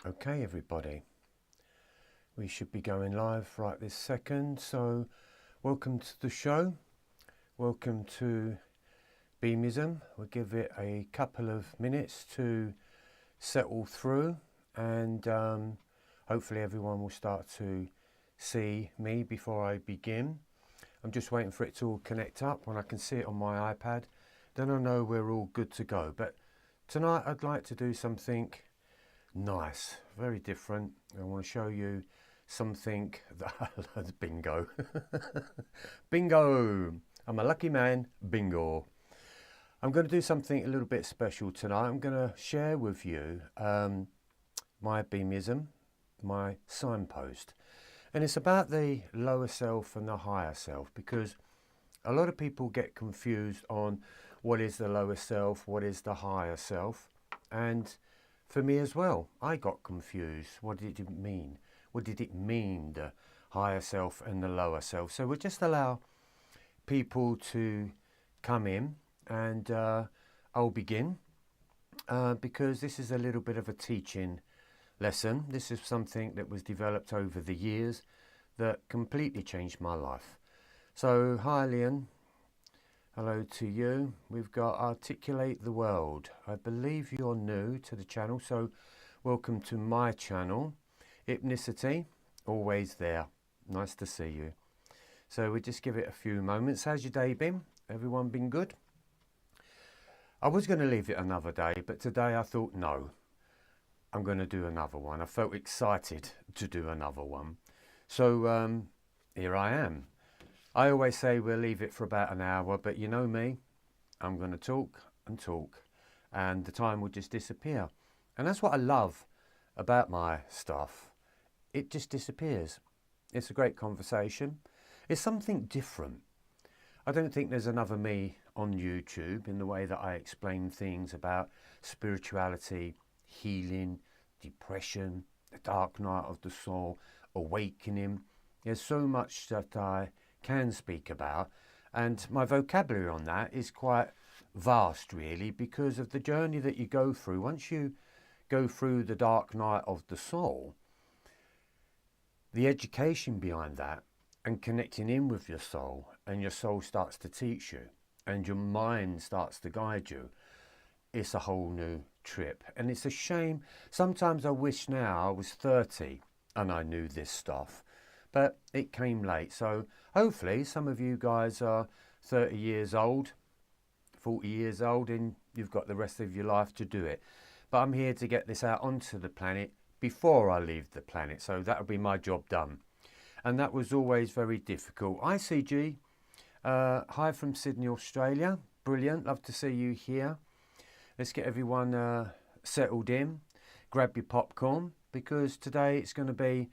Okay, everybody, we should be going live right this second. So, welcome to the show. Welcome to Beamism. We'll give it a couple of minutes to settle through, and hopefully, everyone will start to see me before I begin. I'm just waiting for it to all connect up. When I can see it on my iPad, then I know we're all good to go. But tonight, I'd like to do something nice, very different. I want to show you something that bingo. Bingo. I'm a lucky man. Bingo. I'm going to do something a little bit special tonight. I'm going to share with you my beamism, my signpost. And it's about the lower self and the higher self, because a lot of people get confused on what is the lower self, what is the higher self. And for me as well, I got confused. What did it mean? What did it mean, the higher self and the lower self? So we'll just allow people to come in, and I'll begin because this is a little bit of a teaching lesson. This is something that was developed over the years that completely changed my life. So, hi Leon. Hello to you. We've got Articulate the World. I believe you're new to the channel, so welcome to my channel. Hypnicity, always there. Nice to see you. So we just give it a few moments. How's your day been? Everyone been good? I was going to leave it another day, but today I thought, no, I'm going to do another one. I felt excited to do another one. So here I am. I always say we'll leave it for about an hour, but you know me, I'm going to talk and talk, and the time will just disappear. And that's what I love about my stuff. It just disappears. It's a great conversation. It's something different. I don't think there's another me on YouTube in the way that I explain things about spirituality, healing, depression, the dark night of the soul, awakening. There's so much that I can speak about, and my vocabulary on that is quite vast, really, because of the journey that you go through. Once you go through the dark night of the soul, the education behind that and connecting in with your soul, and your soul starts to teach you and your mind starts to guide you, it's a whole new trip. And it's a shame. Sometimes I wish now I was 30 and I knew this stuff, but it came late. So hopefully some of you guys are 30 years old, 40 years old, and you've got the rest of your life to do it. But I'm here to get this out onto the planet before I leave the planet. So that'll be my job done. And that was always very difficult. ICG, hi from Sydney, Australia. Brilliant. Love to see you here. Let's get everyone settled in. Grab your popcorn, because today it's going to be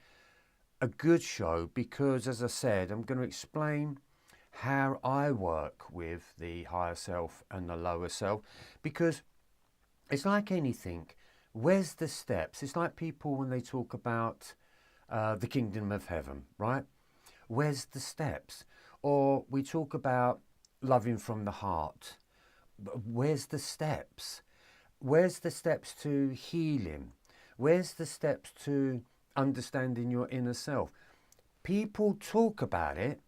a good show, because as I said, I'm going to explain how I work with the higher self and the lower self, because it's like anything. Where's the steps? It's like people when they talk about the kingdom of heaven, right? Where's the steps? Or we talk about loving from the heart. Where's the steps? Where's the steps to healing? Where's the steps to understanding your inner self? People talk about it,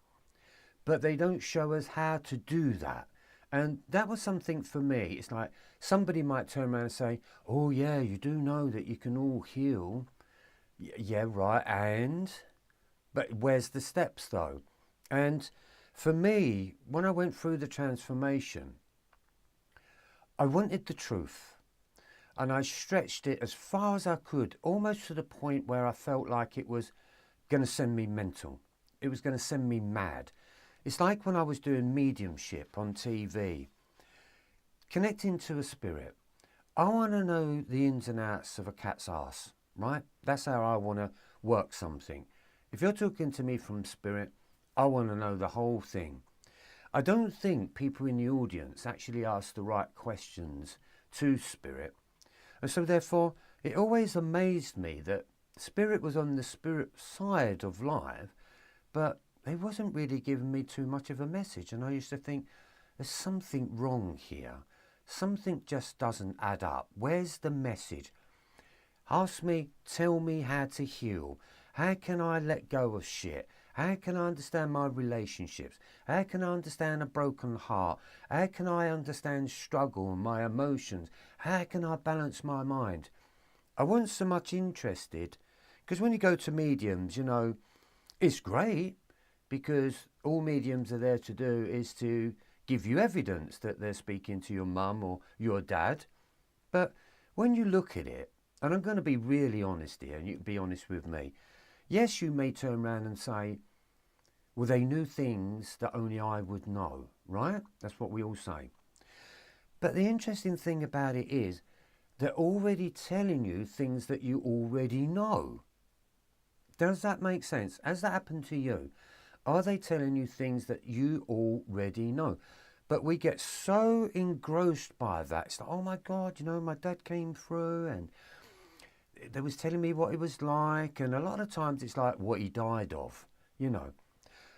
but they don't show us how to do that. And that was something for me. It's like somebody might turn around and say, oh yeah, you do know that you can all heal. Yeah, right. And but where's the steps though? And for me, when I went through the transformation, I wanted the truth, and I stretched it as far as I could, almost to the point where I felt like it was going to send me mental. It was going to send me mad. It's like when I was doing mediumship on TV, connecting to a spirit. I want to know the ins and outs of a cat's arse, right? That's how I want to work something. If you're talking to me from spirit, I want to know the whole thing. I don't think people in the audience actually ask the right questions to spirit. And so therefore, it always amazed me that spirit was on the spirit side of life, but they wasn't really giving me too much of a message. And I used to think, there's something wrong here. Something just doesn't add up. Where's the message? Tell me how to heal. How can I let go of shit? How can I understand my relationships? How can I understand a broken heart? How can I understand struggle and my emotions? How can I balance my mind? I wasn't so much interested, because when you go to mediums, it's great, because all mediums are there to do is to give you evidence that they're speaking to your mum or your dad. But when you look at it, and I'm going to be really honest here, and you can be honest with me, yes, you may turn around and say, well, they knew things that only I would know, right? That's what we all say. But the interesting thing about it is they're already telling you things that you already know. Does that make sense? Has that happened to you? Are they telling you things that you already know? But we get so engrossed by that. It's like, oh my God, my dad came through and they was telling me what it was like. And a lot of times it's like what he died of,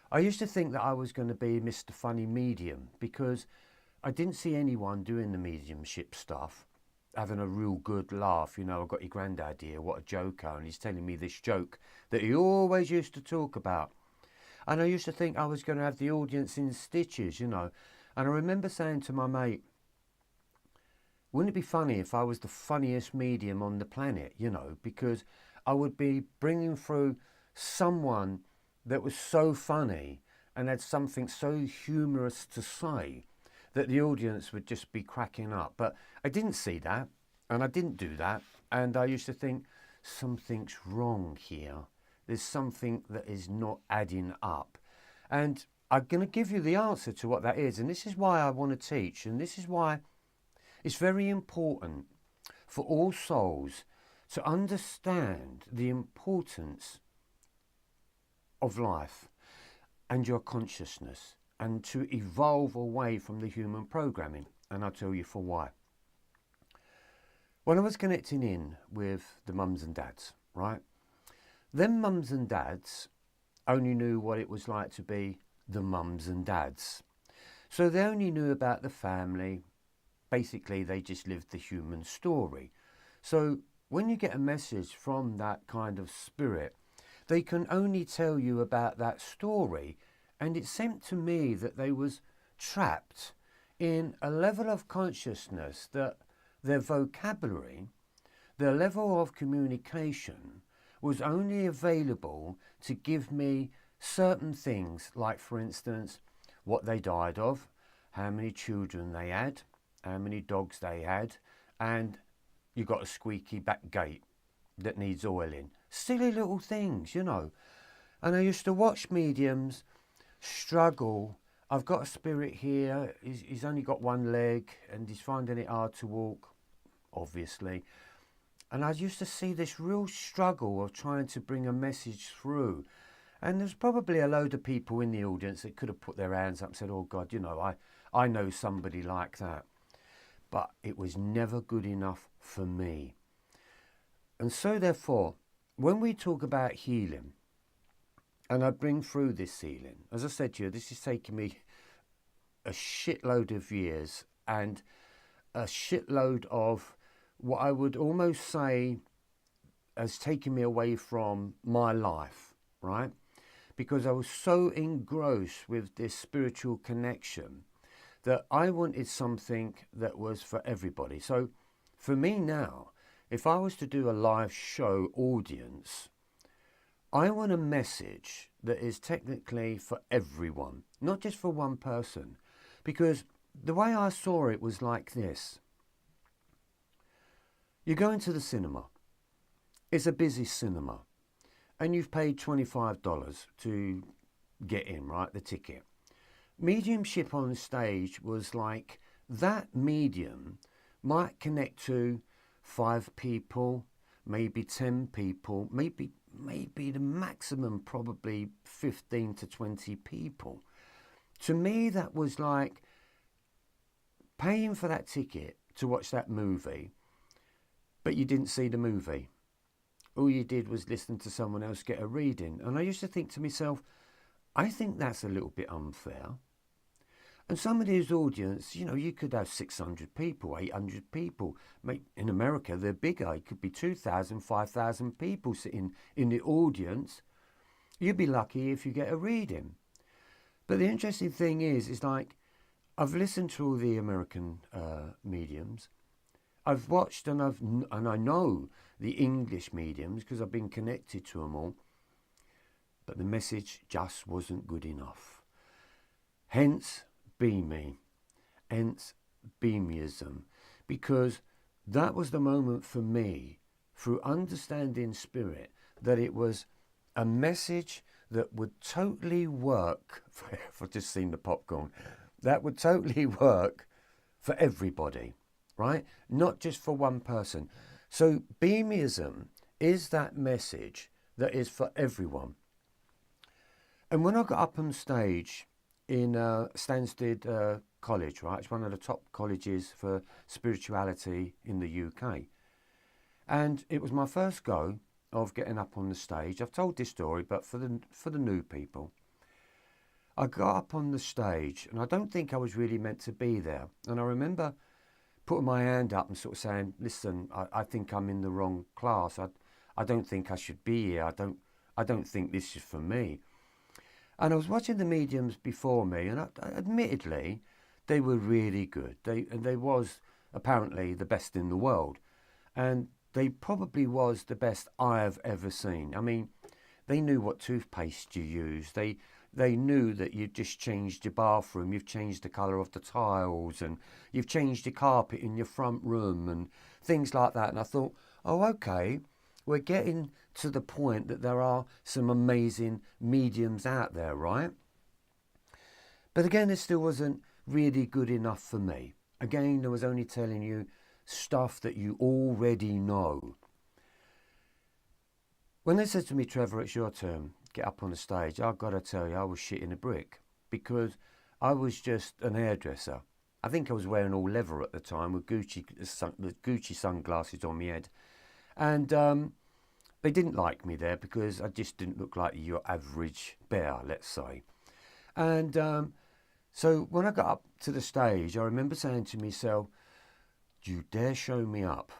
I used to think that I was going to be Mr. Funny Medium, because I didn't see anyone doing the mediumship stuff having a real good laugh. I've got your granddad here, what a joker, and he's telling me this joke that he always used to talk about. And I used to think I was going to have the audience in stitches, And I remember saying to my mate, wouldn't it be funny if I was the funniest medium on the planet, because I would be bringing through someone that was so funny and had something so humorous to say that the audience would just be cracking up. But I didn't see that, and I didn't do that. And I used to think, something's wrong here. There's something that is not adding up. And I'm going to give you the answer to what that is. And this is why I want to teach. And this is why it's very important for all souls to understand the importance of life and your consciousness, and to evolve away from the human programming. And I'll tell you for why. When I was connecting in with the mums and dads, right? Them mums and dads only knew what it was like to be the mums and dads. So they only knew about the family. Basically, they just lived the human story. So when you get a message from that kind of spirit, they can only tell you about that story. And it seemed to me that they was trapped in a level of consciousness that their vocabulary, their level of communication was only available to give me certain things, like, for instance, what they died of, how many children they had, how many dogs they had, and you got a squeaky back gate that needs oiling. Silly little things, And I used to watch mediums struggle. I've got a spirit here. He's only got one leg and he's finding it hard to walk, obviously. And I used to see this real struggle of trying to bring a message through. And there's probably a load of people in the audience that could have put their hands up and said, oh God, I know somebody like that. But it was never good enough for me. And so therefore, when we talk about healing, and I bring through this healing, as I said to you, this has taken me a shitload of years and a shitload of what I would almost say has taken me away from my life, right? Because I was so engrossed with this spiritual connection that I wanted something that was for everybody. So for me now, if I was to do a live show audience, I want a message that is technically for everyone, not just for one person. Because the way I saw it was like this. You go into the cinema. It's a busy cinema. And you've paid $25 to get in, right? The ticket. Mediumship on stage was like that medium might connect to 5 people, maybe 10 people, maybe the maximum probably 15 to 20 people. To me, that was like paying for that ticket to watch that movie, but you didn't see the movie. All you did was listen to someone else get a reading. And I used to think to myself, I think that's a little bit unfair. And some of these audience, you know, you could have 600 people, 800 people. In America, they're bigger. It could be 2,000, 5,000 people sitting in the audience. You'd be lucky if you get a reading. But the interesting thing is like, I've listened to all the American mediums. I've watched and I know the English mediums because I've been connected to them all. But the message just wasn't good enough. Hence, be me. Hence, beamyism. Because that was the moment for me, through understanding spirit, that it was a message that would totally work, I've just seen the popcorn, that would totally work for everybody, right? Not just for one person. So beamyism is that message that is for everyone. And when I got up on stage in Stansted College, right? It's one of the top colleges for spirituality in the UK. And it was my first go of getting up on the stage. I've told this story, but for the new people. I got up on the stage, and I don't think I was really meant to be there. And I remember putting my hand up and sort of saying, listen, I think I'm in the wrong class. I don't think I should be here. I don't think this is for me. And I was watching the mediums before me, and admittedly, they were really good. They was apparently the best in the world. And they probably was the best I have ever seen. I mean, they knew what toothpaste you used. They knew that you'd just changed your bathroom, you've changed the colour of the tiles, and you've changed your carpet in your front room, and things like that. And I thought, oh, okay, we're getting to the point that there are some amazing mediums out there, right? But again, it still wasn't really good enough for me. Again, I was only telling you stuff that you already know. When they said to me, Trevor, it's your turn, get up on the stage, I've got to tell you, I was shitting a brick, because I was just an hairdresser. I think I was wearing all leather at the time with Gucci sunglasses on my head. And they didn't like me there because I just didn't look like your average bear, let's say. And so when I got up to the stage, I remember saying to myself, do you dare show me up?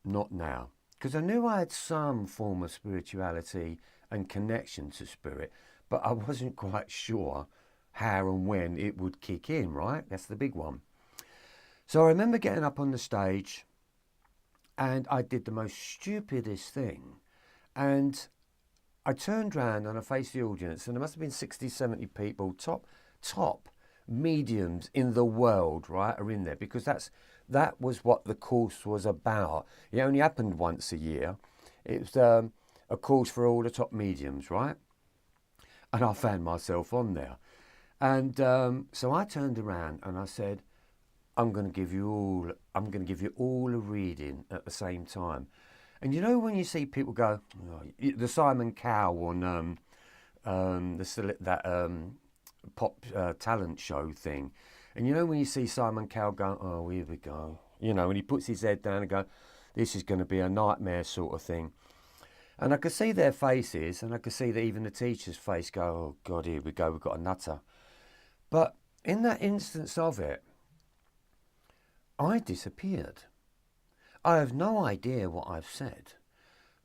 Not now. Because I knew I had some form of spirituality and connection to spirit, but I wasn't quite sure how and when it would kick in, right? That's the big one. So I remember getting up on the stage, and I did the most stupidest thing. And I turned round and I faced the audience, and there must have been 60, 70 people, top mediums in the world, right, are in there, because that was what the course was about. It only happened once a year. It was a course for all the top mediums, right? And I found myself on there. And so I turned around and I said, I'm going to give you all a reading at the same time. And you know when you see people go, oh, the Simon Cowell on pop talent show thing, and you know when you see Simon Cowell go, oh, here we go, you know, and he puts his head down and go, this is going to be a nightmare sort of thing. And I could see their faces, and I could see that even the teacher's face go, oh God, here we go, we've got a nutter. But in that instance of it, I disappeared. I have no idea what I've said,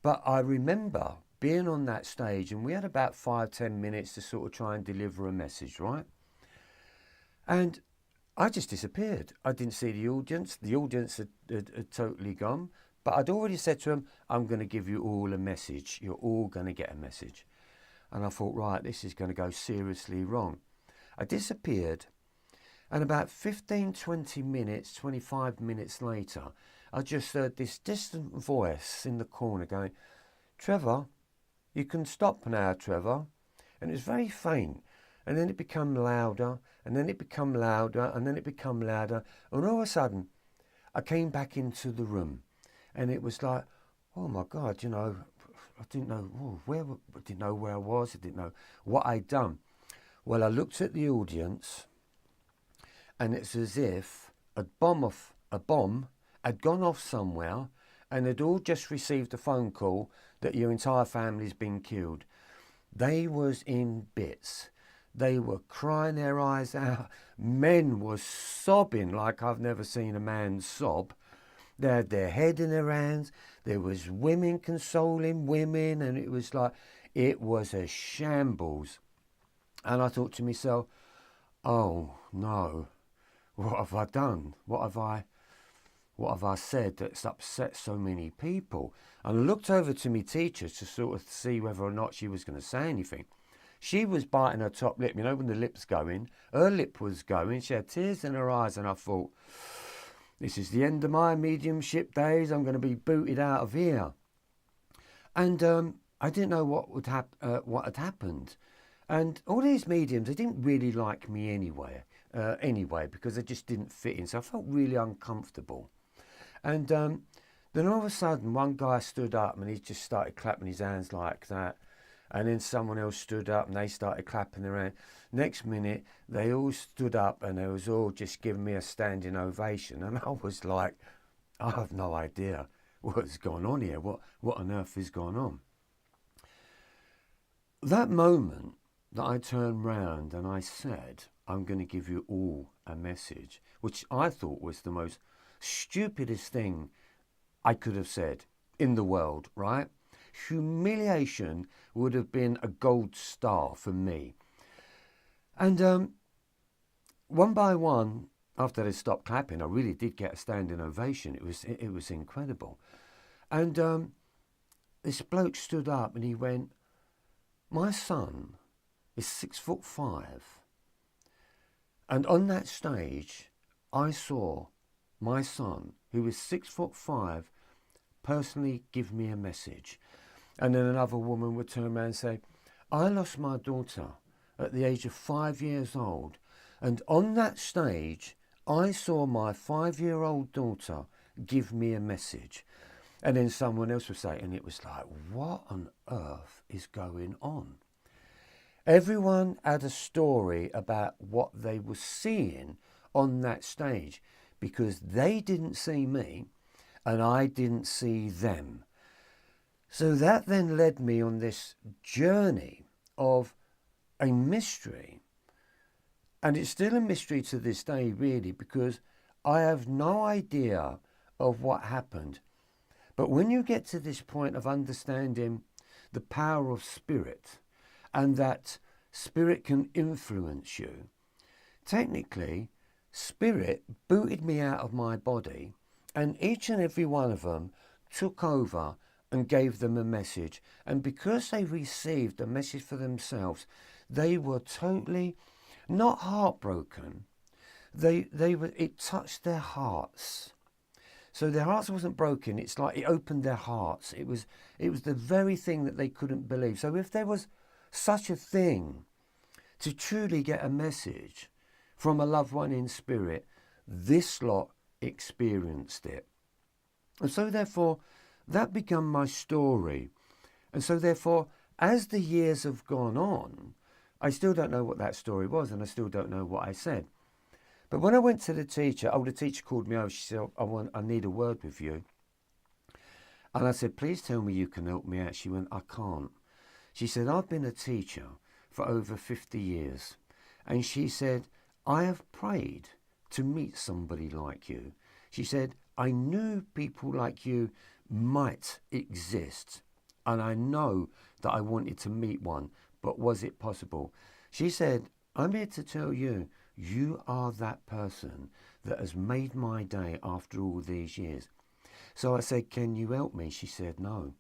but I remember being on that stage, and we had about 5-10 minutes to sort of try and deliver a message, right? And I just disappeared. I didn't see the audience. The audience had totally gone, but I'd already said to them, I'm going to give you all a message. You're all going to get a message. And I thought, right, this is going to go seriously wrong. I disappeared, and about 15, 20 minutes, 25 minutes later, I just heard this distant voice in the corner going, Trevor, you can stop now, Trevor. And it was very faint. And then it became louder, and then it became louder, and then it became louder. And all of a sudden, I came back into the room. And it was like, oh my God, you know, I didn't know I didn't know where I was. I didn't know what I'd done. Well, I looked at the audience, and it's as if a bomb had gone off somewhere, and had all just received a phone call that your entire family's been killed. They was in bits. They were crying their eyes out. Men were sobbing like I've never seen a man sob. They had their head in their hands. There was women consoling women, and it was a shambles. And I thought to myself, oh no, what have I done? What have I said that's upset so many people? And I looked over to my teacher to sort of see whether or not she was going to say anything. She was biting her top lip, when the lip's going. Her lip was going. She had tears in her eyes, and I thought, this is the end of my mediumship days. I'm going to be booted out of here. And I didn't know what had happened. And all these mediums, they didn't really like me anyway, because they just didn't fit in. So I felt really uncomfortable. And then all of a sudden, one guy stood up and he just started clapping his hands like that. And then someone else stood up and they started clapping their hands. Next minute, they all stood up and they was all just giving me a standing ovation. And I was like, I have no idea what's going on here. What on earth is going on? That moment that I turned round and I said, I'm going to give you all a message, which I thought was the most stupidest thing I could have said in the world, right? Humiliation would have been a gold star for me. And one by one, after they stopped clapping, I really did get a standing ovation. It was incredible. And this bloke stood up and he went, my son is 6'5", and on that stage I saw my son, who is 6'5", personally give me a message. And then another woman would turn around and say, I lost my daughter at the age of 5 years old, and on that stage I saw my 5-year-old daughter give me a message. And then someone else would say, and it was like, what on earth is going on? Everyone had a story about what they were seeing on that stage, because they didn't see me and I didn't see them. So that then led me on this journey of a mystery. And it's still a mystery to this day, really, because I have no idea of what happened. But when you get to this point of understanding the power of spirit, and that spirit can influence you, technically, spirit booted me out of my body, and each and every one of them took over and gave them a message. And because they received a message for themselves, they were totally not heartbroken. It touched their hearts. So their hearts wasn't broken. It's like it opened their hearts. It was the very thing that they couldn't believe. So if there was such a thing to truly get a message from a loved one in spirit, this lot experienced it. And so therefore, that became my story. And so therefore, as the years have gone on, I still don't know what that story was, and I still don't know what I said. But when I went to the teacher, the teacher called me over. She said, I need a word with you. And I said, please tell me you can help me out. She went, I can't. She said, I've been a teacher for over 50 years. And she said, I have prayed to meet somebody like you. She said, I knew people like you might exist, and I know that I wanted to meet one, but was it possible? She said, I'm here to tell you, you are that person that has made my day after all these years. So I said, can you help me? She said, no.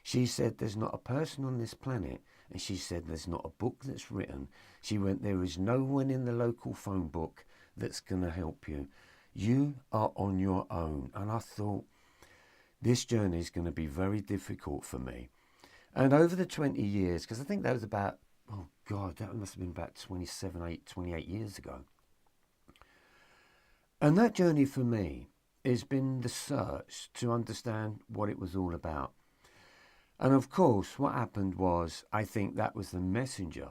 She said, there's not a person on this planet, and she said, there's not a book that's written. She went, there is no one in the local phone book that's going to help you. You are on your own. And I thought, this journey is going to be very difficult for me. And over the 20 years, because I think that was about, oh God, that must have been about 28 years ago. And that journey for me has been the search to understand what it was all about. And of course, what happened was, I think that was the messenger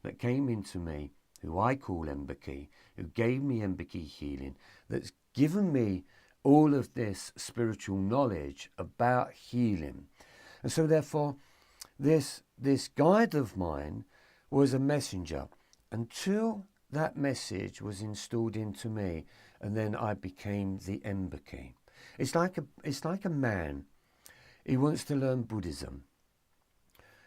that came into me, who I call Embaki, who gave me Embaki healing, that's given me all of this spiritual knowledge about healing. And so therefore, this guide of mine was a messenger. until that message was installed into me, and then I became the ember key. It's like a man. He wants to learn Buddhism.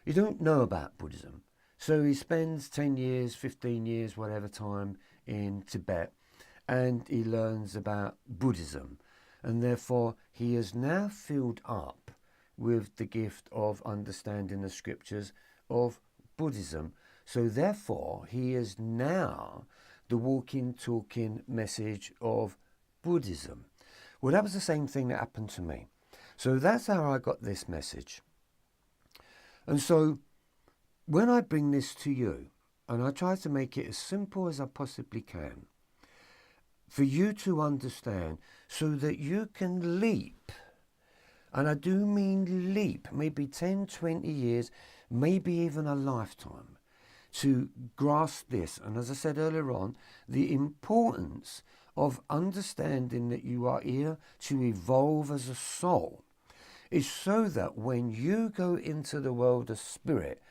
You don't know about Buddhism. So he spends 10 years, 15 years, whatever time in Tibet, and he learns about Buddhism. And therefore, he is now filled up with the gift of understanding the scriptures of Buddhism. So therefore, he is now the walking, talking message of Buddhism. Well, that was the same thing that happened to me. So that's how I got this message. And so when I bring this to you, and I try to make it as simple as I possibly can, for you to understand so that you can leap, and I do mean leap, maybe 10, 20 years, maybe even a lifetime, to grasp this. And as I said earlier on, the importance of understanding that you are here to evolve as a soul is so that when you go into the world of spirit,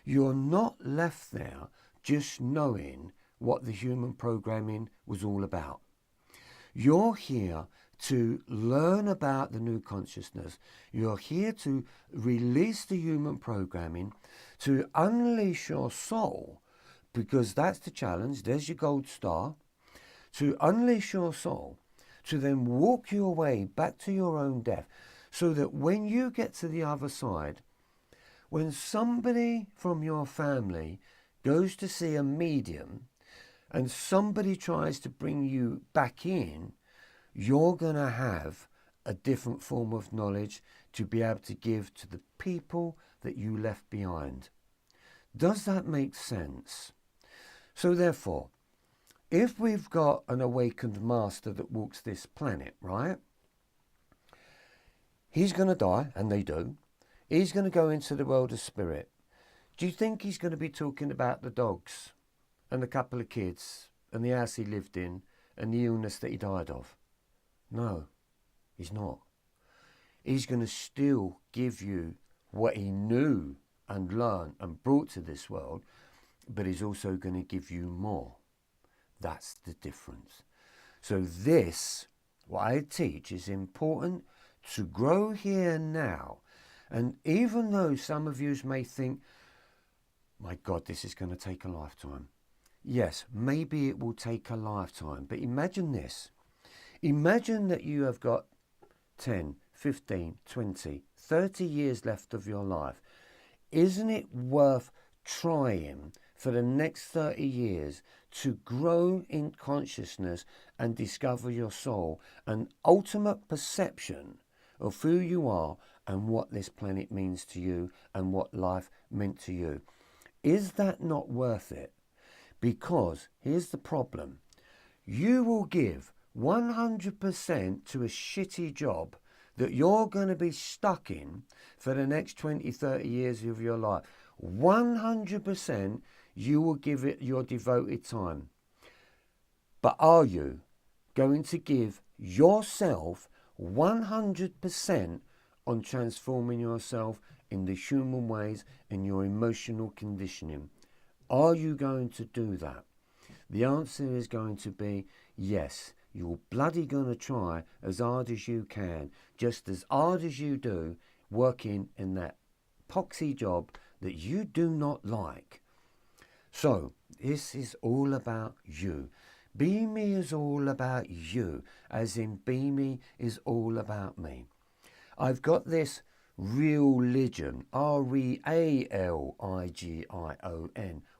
you're not left there just knowing what the human programming was all about. You're here to learn about the new consciousness. You're here to release the human programming, to unleash your soul, because that's the challenge. There's your gold star. To unleash your soul, to then walk your way back to your own death, so that when you get to the other side, when somebody from your family goes to see a medium and somebody tries to bring you back in, you're going to have a different form of knowledge to be able to give to the people that you left behind. Does that make sense? So therefore, if we've got an awakened master that walks this planet, right? He's going to die, and they do. He's going to go into the world of spirit. Do you think he's going to be talking about the dogs and the couple of kids and the house he lived in and the illness that he died of? No, he's not. He's going to still give you what he knew and learned and brought to this world, but he's also going to give you more. That's the difference. So this, what I teach, is important to grow here now. And even though some of you may think, my God, this is going to take a lifetime. Yes, maybe it will take a lifetime. But imagine this. Imagine that you have got 10, 15, 20, 30 years left of your life. Isn't it worth trying for the next 30 years to grow in consciousness and discover your soul, an ultimate perception of who you are and what this planet means to you and what life meant to you? Is that not worth it? Because here's the problem. You will give 100% to a shitty job that you're going to be stuck in for the next 20, 30 years of your life. 100% you will give it your devoted time. But are you going to give yourself 100% on transforming yourself in the human ways and your emotional conditioning? Are you going to do that? The answer is going to be yes. You're bloody going to try as hard as you can, just as hard as you do working in that poxy job that you do not like. So this is all about you. Be Me is all about you, as in Be Me is all about me. I've got this religion, R-E-A-L-I-G-I-O-N.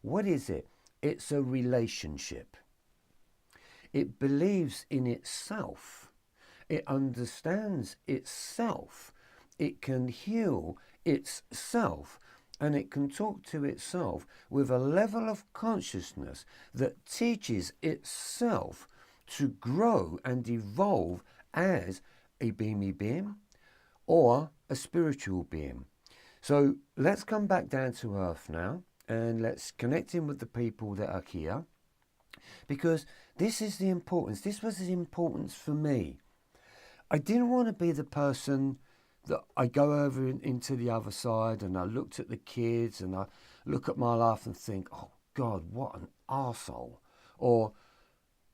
What is it? It's a relationship. It believes in itself. It understands itself. It can heal itself. And it can talk to itself with a level of consciousness that teaches itself to grow and evolve as a beamy being or a spiritual being. So let's come back down to earth now and let's connect in with the people that are here, because this is the importance. This was the importance for me. I didn't want to be the person that I go over into the other side and I looked at the kids and I look at my life and think, oh, God, what an arsehole. Or,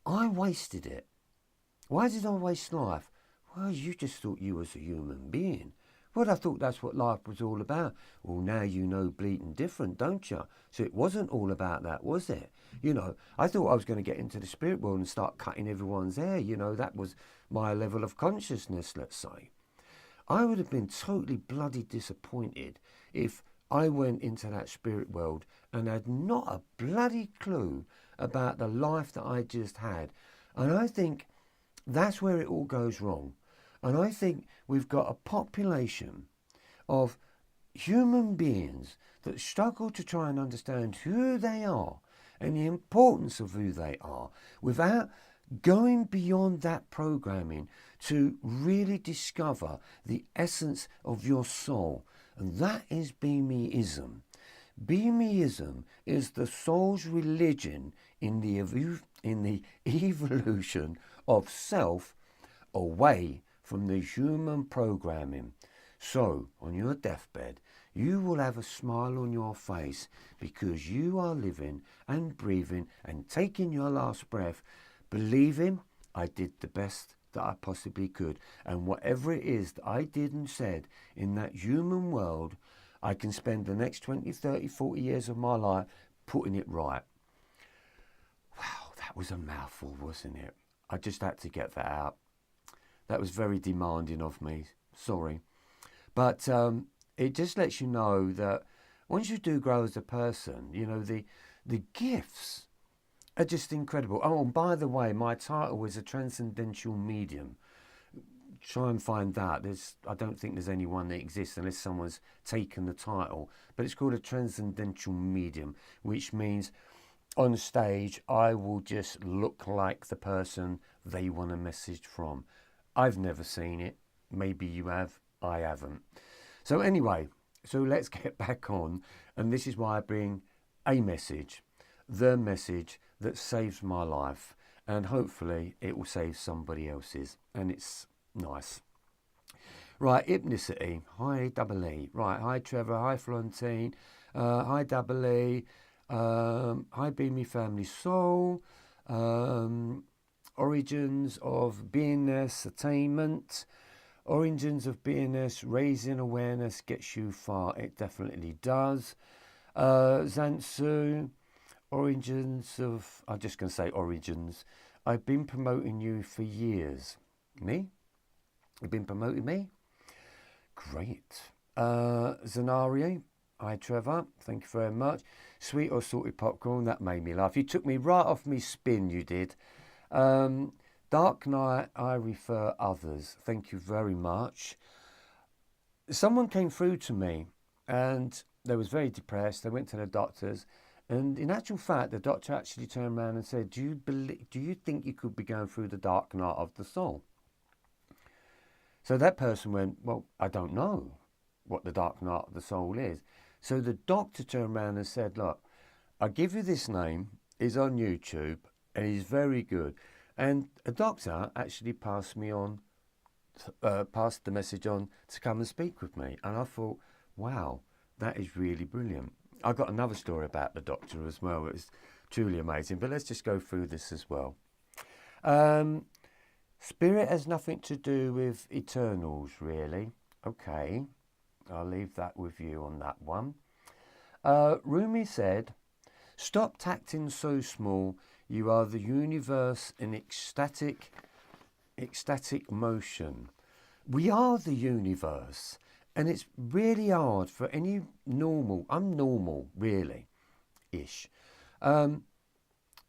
I wasted it. Why did I waste life? Well, you just thought you was a human being. Well, I thought that's what life was all about. Well, now you know bleating different, don't you? So it wasn't all about that, was it? You know, I thought I was going to get into the spirit world and start cutting everyone's hair. You know, that was my level of consciousness, let's say. I would have been totally bloody disappointed if I went into that spirit world and had not a bloody clue about the life that I just had. And I think that's where it all goes wrong. And I think we've got a population of human beings that struggle to try and understand who they are and the importance of who they are without going beyond that programming to really discover the essence of your soul. And that is Beamism. Beamism is the soul's religion in the evolution of self away from the human programming. So, on your deathbed, you will have a smile on your face because you are living and breathing and taking your last breath, believing I did the best that I possibly could. And whatever it is that I did and said in that human world, I can spend the next 20, 30, 40 years of my life putting it right. Wow, that was a mouthful, wasn't it? I just had to get that out. That was very demanding of me. Sorry. But it just lets you know that once you do grow as a person, you know, the gifts are just incredible. Oh, and by the way, my title is a transcendental medium. Try and find that. I don't think there's anyone that exists unless someone's taken the title. But it's called a transcendental medium, which means on stage, I will just look like the person they want a message from. I've never seen it. Maybe you have. I haven't. So anyway, so let's get back on. And this is why I bring a message, the message that saves my life. And hopefully it will save somebody else's. And it's nice. Right, hypnicity. Hi, double E. Right, hi, Trevor. Hi, Florentine. Hi, double E. Hi, Beamy Family Soul. Origins of beingness, attainment. Origins of beingness, raising awareness gets you far. It definitely does. Zansu, origins of, I'm just going to say origins. I've been promoting you for years. Me? You've been promoting me? Great. Zenario, hi Trevor, thank you very much. Sweet or salted popcorn, that made me laugh. You took me right off me spin, you did. Dark night, I refer others. Thank you very much. Someone came through to me and they was very depressed. They went to the doctors, and in actual fact, the doctor actually turned around and said, do you think you could be going through the dark night of the soul? So that person went, well, I don't know what the dark night of the soul is. So the doctor turned around and said, look, I'll give you this name. He's on YouTube and he's very good. And a doctor actually passed the message on to come and speak with me. And I thought, wow, that is really brilliant. I got another story about the doctor as well. It was truly amazing. But let's just go through this as well. Spirit has nothing to do with eternals, really. Okay, I'll leave that with you on that one. Rumi said, stop acting so small. You are the universe in ecstatic motion. We are the universe. And it's really hard for any normal, I'm normal, really, ish. For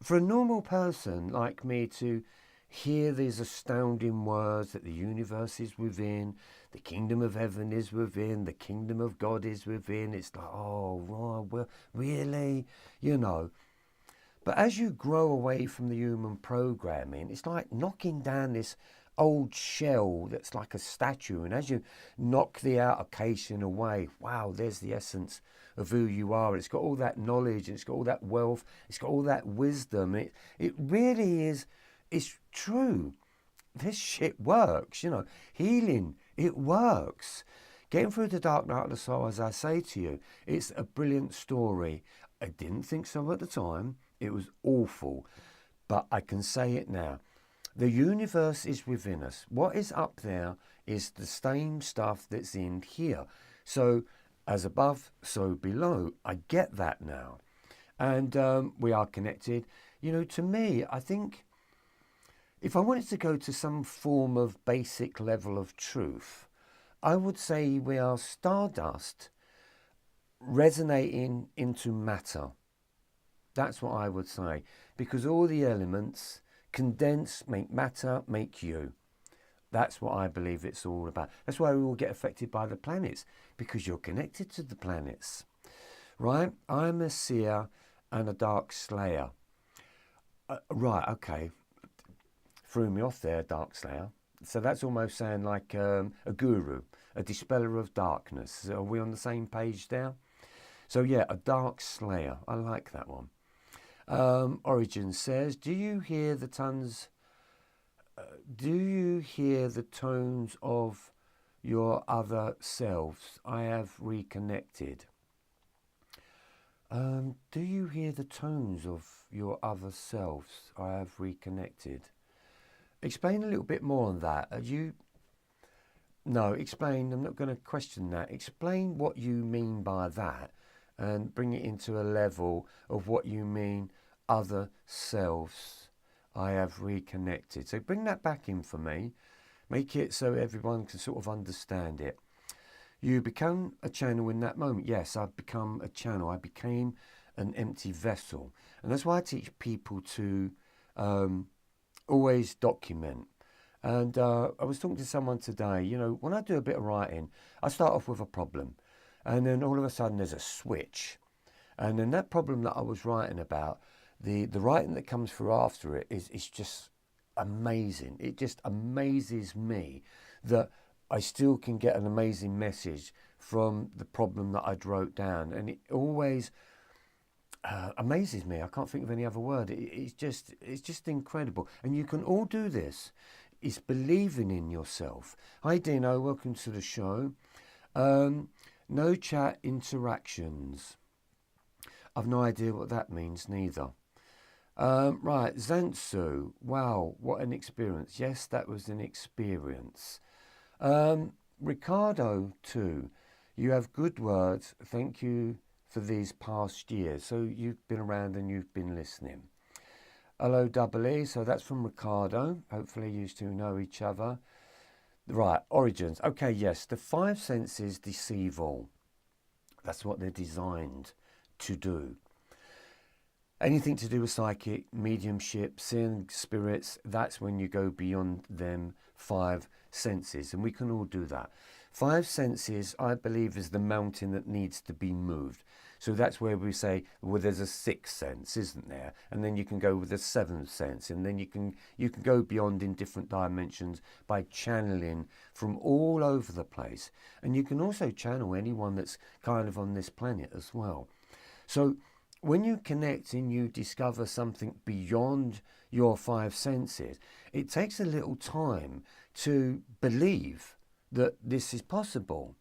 a normal person like me to hear these astounding words that the universe is within, the kingdom of heaven is within, the kingdom of God is within. It's like, oh, well, really? You know. But as you grow away from the human programming, it's like knocking down this old shell that's like a statue. And as you knock the outer casing away, wow, there's the essence of who you are. It's got all that knowledge, and it's got all that wealth, it's got all that wisdom. It really is. It's true. This shit works, you know. Healing, it works. Getting through the dark night of the soul, as I say to you, it's a brilliant story. I didn't think so at the time. It was awful. But I can say it now. The universe is within us. What is up there is the same stuff that's in here. So as above, so below. I get that now. And we are connected. You know, to me, I think if I wanted to go to some form of basic level of truth, I would say we are stardust resonating into matter. That's what I would say. Because all the elements condense, make matter, make you. That's what I believe it's all about. That's why we all get affected by the planets, because you're connected to the planets. Right? I'm a seer and a dark slayer. Right, okay. Threw me off there, dark slayer. So that's almost saying like a guru, a dispeller of darkness. Are we on the same page there? So yeah, a dark slayer. I like that one. Origin says, do you hear the tones of your other selves? I have reconnected. Do you hear the tones of your other selves? I have reconnected. Explain a little bit more on that. No, explain. I'm not going to question that. Explain what you mean by that and bring it into a level of what you mean other selves. I have reconnected. So bring that back in for me. Make it so everyone can sort of understand it. You become a channel in that moment. Yes, I've become a channel. I became an empty vessel. And that's why I teach people to always document. And I was talking to someone today, you know, when I do a bit of writing, I start off with a problem. And then all of a sudden there's a switch. And then that problem that I was writing about, the writing that comes through after it is just amazing. It just amazes me that I still can get an amazing message from the problem that I'd wrote down. And it always amazes me. I can't think of any other word. It's just incredible. And you can all do this. It's believing in yourself. Hi Dino, welcome to the show. No chat interactions. I've no idea what that means neither. Right, Zantsu. Wow, what an experience. Yes, that was an experience. Ricardo too. You have good words. Thank you for these past years. So you've been around and you've been listening. Hello, Double E. So that's from Ricardo. Hopefully you two know each other. Right, origins. Okay, yes, the five senses deceive all. That's what they're designed to do. Anything to do with psychic, mediumship, seeing spirits, that's when you go beyond them five senses. And we can all do that. Five senses, I believe, is the mountain that needs to be moved. So that's where we say, well, there's a sixth sense, isn't there? And then you can go with a seventh sense. And then you can go beyond in different dimensions by channeling from all over the place. And you can also channel anyone that's kind of on this planet as well. So when you connect and you discover something beyond your five senses, it takes a little time to believe that this is possible.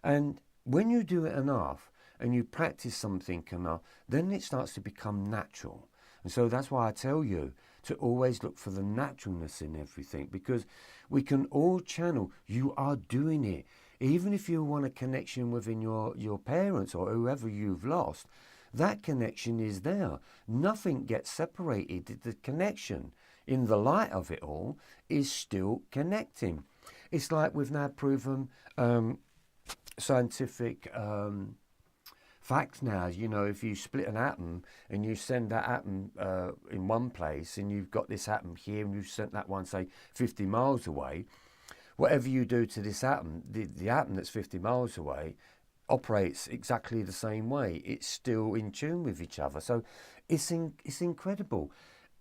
And when you do it enough and you practice something enough, then it starts to become natural. And so that's why I tell you to always look for the naturalness in everything, because we can all channel. You are doing it. Even if you want a connection within your parents or whoever you've lost, that connection is there. Nothing gets separated. The connection in the light of it all is still connecting. It's like we've now proven scientific facts now. You know, if you split an atom and you send that atom in one place and you've got this atom here and you've sent that one, say, 50 miles away, whatever you do to this atom, the atom that's 50 miles away operates exactly the same way. It's still in tune with each other. So it's incredible.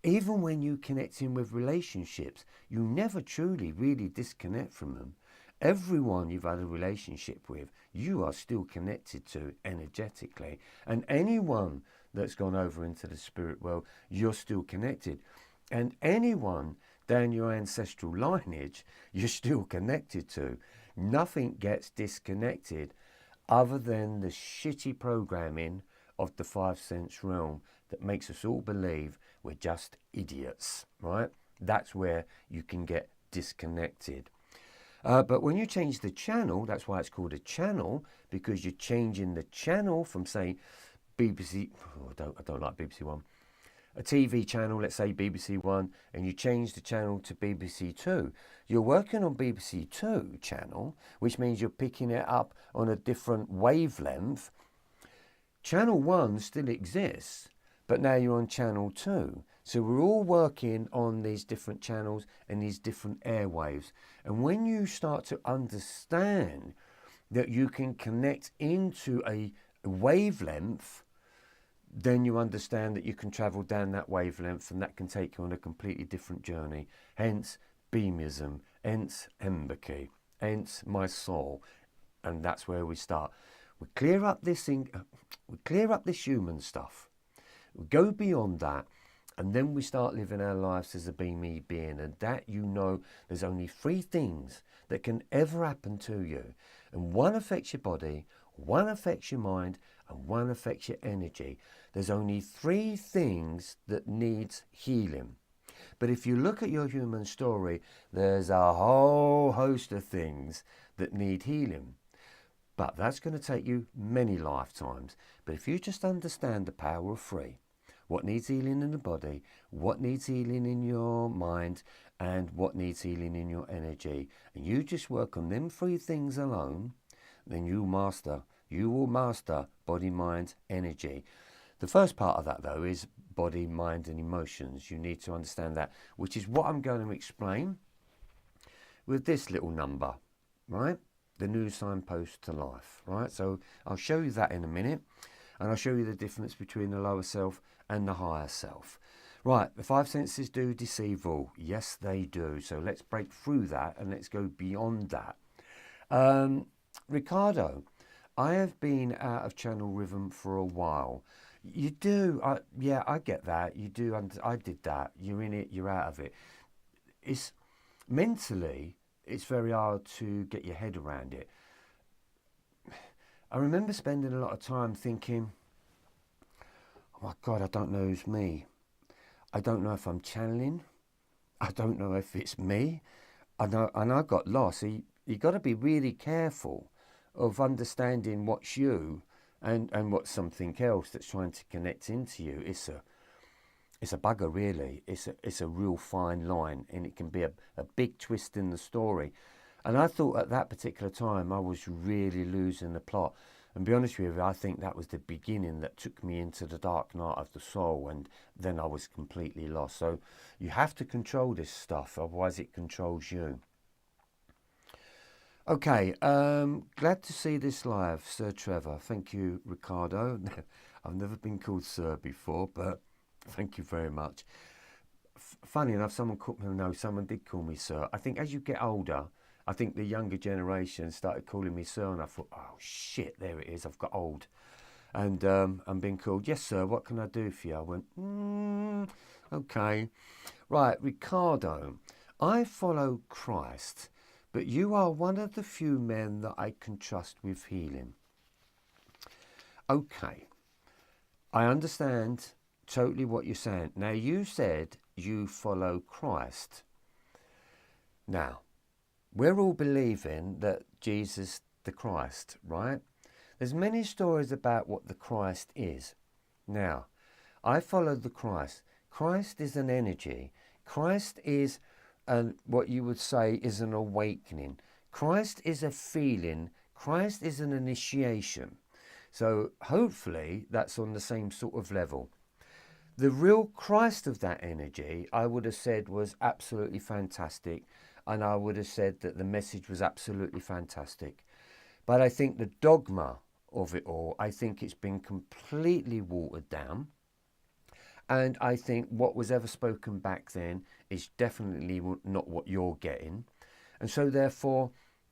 Even when you connect in with relationships, you never truly really disconnect from them. Everyone you've had a relationship with, you are still connected to energetically. And anyone that's gone over into the spirit world, you're still connected. And anyone down your ancestral lineage, you're still connected to. Nothing gets disconnected other than the shitty programming of the five sense realm that makes us all believe we're just idiots, right? That's where you can get disconnected. But when you change the channel, that's why it's called a channel, because you're changing the channel from, say, BBC, I don't like BBC One, a TV channel, let's say BBC One, and you change the channel to BBC Two. You're working on BBC Two channel, which means you're picking it up on a different wavelength. Channel One still exists, but now you're on Channel Two. So we're all working on these different channels and these different airwaves. And when you start to understand that you can connect into a wavelength, then you understand that you can travel down that wavelength, and that can take you on a completely different journey. Hence beamism, hence empathy, hence my soul. And that's where we start. We clear up this human stuff. We go beyond that, and then we start living our lives as a be-me being. And that, you know, there's only three things that can ever happen to you. And one affects your body, one affects your mind, and one affects your energy. There's only three things that needs healing. But if you look at your human story, there's a whole host of things that need healing. But that's going to take you many lifetimes. But if you just understand the power of three, what needs healing in the body, what needs healing in your mind, and what needs healing in your energy, and you just work on them three things alone, then you will master body, mind, energy. The first part of that, though, is body, mind, and emotions. You need to understand that, which is what I'm going to explain with this little number, right? The new signpost to life, right? So I'll show you that in a minute, and I'll show you the difference between the lower self and the higher self. Right, the five senses do deceive all. Yes, they do. So let's break through that and let's go beyond that. Ricardo, I have been out of channel rhythm for a while. You do, yeah, I get that. You do, I did that. You're in it, you're out of it. It's mentally, it's very hard to get your head around it. I remember spending a lot of time thinking, oh my God, I don't know who's me. I don't know if I'm channeling. I don't know if it's me. And I got lost. So you got to be really careful of understanding what's you and what's something else that's trying to connect into you. It's a bugger, really. It's a real fine line, and it can be a big twist in the story. And I thought at that particular time I was really losing the plot. And to be honest with you, I think that was the beginning that took me into the dark night of the soul, and then I was completely lost. So you have to control this stuff, otherwise it controls you. Okay, glad to see this live, Sir Trevor. Thank you, Ricardo. I've never been called Sir before, but thank you very much. Funny enough, someone did call me Sir. I think as you get older, I think the younger generation started calling me Sir, and I thought, oh shit, there it is, I've got old. And I'm being called, yes sir, what can I do for you? I went, okay. Right, Ricardo, I follow Christ, but you are one of the few men that I can trust with healing. Okay, I understand totally what you're saying. Now, you said you follow Christ. Now, we're all believing that Jesus the Christ, right? There's many stories about what the Christ is. Now, I follow the Christ. Christ is an energy. Christ is what you would say is an awakening. Christ is a feeling. Christ is an initiation. So hopefully that's on the same sort of level. The real Christ of that energy, I would have said, was absolutely fantastic. And I would have said that the message was absolutely fantastic. But I think the dogma of it all, I think it's been completely watered down. And I think what was ever spoken back then is definitely not what you're getting. And so therefore,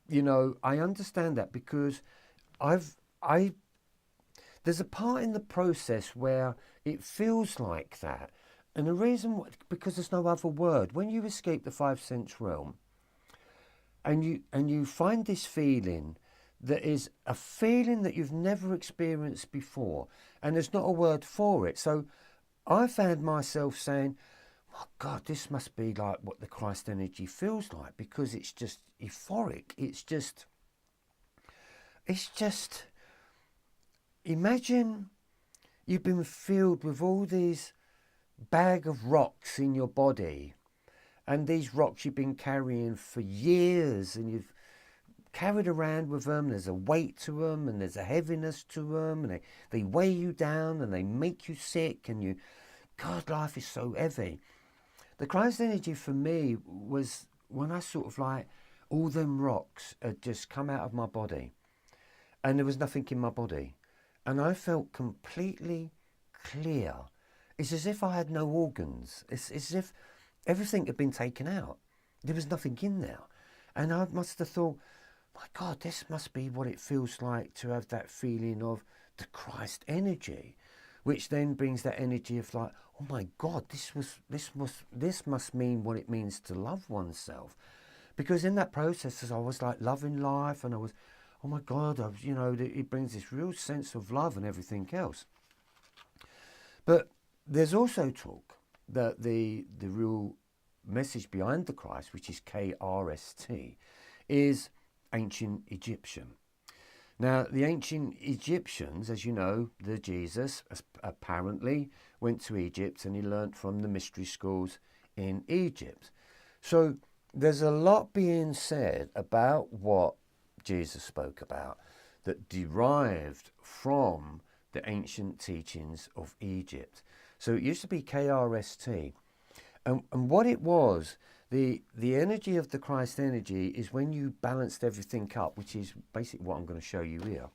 you know, I understand that, because there's a part in the process where it feels like that. And the reason, because there's no other word. When you escape the five sense realm and you find this feeling that is a feeling that you've never experienced before, and there's not a word for it. So I found myself saying, "My God, this must be like what the Christ energy feels like," because it's just euphoric. It's just, imagine you've been filled with all these bag of rocks in your body, and these rocks you've been carrying for years, and you've carried around with them. There's a weight to them, and there's a heaviness to them, and they weigh you down, and they make you sick, and God, life is so heavy. The Christ energy for me was when I sort of like, all them rocks had just come out of my body, and there was nothing in my body, and I felt completely clear. It's as if I had no organs. It's as if everything had been taken out. There was nothing in there. And I must have thought, my God, this must be what it feels like to have that feeling of the Christ energy, which then brings that energy of like, oh my God, this must mean what it means to love oneself. Because in that process, as I was like loving life, and I was, oh my God, it brings this real sense of love and everything else. But there's also talk that the real message behind the Christ, which is KRST, is ancient Egyptian. Now, the ancient Egyptians, as you know, the Jesus apparently went to Egypt and he learnt from the mystery schools in Egypt. So there's a lot being said about what Jesus spoke about that derived from the ancient teachings of Egypt. So it used to be KRST. And what it was, the energy of the Christ energy is when you balanced everything up, which is basically what I'm going to show you here.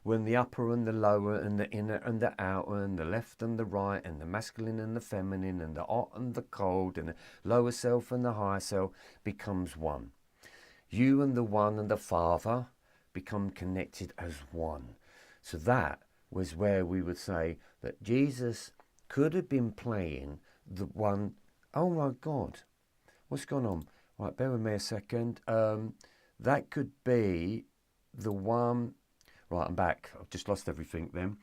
When the upper and the lower and the inner and the outer and the left and the right and the masculine and the feminine and the hot and the cold and the lower self and the higher self becomes one. You and the one and the Father become connected as one. So that was where we would say that Jesus could have been playing the one. Oh my God, what's going on? Right, bear with me a second. That could be the one. Right, I'm back. I've just lost everything then.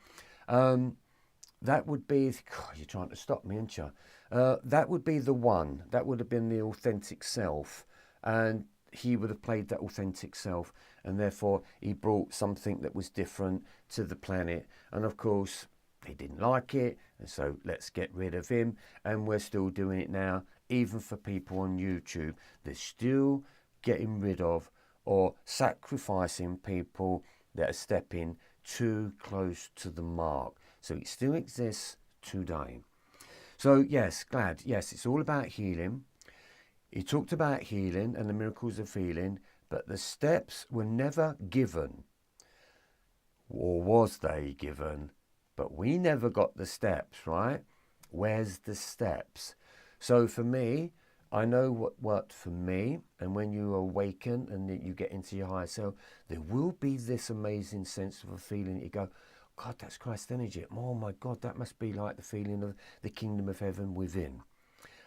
That would be. God, you're trying to stop me, aren't you? That would be the one. That would have been the authentic self, and he would have played that authentic self, and therefore he brought something that was different to the planet. And of course, he didn't like it, and so let's get rid of him. And we're still doing it now, even for people on YouTube. They're still getting rid of or sacrificing people that are stepping too close to the mark. So it still exists today. So yes, glad. Yes, it's all about healing. He talked about healing and the miracles of healing, but the steps were never given. Or was they given? But we never got the steps, right? Where's the steps? So for me, I know what worked for me. And when you awaken and you get into your higher self, there will be this amazing sense of a feeling that you go, God, that's Christ energy. Oh my God, that must be like the feeling of the kingdom of heaven within.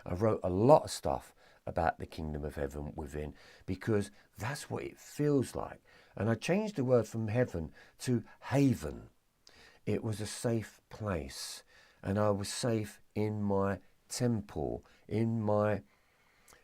I wrote a lot of stuff about the kingdom of heaven within because that's what it feels like. And I changed the word from heaven to haven. It was a safe place, and I was safe in my temple, in my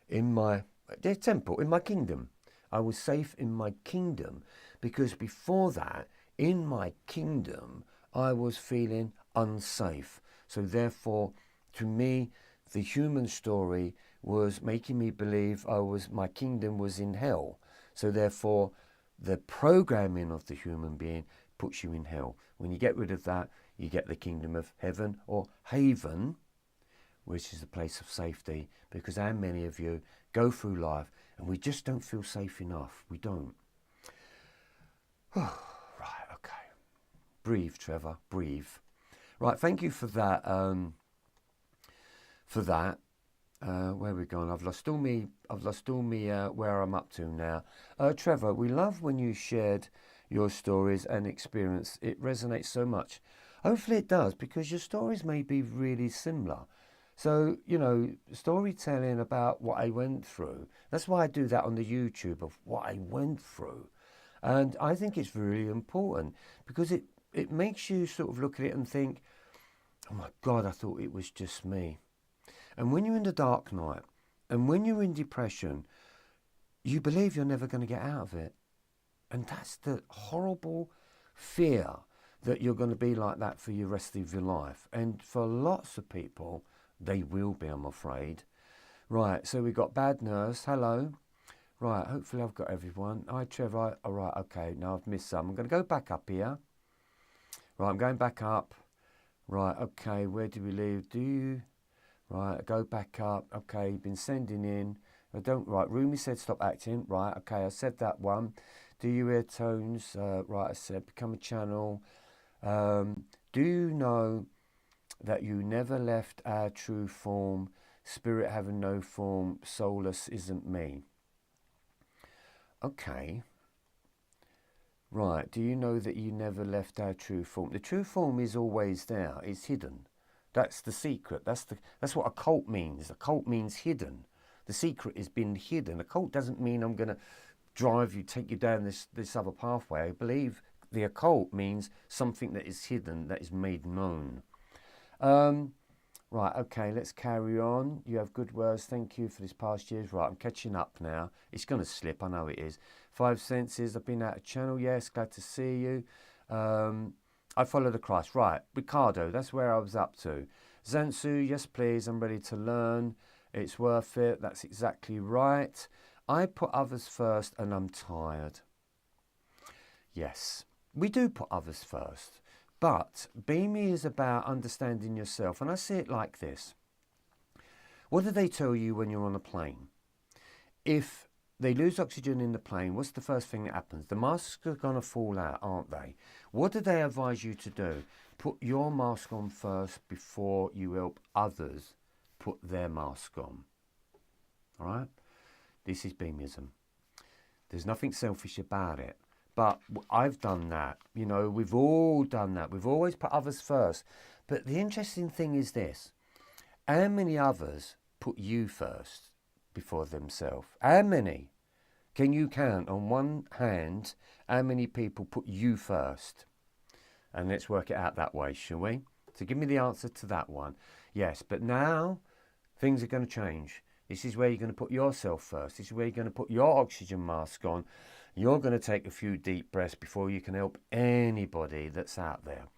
temple, in my kingdom. I was safe in my kingdom because before that, in my kingdom, I was feeling unsafe. So therefore, to me, the human story was making me believe my kingdom was in hell. So therefore, the programming of the human being puts you in hell. When you get rid of that, you get the kingdom of heaven or haven, which is the place of safety, because how many of you go through life and we just don't feel safe enough? We don't. Right, okay. Breathe, Trevor, breathe. Right, thank you for that. Where are we going? I've lost all me where I'm up to now. Trevor, we love when you shared your stories and experience. It resonates so much. Hopefully it does, because your stories may be really similar. So, storytelling about what I went through. That's why I do that on the YouTube, of what I went through. And I think it's really important because it makes you sort of look at it and think, oh my God, I thought it was just me. And when you're in the dark night and when you're in depression, you believe you're never going to get out of it. And that's the horrible fear that you're going to be like that for your rest of your life. And for lots of people, they will be, I'm afraid. Right, so we got Bad Nurse. Hello. Right, hopefully I've got everyone. Hi, Trevor. All right, okay, now I've missed some. I'm going to go back up here. Right, I'm going back up. Right, okay, where do we leave? Do you? Right, go back up. Okay, you've been sending in. I don't, right, Rumi said stop acting. Right, okay, I said that one. Do you hear tones? Right, I said become a channel. Do you know that you never left our true form? Spirit having no form, soulless isn't me. Okay. Right, do you know that you never left our true form? The true form is always there. It's hidden. That's the secret. That's what occult means. Occult means hidden. The secret has been hidden. Occult doesn't mean I'm going to drive you, take you down this other pathway. I believe the occult means something that is hidden, that is made known. Right, okay, let's carry on. You have good words. Thank you for this past years. Right, I'm catching up now. It's going to slip. I know it is. Five senses. I've been out of channel. Yes, glad to see you. I follow the Christ. Right, Ricardo, that's where I was up to. Zansu, yes, please. I'm ready to learn. It's worth it. That's exactly right. I put others first and I'm tired. Yes, we do put others first. But Be Me is about understanding yourself. And I see it like this. What do they tell you when you're on a plane? If they lose oxygen in the plane, what's the first thing that happens? The masks are going to fall out, aren't they? What do they advise you to do? Put your mask on first before you help others put their mask on. All right? This is beamism. There's nothing selfish about it. But I've done that. You know, we've all done that. We've always put others first. But the interesting thing is this. How many others put you first before themselves? How many? Can you count on one hand how many people put you first? And let's work it out that way, shall we? So give me the answer to that one. Yes, but now things are going to change. This is where you're going to put yourself first. This is where you're going to put your oxygen mask on. You're going to take a few deep breaths before you can help anybody that's out there.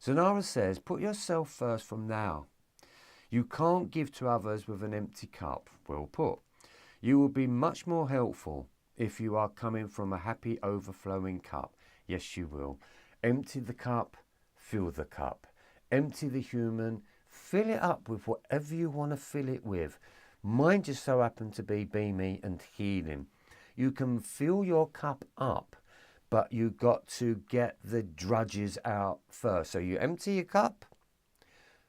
Zanara says, put yourself first from now. You can't give to others with an empty cup. Well put. You will be much more helpful if you are coming from a happy, overflowing cup. Yes, you will. Empty the cup, fill the cup. Empty the human, fill it up with whatever you want to fill it with. Mine just so happened to be me and healing. You can fill your cup up, but you've got to get the drudges out first. So you empty your cup,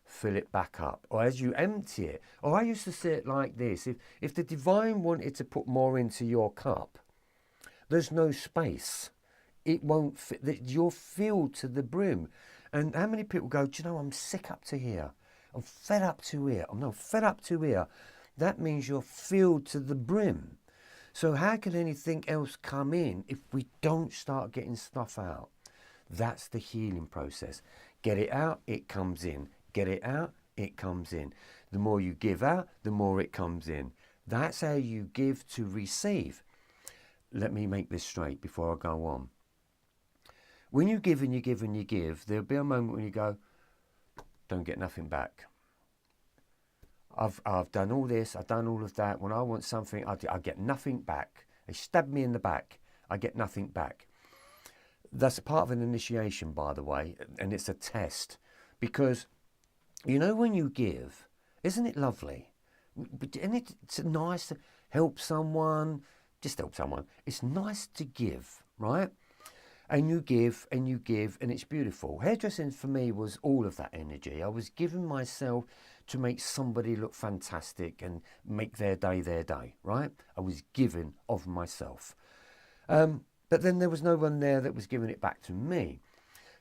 fill it back up. Or as you empty it, or I used to say it like this, if the divine wanted to put more into your cup, there's no space. It won't fit. You're filled to the brim. And how many people go, do you know, I'm sick up to here. I'm fed up to here. I'm not fed up to here. That means you're filled to the brim. So how can anything else come in if we don't start getting stuff out? That's the healing process. Get it out, it comes in. Get it out, it comes in. The more you give out, the more it comes in. That's how you give to receive. Let me make this straight before I go on. When you give and you give and you give, there'll be a moment when you go, don't get nothing back. I've done all this, I've done all of that. When I want something, I get nothing back. They stab me in the back, I get nothing back. That's part of an initiation, by the way, and it's a test. Because, you know, when you give, isn't it lovely? Isn't it nice to help someone? Just help someone. It's nice to give, right? And you give and you give, and it's beautiful. Hairdressing for me was all of that energy. I was giving myself to make somebody look fantastic and make their day, right? I was giving of myself. But then there was no one there that was giving it back to me.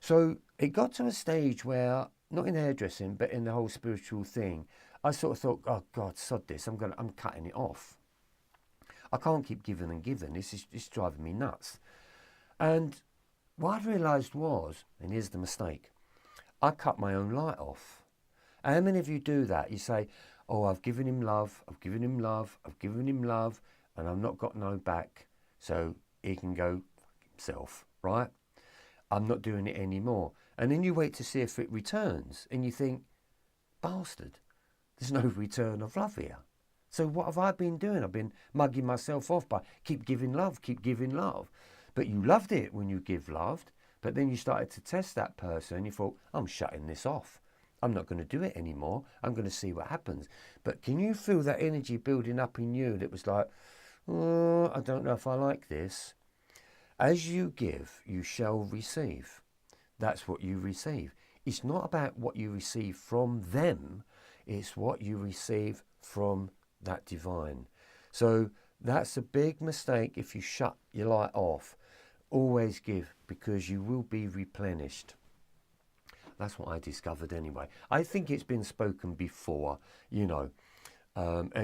So it got to a stage where, not in hairdressing, but in the whole spiritual thing, I sort of thought, oh God, sod this, I'm cutting it off. I can't keep giving and giving. It's driving me nuts. And what I realised was, and here's the mistake, I cut my own light off. How many of you do that? You say, oh, I've given him love, I've given him love, I've given him love, and I've not got no back, so he can go himself, right? I'm not doing it anymore. And then you wait to see if it returns, and you think, bastard, there's no return of love here. So what have I been doing? I've been mugging myself off by keep giving love, keep giving love. But you loved it when you give love, but then you started to test that person. You thought, I'm shutting this off. I'm not going to do it anymore. I'm going to see what happens. But can you feel that energy building up in you that was like, oh, I don't know if I like this. As you give, you shall receive. That's what you receive. It's not about what you receive from them. It's what you receive from that divine. So that's a big mistake if you shut your light off. Always give, because you will be replenished. That's what I discovered anyway. I think it's been spoken before, and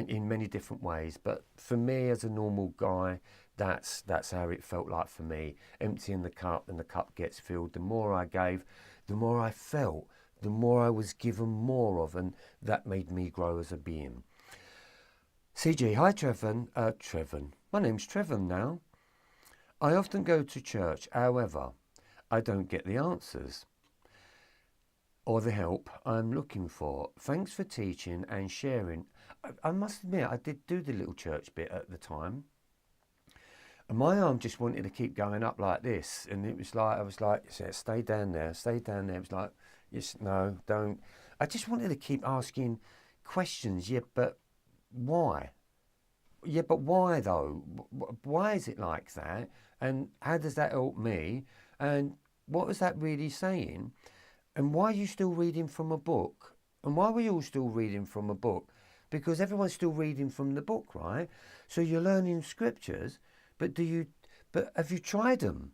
in many different ways. But for me, as a normal guy, that's how it felt like for me. Emptying the cup, and the cup gets filled. The more I gave, the more I felt, the more I was given more of, and that made me grow as a being. CG, hi Trevor. My name's Trevor now. I often go to church, however, I don't get the answers or the help I'm looking for. Thanks for teaching and sharing. I must admit, I did do the little church bit at the time. And my arm just wanted to keep going up like this. And it was like, I was like, stay down there, stay down there. It was like, yes, no, don't. I just wanted to keep asking questions. Yeah, but why? Yeah, but why though? Why is it like that? And how does that help me? And what was that really saying? And why are you still reading from a book? And why are we all still reading from a book? Because everyone's still reading from the book, right? So you're learning scriptures, but have you tried them?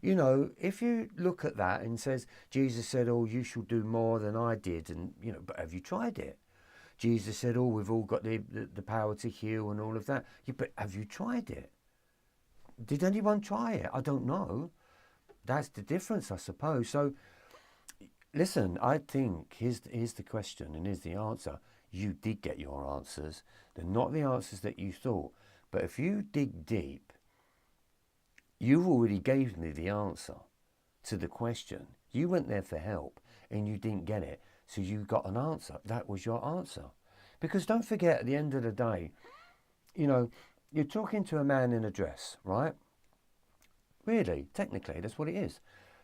If you look at that and says, Jesus said, oh, you shall do more than I did. And, but have you tried it? Jesus said, oh, we've all got the power to heal and all of that. Yeah, but have you tried it? Did anyone try it? I don't know. That's the difference, I suppose. So, listen, I think here's the question and here's the answer. You did get your answers. They're not the answers that you thought. But if you dig deep, you already gave me the answer to the question. You went there for help and you didn't get it. So you got an answer. That was your answer. Because don't forget, at the end of the day, you're talking to a man in a dress, right? Really, technically, that's what it is.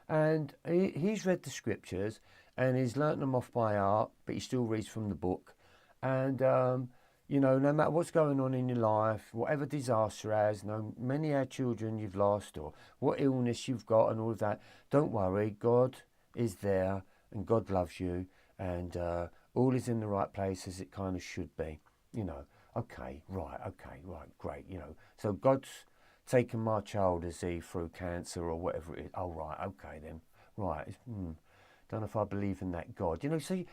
And he's read the scriptures and he's learnt them off by heart, but he still reads from the book. And, no matter what's going on in your life, whatever disaster has, many our children you've lost or what illness you've got and all of that, don't worry, God is there and God loves you and all is in the right place as it kind of should be. Okay, great, So God's taken my child, is he, through cancer or whatever it is. Oh, right, okay then. Right, don't know if I believe in that God. So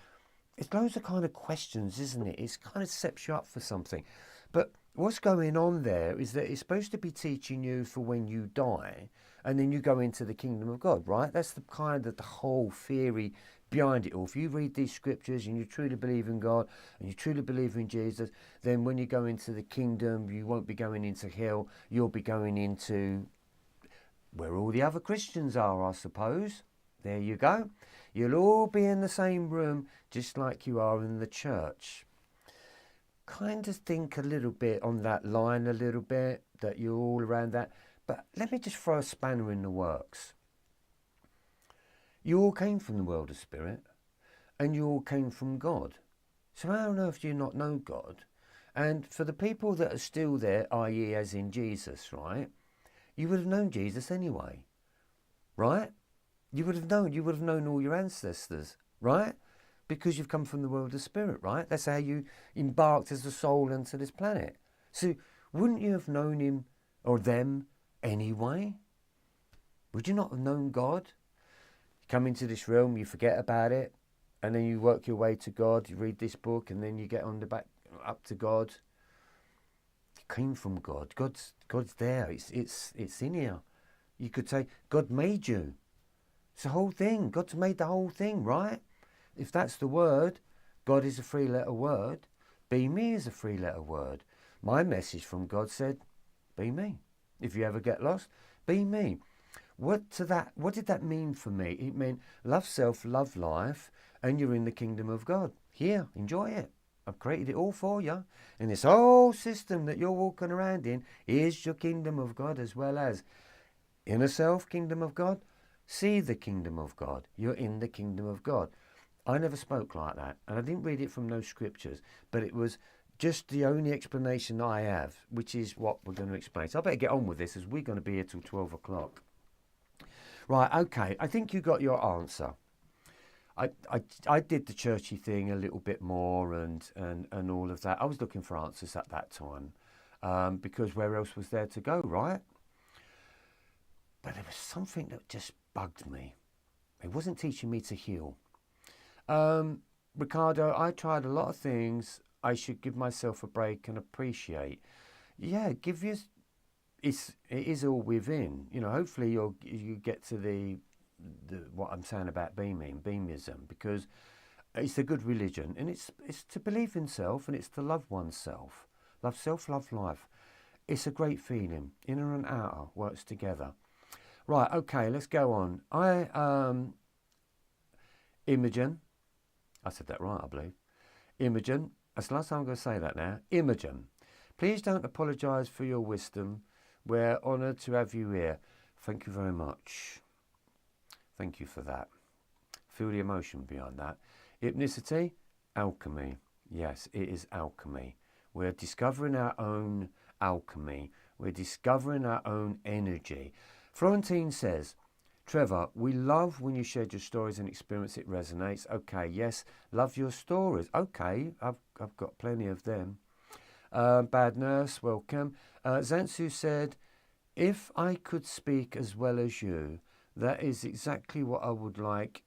it's loads of kind of questions, isn't it? It's kind of sets you up for something. But what's going on there is that it's supposed to be teaching you for when you die and then you go into the kingdom of God, right? That's the kind of the whole theory behind it all. If you read these scriptures and you truly believe in God and you truly believe in Jesus, then when you go into the kingdom, you won't be going into hell. You'll be going into where all the other Christians are, I suppose. There you go. You'll all be in the same room, just like you are in the church. Kind of think a little bit on that line a little bit, that you're all around that. But let me just throw a spanner in the works. You all came from the world of spirit, and you all came from God. So how on earth do you not know God? And for the people that are still there, i.e. as in Jesus, right? You would have known Jesus anyway, right? You would have known all your ancestors, right? Because you've come from the world of spirit, right? That's how you embarked as a soul into this planet. So wouldn't you have known him or them anyway? Would you not have known God? You come into this realm, you forget about it, and then you work your way to God, you read this book, and then you get on the back up to God. You came from God. God's there. It's in here. You could say God made you. It's the whole thing. God's made the whole thing, right? If that's the word, God is a three-letter word. Be me is a three-letter word. My message from God said, be me. If you ever get lost, be me. What did that mean for me? It meant love self, love life, and you're in the kingdom of God. Here, enjoy it. I've created it all for you. And this whole system that you're walking around in is your kingdom of God, as well as inner self, kingdom of God. See the kingdom of God. You're in the kingdom of God. I never spoke like that, and I didn't read it from no scriptures, but it was just the only explanation I have, which is what we're going to explain. So I better get on with this, as we're going to be here till 12 o'clock. Right, okay, I think you got your answer. I did the churchy thing a little bit more and all of that. I was looking for answers at that time, because where else was there to go, right? But there was something that just bugged me. It wasn't teaching me to heal. Ricardo, I tried a lot of things. I should give myself a break and appreciate. Yeah, it is all within. You know, hopefully you get to the what I'm saying about beamism, because it's a good religion, and it's to believe in self, and it's to love oneself. Love self, love life. It's a great feeling. Inner and outer works together. Right, okay, let's go on. Imogen. I said that right, I believe. Imogen. That's the last time I'm going to say that now. Imogen. Please don't apologise for your wisdom. We're honoured to have you here. Thank you very much. Thank you for that. Feel the emotion behind that. Hypnicity, alchemy. Yes, it is alchemy. We're discovering our own alchemy. We're discovering our own energy. Florentine says, Trevor, we love when you share your stories and experience. It resonates. Okay, yes, love your stories. Okay, I've got plenty of them. Bad Nurse, welcome. Zansu said, if I could speak as well as you, that is exactly what I would like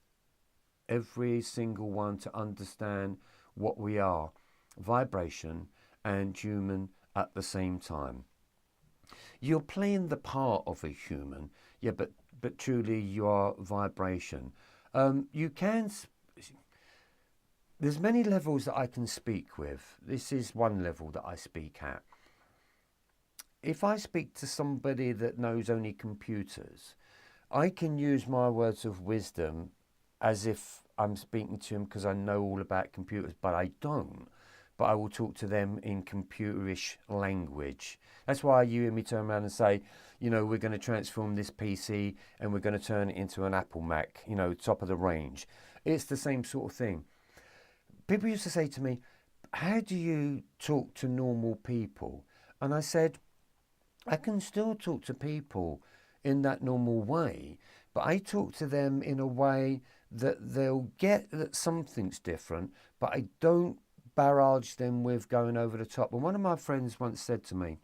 every single one to understand what we are. Vibration and human at the same time. You're playing the part of a human, yeah, but truly you are vibration. You can. There's many levels that I can speak with. This is one level that I speak at. If I speak to somebody that knows only computers, I can use my words of wisdom as if I'm speaking to him because I know all about computers, but I don't. But I will talk to them in computerish language. That's why you hear me turn around and say, you know, we're going to transform this PC and we're going to turn it into an Apple Mac, you know, top of the range. It's the same sort of thing. People used to say to me, how do you talk to normal people? And I said, I can still talk to people in that normal way, but I talk to them in a way that they'll get that something's different, but I don't barrage them with going over the top. And one of my friends once said to me,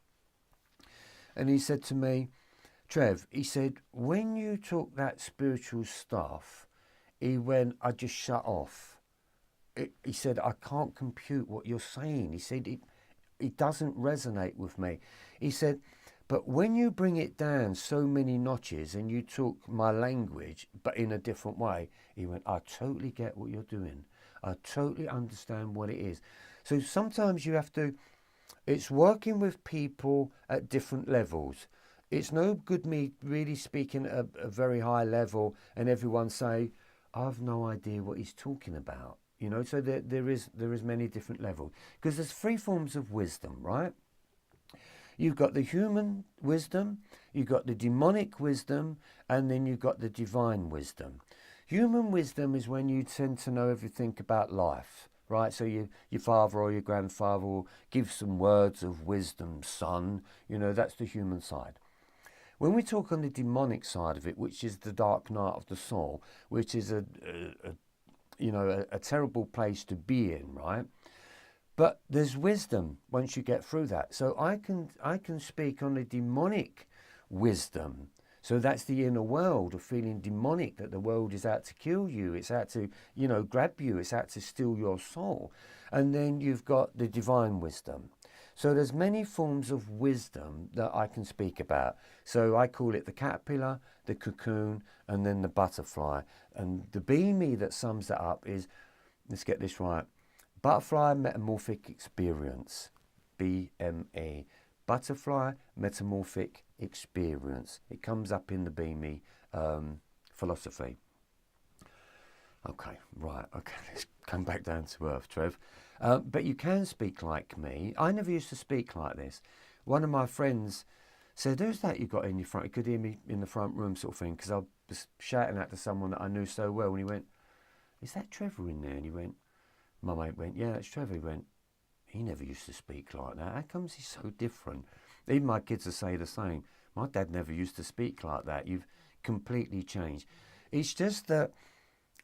and he said to me, Trev, he said, when you talk that spiritual stuff, he went, I just shut off. He said, I can't compute what you're saying. He said, it doesn't resonate with me. He said, but when you bring it down so many notches and you talk my language, but in a different way, he went, I totally get what you're doing. I totally understand what it is. So sometimes you have to, it's working with people at different levels. It's no good me really speaking at a very high level and everyone say, I've no idea what he's talking about. You know, so there is many different levels. Because there's three forms of wisdom, right? You've got the human wisdom, you've got the demonic wisdom, and then you've got the divine wisdom. Human wisdom is when you tend to know everything about life, right? So your father or your grandfather will give some words of wisdom, son. You know, that's the human side. When we talk on the demonic side of it, which is the dark night of the soul, which is a terrible place to be in, right? But there's wisdom once you get through that. So I can speak on the demonic wisdom. So that's the inner world of feeling demonic, that the world is out to kill you. It's out to, grab you. It's out to steal your soul. And then you've got the divine wisdom. So there's many forms of wisdom that I can speak about. So I call it the caterpillar, the cocoon, and then the butterfly. And the BME that sums that up is, let's get this right, butterfly metamorphic experience, BME, butterfly metamorphic experience. It comes up in the BME philosophy. Okay, right, okay, let's come back down to earth, Trev. But you can speak like me. I never used to speak like this. One of my friends said, who's that you got in your front? He could hear me in the front room sort of thing, because I was shouting out to someone that I knew so well, and he went, is that Trevor in there? And he went, my mate went, yeah, it's Trevor. He went, he never used to speak like that. How comes he's so different? Even my kids will say the same. My dad never used to speak like that. You've completely changed. It's just that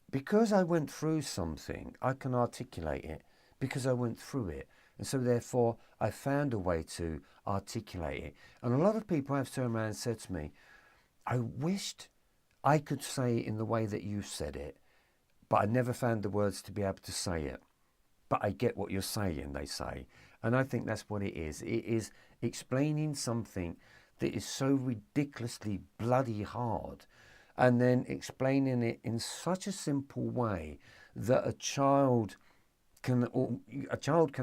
because I went through something, I can articulate it because I went through it. And so therefore, I found a way to articulate it. And a lot of people have turned around and said to me, I wished I could say it in the way that you said it, but I never found the words to be able to say it. But I get what you're saying, they say. And I think that's what it is. It is explaining something that is so ridiculously bloody hard, and then explaining it in such a simple way that a child can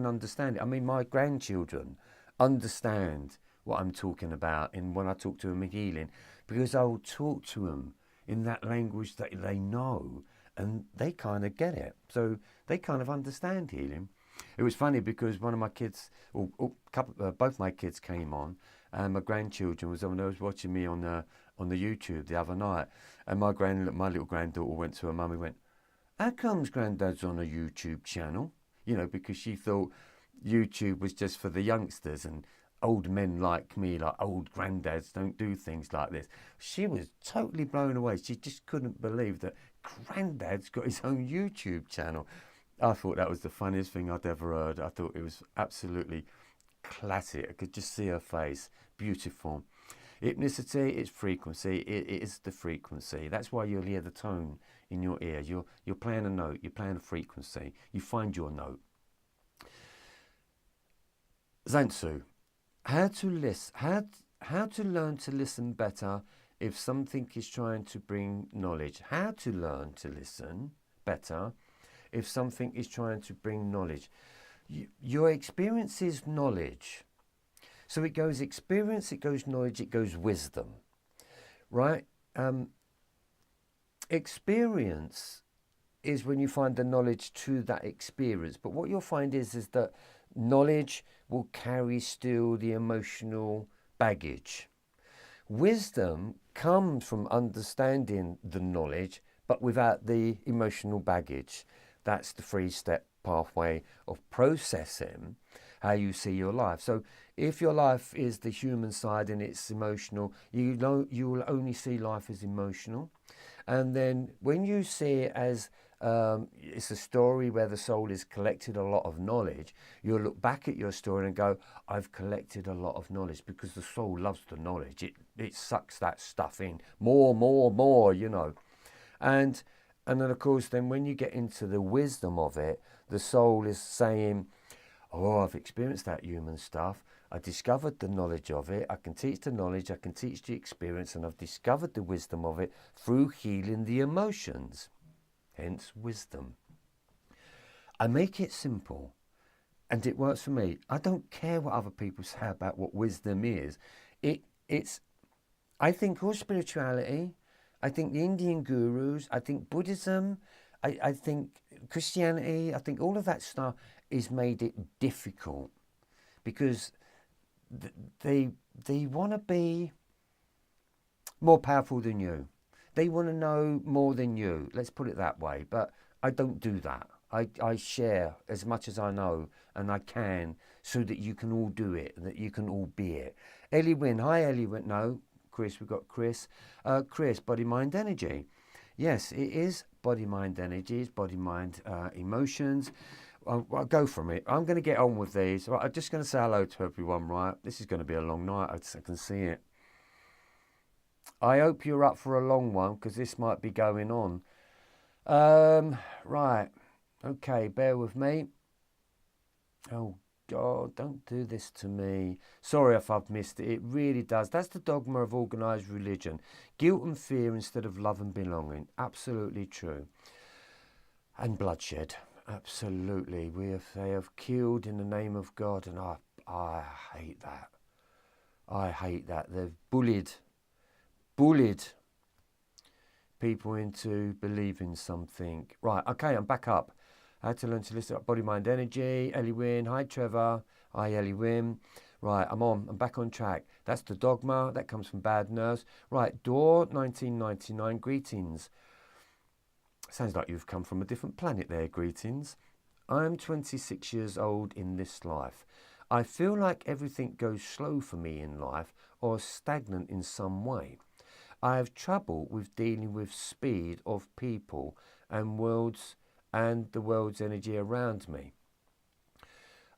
understand it. I mean, my grandchildren understand what I'm talking about when I talk to them in healing, because I will talk to them in that language that they know, and they kind of get it. So they kind of understand healing. It was funny because one of my kids, both my kids came on, and my grandchildren was watching me on the YouTube the other night, and my little granddaughter went to her mum and went, how comes Granddad's on a YouTube channel? You know, because she thought YouTube was just for the youngsters, and old men like me, like old granddads, don't do things like this. She was totally blown away. She just couldn't believe that Granddad's got his own YouTube channel. I thought that was the funniest thing I'd ever heard. I thought it was absolutely classic. I could just see her face. Beautiful. Hypnicity is frequency. It is the frequency. That's why you'll hear the tone in your ear. You're playing a note. You're playing a frequency. You find your note. Zantsu. How to learn to listen better if something is trying to bring knowledge. How to learn to listen better if something is trying to bring knowledge. Your experience is knowledge. So it goes experience, it goes knowledge, it goes wisdom, right? Experience is when you find the knowledge to that experience. But what you'll find is that knowledge will carry still the emotional baggage. Wisdom comes from understanding the knowledge, but without the emotional baggage. That's the 3-step pathway of processing how you see your life. So if your life is the human side and it's emotional, you will only see life as emotional. And then when you see it as it's a story where the soul has collected a lot of knowledge, you'll look back at your story and go, I've collected a lot of knowledge, because the soul loves the knowledge. It sucks that stuff in. More, you know. And then, of course, then when you get into the wisdom of it, the soul is saying, oh, I've experienced that human stuff. I discovered the knowledge of it. I can teach the knowledge. I can teach the experience. And I've discovered the wisdom of it through healing the emotions. Hence, wisdom. I make it simple, and it works for me. I don't care what other people say about what wisdom is. I think all spirituality, I think the Indian gurus, I think Buddhism, I think Christianity, I think all of that stuff is made it difficult, because they want to be more powerful than you. They want to know more than you. Let's put it that way. But I don't do that. I share as much as I know, and I can, so that you can all do it, that you can all be it. Ellie Wynn. Hi, Ellie Wynn. No, Chris. We've got Chris. Chris, body, mind, energy. Yes, it is body, mind, energy. It's body, mind, emotions. I'll go from it. I'm going to get on with these. I'm just going to say hello to everyone, right? This is going to be a long night. I can see it. I hope you're up for a long one, because this might be going on. Right. Okay, bear with me. Oh, God, don't do this to me. Sorry if I've missed it. It really does. That's the dogma of organised religion. Guilt and fear instead of love and belonging. Absolutely true. And bloodshed. Absolutely. They have killed in the name of God, and I hate that. I hate that. They've bullied people into believing something. Right, okay, I'm back up. I had to learn to listen up body, mind, energy. Ellie Wynn, hi Trevor. Hi Ellie Wynn. Right, I'm back on track. That's the dogma. That comes from Bad Nerves. Right, Door 1999, greetings. Sounds like you've come from a different planet there, greetings. I'm 26 years old in this life. I feel like everything goes slow for me in life or stagnant in some way. I have trouble with dealing with speed of people and the world's energy around me.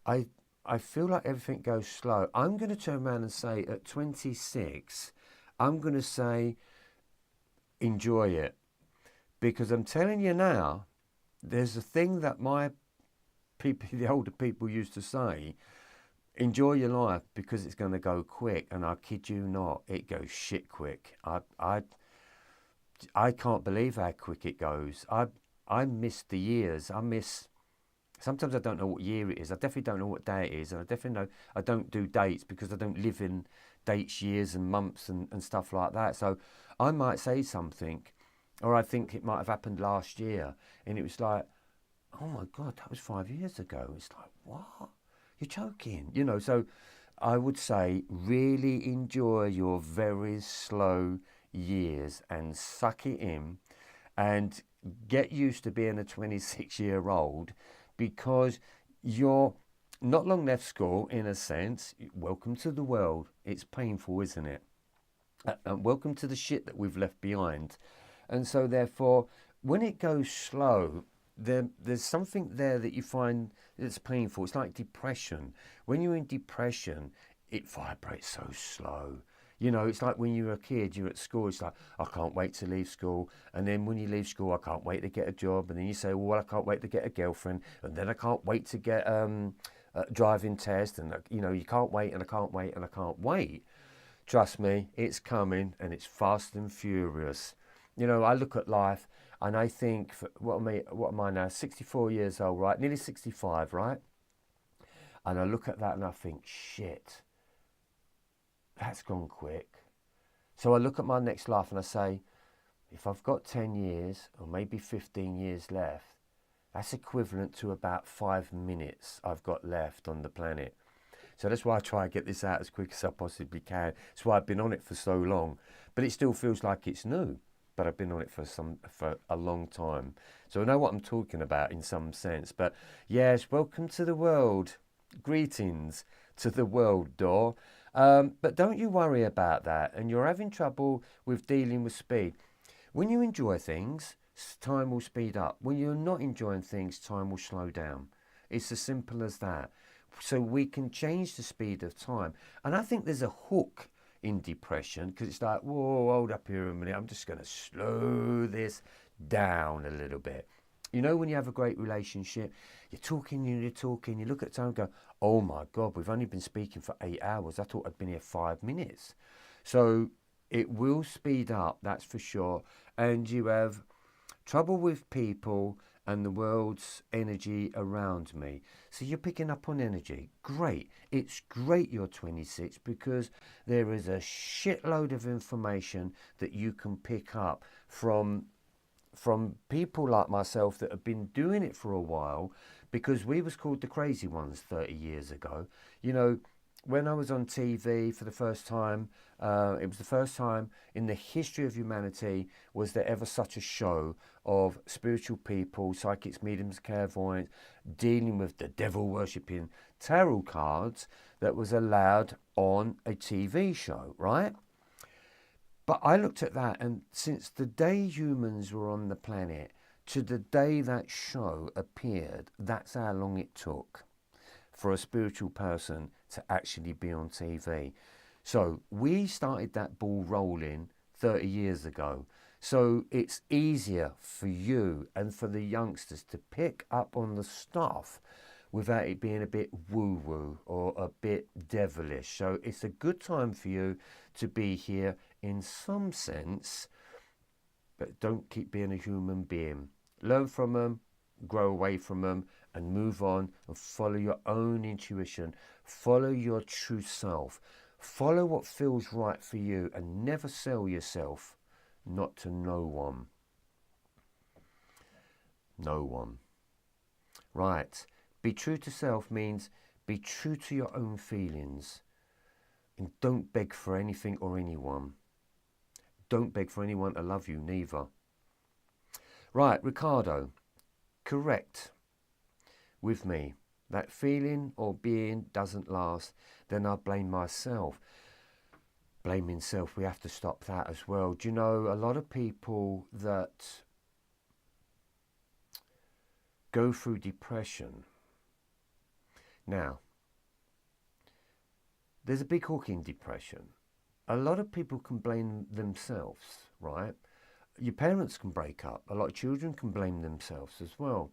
I feel like everything goes slow. I'm going to turn around and say at 26, I'm going to say enjoy it. Because I'm telling you now, there's a thing that my people, the older people used to say, enjoy your life because it's going to go quick. And I kid you not, it goes shit quick. I can't believe how quick it goes. I miss the years. Sometimes I don't know what year it is. I definitely don't know what day it is. And I definitely know I don't do dates because I don't live in dates, years and months and stuff like that. So I might say something, or I think it might have happened last year. And it was like, oh my God, that was 5 years ago. It's like, what? You're joking. So I would say really enjoy your very slow years and suck it in and get used to being a 26-year-old because you're not long left school in a sense. Welcome to the world. It's painful, isn't it? Welcome to the shit that we've left behind. And so therefore, when it goes slow, there's something there that you find that's painful. It's like depression. When you're in depression, it vibrates so slow. It's like when you're a kid, you're at school, it's like, I can't wait to leave school. And then when you leave school, I can't wait to get a job. And then you say, well, I can't wait to get a girlfriend. And then I can't wait to get a driving test. And, you can't wait and I can't wait and I can't wait. Trust me, it's coming and it's fast and furious. I look at life and I think, what am I now? 64 years old, right? Nearly 65, right? And I look at that and I think, shit, that's gone quick. So I look at my next life and I say, if I've got 10 years or maybe 15 years left, that's equivalent to about 5 minutes I've got left on the planet. So that's why I try and get this out as quick as I possibly can. That's why I've been on it for so long. But it still feels like it's new. But I've been on it for a long time. So I know what I'm talking about in some sense. But yes, welcome to the world. Greetings to the world, Door. But don't you worry about that. And you're having trouble with dealing with speed. When you enjoy things, time will speed up. When you're not enjoying things, time will slow down. It's as simple as that. So we can change the speed of time. And I think there's a hook in depression because it's like, whoa, hold up here a minute. I'm just going to slow this down a little bit. When you have a great relationship, you're talking, you look at time and go, oh my God, we've only been speaking for 8 hours. I thought I'd been here 5 minutes. So it will speed up, that's for sure. And you have trouble with people and the world's energy around me. So you're picking up on energy. Great. It's great you're 26 because there is a shitload of information that you can pick up from people like myself that have been doing it for a while, because we was called the crazy ones 30 years ago. When I was on TV for the first time, it was the first time in the history of humanity was there ever such a show of spiritual people, psychics, mediums, clairvoyants, dealing with the devil worshipping tarot cards that was allowed on a TV show, right? But I looked at that, and since the day humans were on the planet to the day that show appeared, that's how long it took for a spiritual person to actually be on TV. So we started that ball rolling 30 years ago. So it's easier for you and for the youngsters to pick up on the stuff without it being a bit woo-woo or a bit devilish. So it's a good time for you to be here in some sense, but don't keep being a human being. Learn from them, grow away from them, and move on and follow your own intuition. Follow your true self. Follow what feels right for you and never sell yourself, not to no one. No one. Right. Be true to self means be true to your own feelings and don't beg for anything or anyone. Don't beg for anyone to love you, neither. Right, Ricardo, correct with me. That feeling or being doesn't last, then I blame myself. Blaming self, we have to stop that as well. Do you know, a lot of people that go through depression. Now, there's a big hook in depression. A lot of people can blame themselves, right? Your parents can break up. A lot of children can blame themselves as well.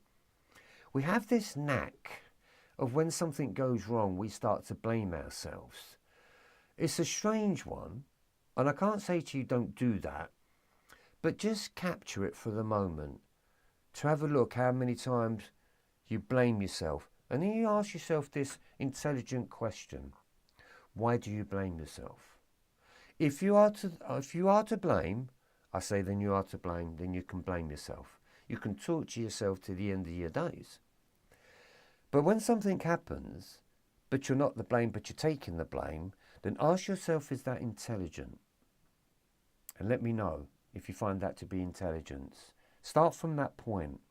We have this knack of when something goes wrong, we start to blame ourselves. It's a strange one, and I can't say to you don't do that, but just capture it for the moment. To have a look how many times you blame yourself. And then you ask yourself this intelligent question. Why do you blame yourself? If you are to blame, I say then you are to blame, then you can blame yourself. You can torture yourself to the end of your days. But when something happens, but you're not the blame, but you're taking the blame, then ask yourself, is that intelligent? And let me know if you find that to be intelligence. Start from that point.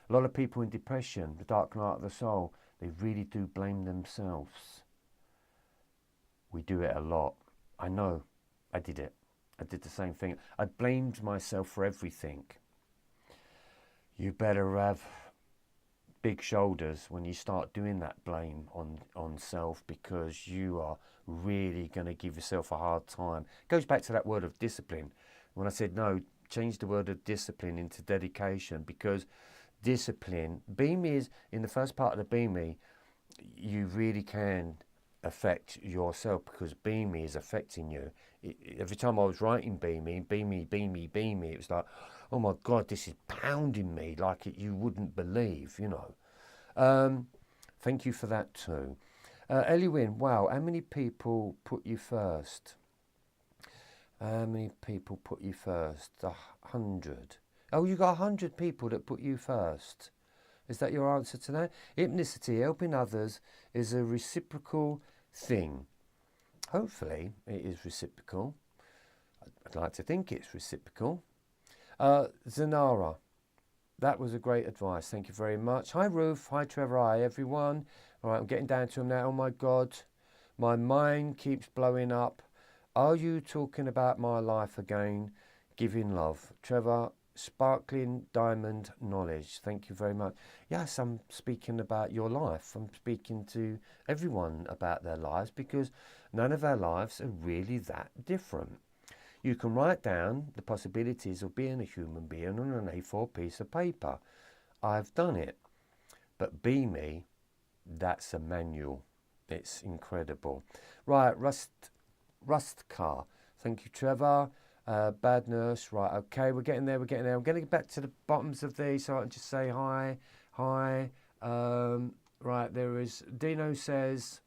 A lot of people in depression, the dark night of the soul, they really do blame themselves. We do it a lot. I know. I did it. I did the same thing. I blamed myself for everything. You better have big shoulders when you start doing that blame on self, because you are really going to give yourself a hard time. It goes back to that word of discipline. When I said no, change the word of discipline into dedication, because discipline, Be Me is, in the first part of the Be Me, you really can affect yourself, because Be Me is affecting you. Every time I was writing Be Me, Be Me, Be Me, Be Me, it was like, oh my God, this is pounding me like you wouldn't believe, you know. Thank you for that too. Eliwin, wow, how many people put you first? How many people put you first? 100. Oh, you got 100 people that put you first. Is that your answer to that? Hypnicity, helping others, is a reciprocal thing. Hopefully it is reciprocal. I'd like to think it's reciprocal. Zanara, that was a great advice. Thank you very much. Hi Ruth, hi Trevor, hi everyone. All right, I'm getting down to them now. Oh my God, my mind keeps blowing up. Are you talking about my life again? Giving love. Trevor, sparkling diamond knowledge. Thank you very much. Yes, I'm speaking about your life. I'm speaking to everyone about their lives, because none of our lives are really that different. You can write down the possibilities of being a human being on an A4 piece of paper. I've done it. But Be Me, that's a manual. It's incredible. Right, Rust car. Thank you, Trevor. Bad nurse. Right, okay, we're getting there. I'm going to get back to the bottoms of these so I can just say hi. Hi. Right, there is... Dino says...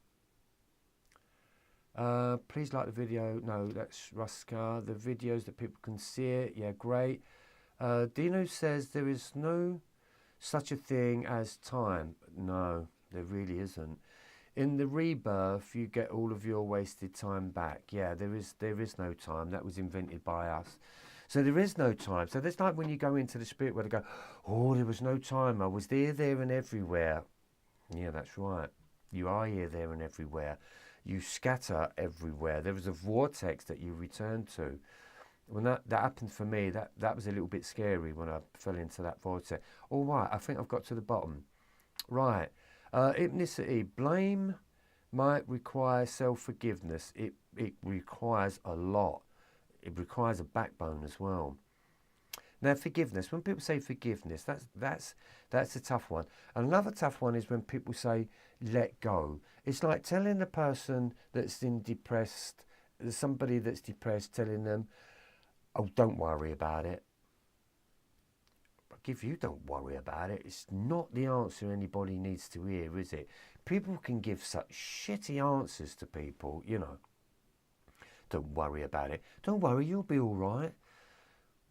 please like the video. No, that's Ruska. The videos that people can see it. Yeah, great. Dino says there is no such a thing as time. No, there really isn't. In the rebirth, you get all of your wasted time back. Yeah, there is no time. That was invented by us. So there is no time. So that's like when you go into the spirit world and go, oh, there was no time. I was there, and everywhere. Yeah, that's right. You are here, there, and everywhere. You scatter everywhere. There is a vortex that you return to. When that happened for me, that was a little bit scary when I fell into that vortex. All right, I think I've got to the bottom. Right. Hypnicity. Blame might require self-forgiveness. It requires a lot. It requires a backbone as well. Now, forgiveness. When people say forgiveness, that's a tough one. Another tough one is when people say let go. It's like telling a person that's somebody that's depressed, telling them, "Oh, don't worry about it." If you don't worry about it, it's not the answer anybody needs to hear, is it? People can give such shitty answers to people, you know. Don't worry about it. Don't worry, you'll be all right.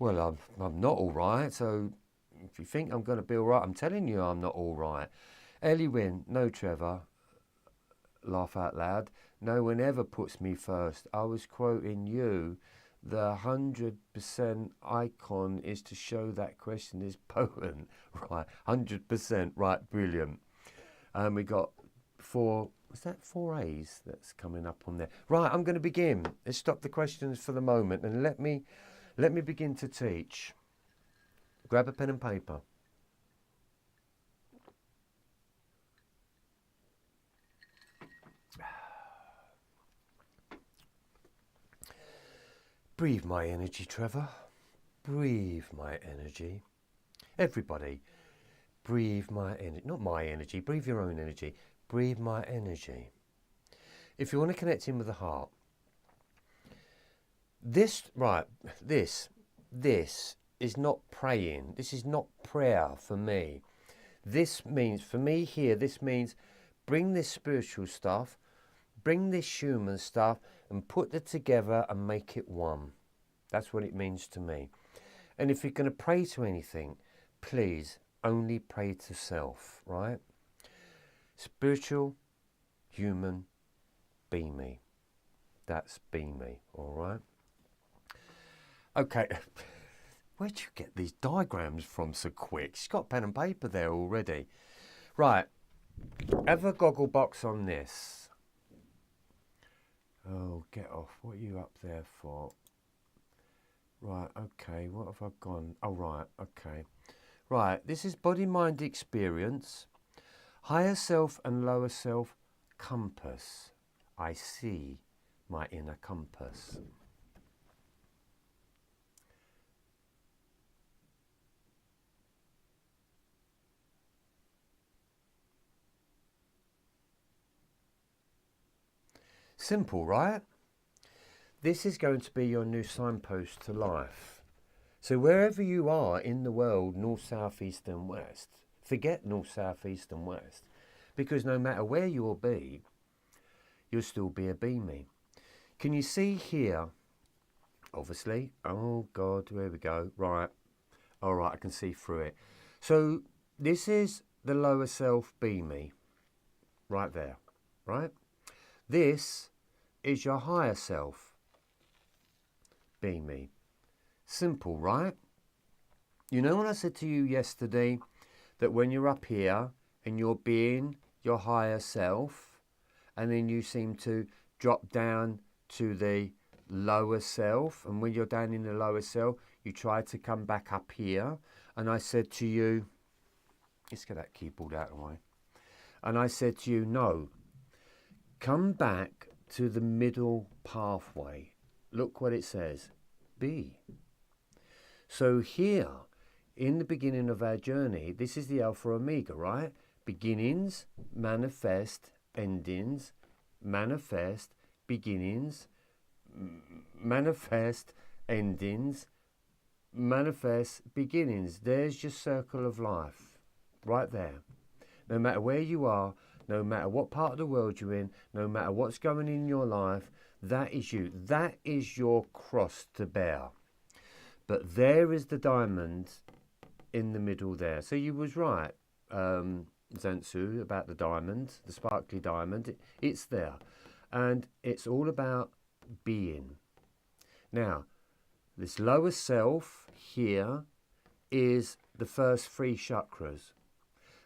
Well, I'm not all right, so if you think I'm going to be all right, I'm telling you I'm not all right. Ellie Wynn, no Trevor, laugh out loud. No one ever puts me first. I was quoting you. The 100% icon is to show that question is potent. Right, 100%, right, brilliant. We got four A's that's coming up on there. Right, I'm going to begin. Let's stop the questions for the moment and let me begin to teach. Grab a pen and paper. Breathe my energy, Trevor. Breathe my energy. Everybody, breathe my energy. Not my energy, breathe your own energy. Breathe my energy. If you want to connect in with the heart, this is not praying. This is not prayer for me. This means, for me here, this means bring this spiritual stuff, bring this human stuff, and put it together and make it one. That's what it means to me. And if you're going to pray to anything, please only pray to self, right? Spiritual, human, be me. That's be me, all right? Okay, where'd you get these diagrams from so quick? She's got pen and paper there already. Right, have a goggle box on this. Oh, get off. What are you up there for? Right, okay, what have I gone? Oh, right, okay. Right, this is body-mind experience, higher self and lower self compass. I see my inner compass. Simple, right? This is going to be your new signpost to life. So wherever you are in the world, north, south, east and west, forget north, south, east and west. Because no matter where you'll be, you'll still be a me. Can you see here, obviously? Oh God, there we go. Right. All right, I can see through it. So this is the lower self me. Right there, right? This is your higher self me. Simple, right? You know when I said to you yesterday that when you're up here and you're being your higher self and then you seem to drop down to the lower self, and when you're down in the lower self you try to come back up here, and I said to you, let's get that keyboard out of the way, and I said to you, no, come back to the middle pathway. Look what it says, be. So here, in the beginning of our journey, this is the Alpha Omega, right? Beginnings, manifest, endings, manifest, beginnings, manifest, endings, manifest, beginnings. There's your circle of life, right there. No matter where you are, no matter what part of the world you're in, no matter what's going in your life, that is you. That is your cross to bear. But there is the diamond in the middle there. So you was right, Zantsu, about the diamond, the sparkly diamond. It's there. And it's all about being. Now, this lower self here is the first three chakras.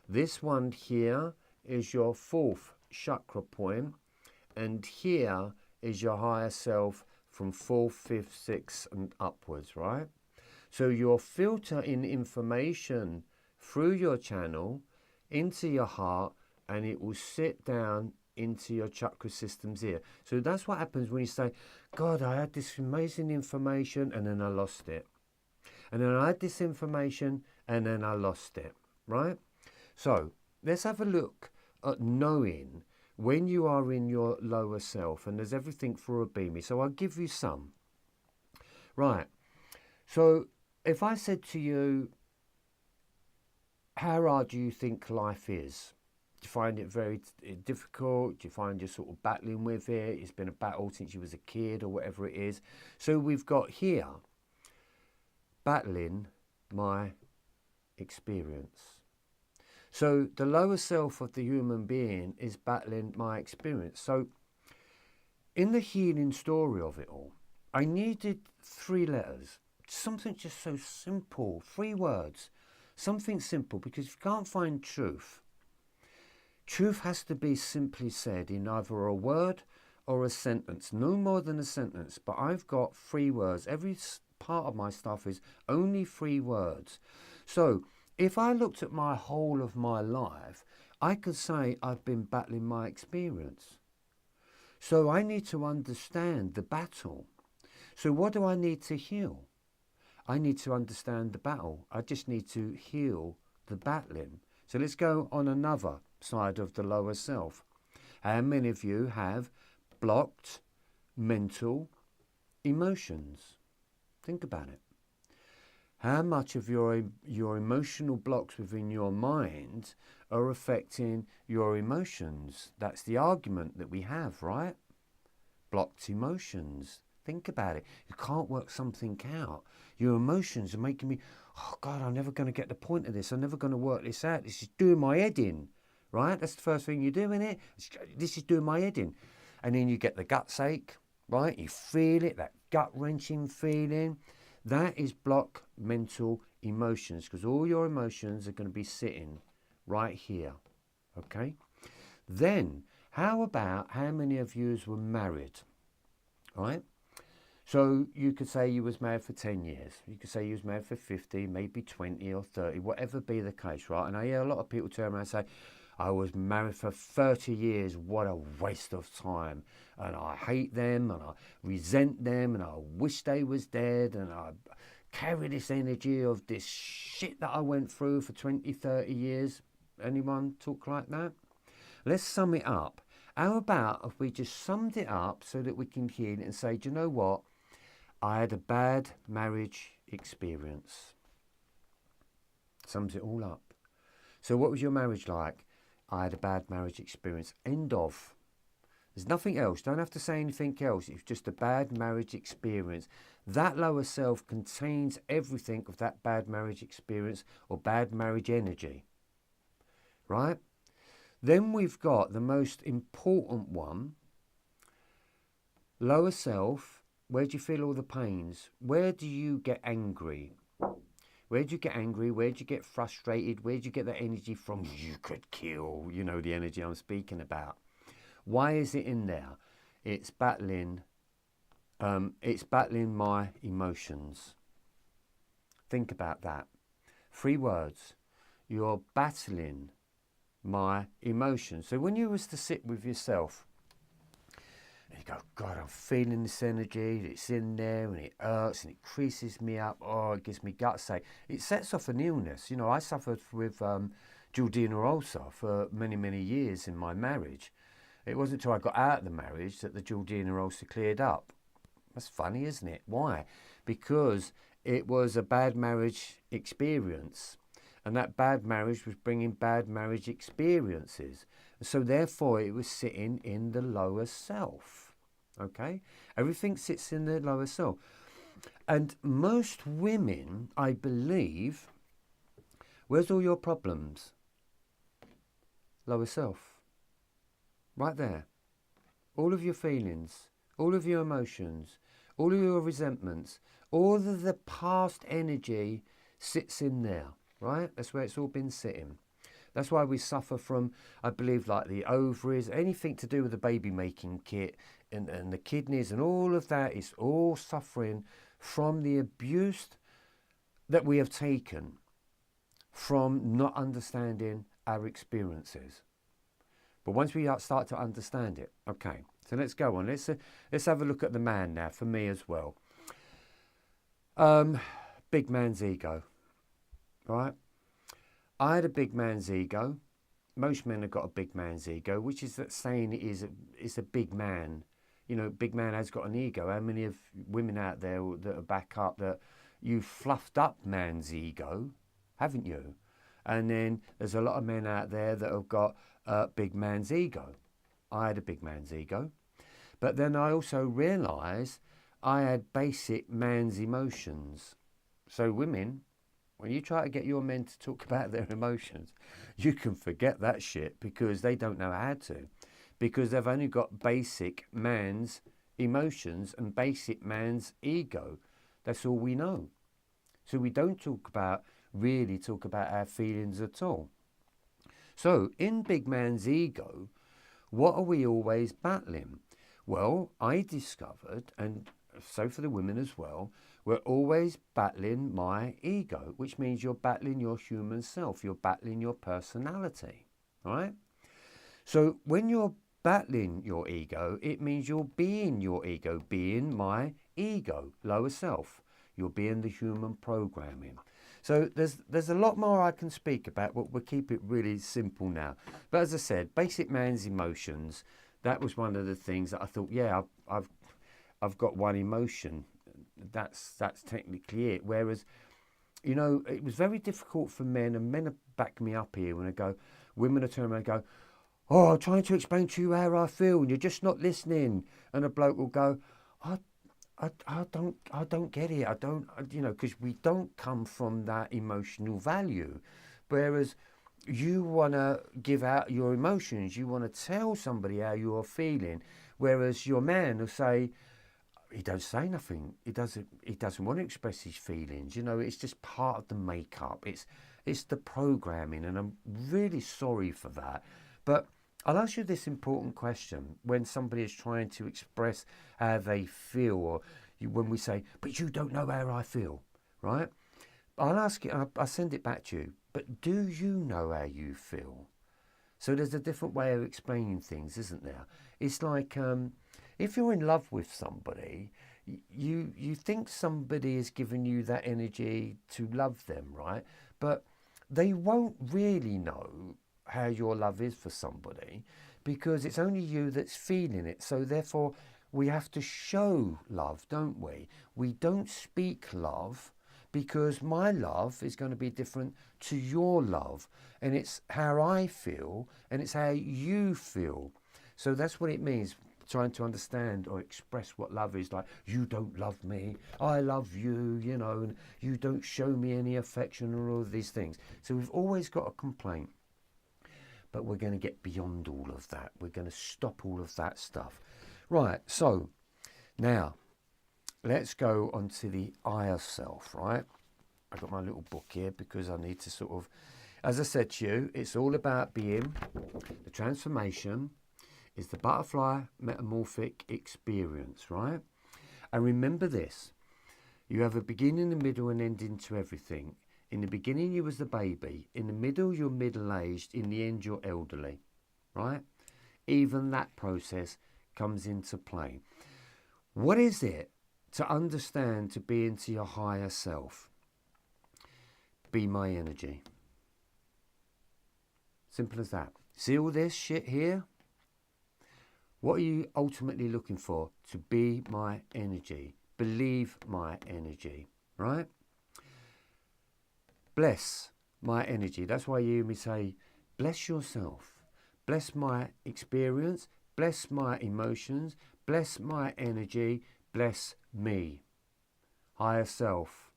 This one here is your fourth chakra point, and here is your higher self from fourth, fifth, sixth and upwards, right? So you're filtering information through your channel into your heart, and it will sit down into your chakra systems here. So that's what happens when you say, God, I had this amazing information and then I lost it. And then I had this information and then I lost it, right? So let's have a look at knowing when you are in your lower self, and there's everything for a beamie. So I'll give you some. Right. So if I said to you, how hard do you think life is? Do you find it very difficult? Do you find you're sort of battling with it? It's been a battle since you was a kid or whatever it is. So we've got here, battling my experience. So the lower self of the human being is battling my experience. So in the healing story of it all, I needed 3 letters. Something just so simple, 3 words. Something simple, because if you can't find truth, truth has to be simply said in either a word or a sentence. No more than a sentence, but I've got 3 words. Every part of my stuff is only 3 words. So if I looked at my whole of my life, I could say I've been battling my experience. So I need to understand the battle. So what do I need to heal? I need to understand the battle. I just need to heal the battling. So let's go on another side of the lower self. How many of you have blocked mental emotions? Think about it. How much of your emotional blocks within your mind are affecting your emotions? That's the argument that we have, right? Blocked emotions. Think about it. You can't work something out. Your emotions are making me, oh God, I'm never going to get the point of this. I'm never going to work this out. This is doing my head in, right? That's the first thing you do, isn't it? This is doing my head in. And then you get the guts ache, right? You feel it, that gut-wrenching feeling. That is block mental emotions, because all your emotions are going to be sitting right here, okay? Then, how about how many of you were married, right? So you could say you was married for 10 years. You could say you was married for 50, maybe 20 or 30, whatever be the case, right? And I hear a lot of people turn around and say, I was married for 30 years. What a waste of time. And I hate them and I resent them and I wish they was dead. And I carry this energy of this shit that I went through for 20, 30 years. Anyone talk like that? Let's sum it up. How about if we just summed it up so that we can heal it and say, do you know what? I had a bad marriage experience. Sums it all up. So what was your marriage like? I had a bad marriage experience. End of. There's nothing else. Don't have to say anything else. It's just a bad marriage experience. That lower self contains everything of that bad marriage experience or bad marriage energy. Right? Then we've got the most important one. Lower self. Where do you feel all the pains? Where do you get angry? Where do you get angry? Where do you get frustrated? Where do you get that energy from? You could kill, you know, the energy I'm speaking about. Why is it in there? It's battling my emotions. Think about that. 3 words. You're battling my emotions. So when you was to sit with yourself, and you go, God, I'm feeling this energy, it's in there and it hurts and it creases me up. Oh, it gives me guts ache. It sets off an illness. You know, I suffered with duodenal ulcer for many, many years in my marriage. It wasn't until I got out of the marriage that the duodenal ulcer cleared up. That's funny, isn't it? Why? Because it was a bad marriage experience. And that bad marriage was bringing bad marriage experiences. So therefore, it was sitting in the lower self. Okay? Everything sits in the lower self. And most women, I believe, where's all your problems? Lower self. Right there. All of your feelings, all of your emotions, all of your resentments, all of the past energy sits in there. Right? That's where it's all been sitting. That's why we suffer from, I believe, like the ovaries, anything to do with the baby making kit and the kidneys and all of that is all suffering from the abuse that we have taken from not understanding our experiences. But once we start to understand it, okay, so let's go on. Let's have a look at the man now, for me as well. big man's ego, right? I had a big man's ego. Most men have got a big man's ego, which is that saying is a big man. You know, big man has got an ego. How many of women out there that are back up that you fluffed up man's ego, haven't you? And then there's a lot of men out there that have got a big man's ego. I had a big man's ego. But then I also realised I had basic man's emotions. So women, when you try to get your men to talk about their emotions, you can forget that shit because they don't know how to. Because they've only got basic man's emotions and basic man's ego. That's all we know. So we don't really talk about our feelings at all. So in big man's ego, what are we always battling? Well, I discovered, and so for the women as well, we're always battling my ego, which means you're battling your human self. You're battling your personality, right? So when you're battling your ego, it means you're being your ego, being my ego, lower self. You're being the human programming. So there's a lot more I can speak about, but we'll keep it really simple now. But as I said, basic man's emotions, that was one of the things that I thought, yeah, I've got one emotion. That's technically it. Whereas, you know, it was very difficult for men, and men back me up here when I go, women are turning around and go, oh, I'm trying to explain to you how I feel and you're just not listening. And a bloke will go, I don't get it. Because we don't come from that emotional value. Whereas you want to give out your emotions. You want to tell somebody how you're feeling. Whereas your man will say, he don't say nothing. He doesn't want to express his feelings. You know, it's just part of the makeup. It's the programming. And I'm really sorry for that. But I'll ask you this important question when somebody is trying to express how they feel, or when we say, but you don't know how I feel, right? I'll ask you, I'll send it back to you, but do you know how you feel? So there's a different way of explaining things, isn't there? It's like if you're in love with somebody, you think somebody is giving you that energy to love them, right? But they won't really know how your love is for somebody because it's only you that's feeling it. So therefore we have to show love, don't we? We don't speak love because my love is going to be different to your love, and it's how I feel and it's how you feel. So that's what it means, trying to understand or express what love is like. You don't love me, I love you, you know, and you don't show me any affection or all of these things. So we've always got a complaint. But we're going to get beyond all of that. We're going to stop all of that stuff. Right, so now let's go on to the higher self, right? I've got my little book here because I need to sort of, as I said to you, it's all about being. The transformation is the butterfly metamorphic experience, right? And remember this, you have a beginning, a middle and ending to everything. In the beginning, you was the baby. In the middle, you're middle-aged. In the end, you're elderly, right? Even that process comes into play. What is it to understand to be into your higher self? Be my energy. Simple as that. See all this shit here? What are you ultimately looking for? To be my energy. Believe my energy, right? Bless my energy. That's why you hear me say, bless yourself. Bless my experience. Bless my emotions. Bless my energy. Bless me. Higher self.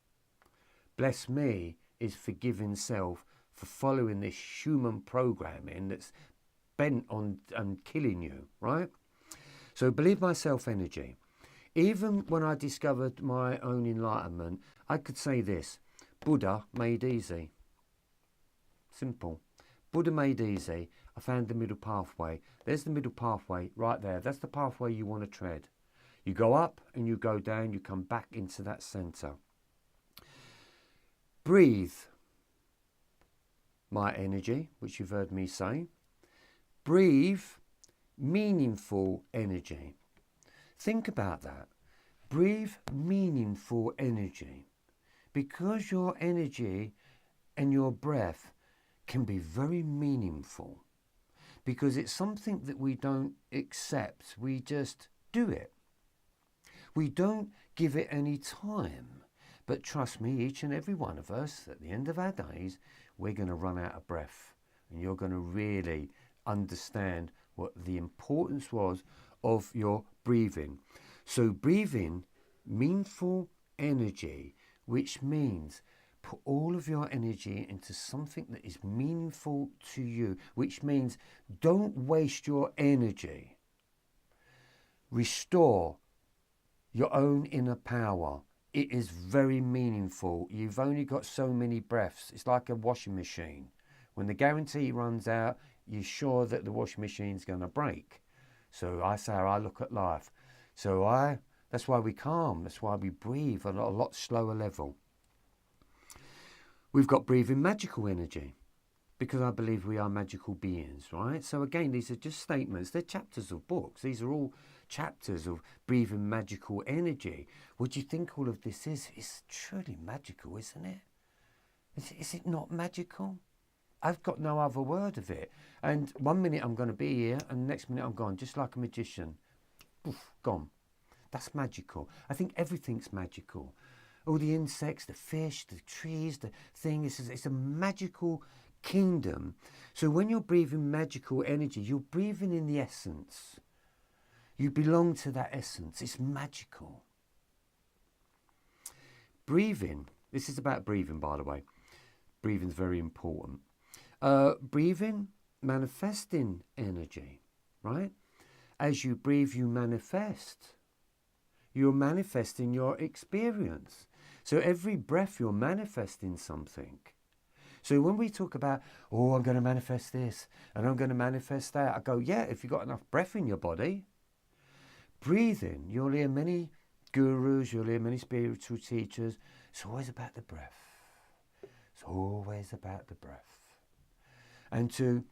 Bless me is forgiving self for following this human programming that's bent on killing you, right? So believe my self energy. Even when I discovered my own enlightenment, I could say this. Buddha made easy. Simple. Buddha made easy. I found the middle pathway. There's the middle pathway right there. That's the pathway you want to tread. You go up and you go down. You come back into that center. Breathe my energy, which you've heard me say. Breathe meaningful energy. Think about that. Breathe meaningful energy. because your energy and your breath can be very meaningful, because it's something that we don't accept. We just do it. We don't give it any time. But trust me, each and every one of us, at the end of our days, we're going to run out of breath. And you're going to really understand what the importance was of your breathing. So breathing, meaningful energy, which means put all of your energy into something that is meaningful to you, which means don't waste your energy. Restore your own inner power. It is very meaningful. You've only got so many breaths. It's like a washing machine. When the guarantee runs out, you're sure that the washing machine's going to break. So I say, I look at life. That's why we calm. That's why we breathe at a lot slower level. We've got breathing magical energy, because I believe we are magical beings, right? So again, these are just statements. They're chapters of books. These are all chapters of breathing magical energy. What do you think all of this is? It's truly magical, isn't it? Is it not magical? I've got no other word of it. And 1 minute I'm going to be here, and the next minute I'm gone, just like a magician. Poof, gone. That's magical. I think everything's magical. All the insects, the fish, the trees, the thing. It's a magical kingdom. So when you're breathing magical energy, you're breathing in the essence. You belong to that essence. It's magical. Breathing. This is about breathing, by the way. Breathing's very important. Breathing, manifesting energy, right? As you breathe, you manifest. You're manifesting your experience. So every breath, you're manifesting something. So when we talk about, I'm going to manifest this and I'm going to manifest that, I go, yeah, if you've got enough breath in your body. Breathing, you'll hear many gurus, you'll hear many spiritual teachers. It's always about the breath. It's always about the breath. And to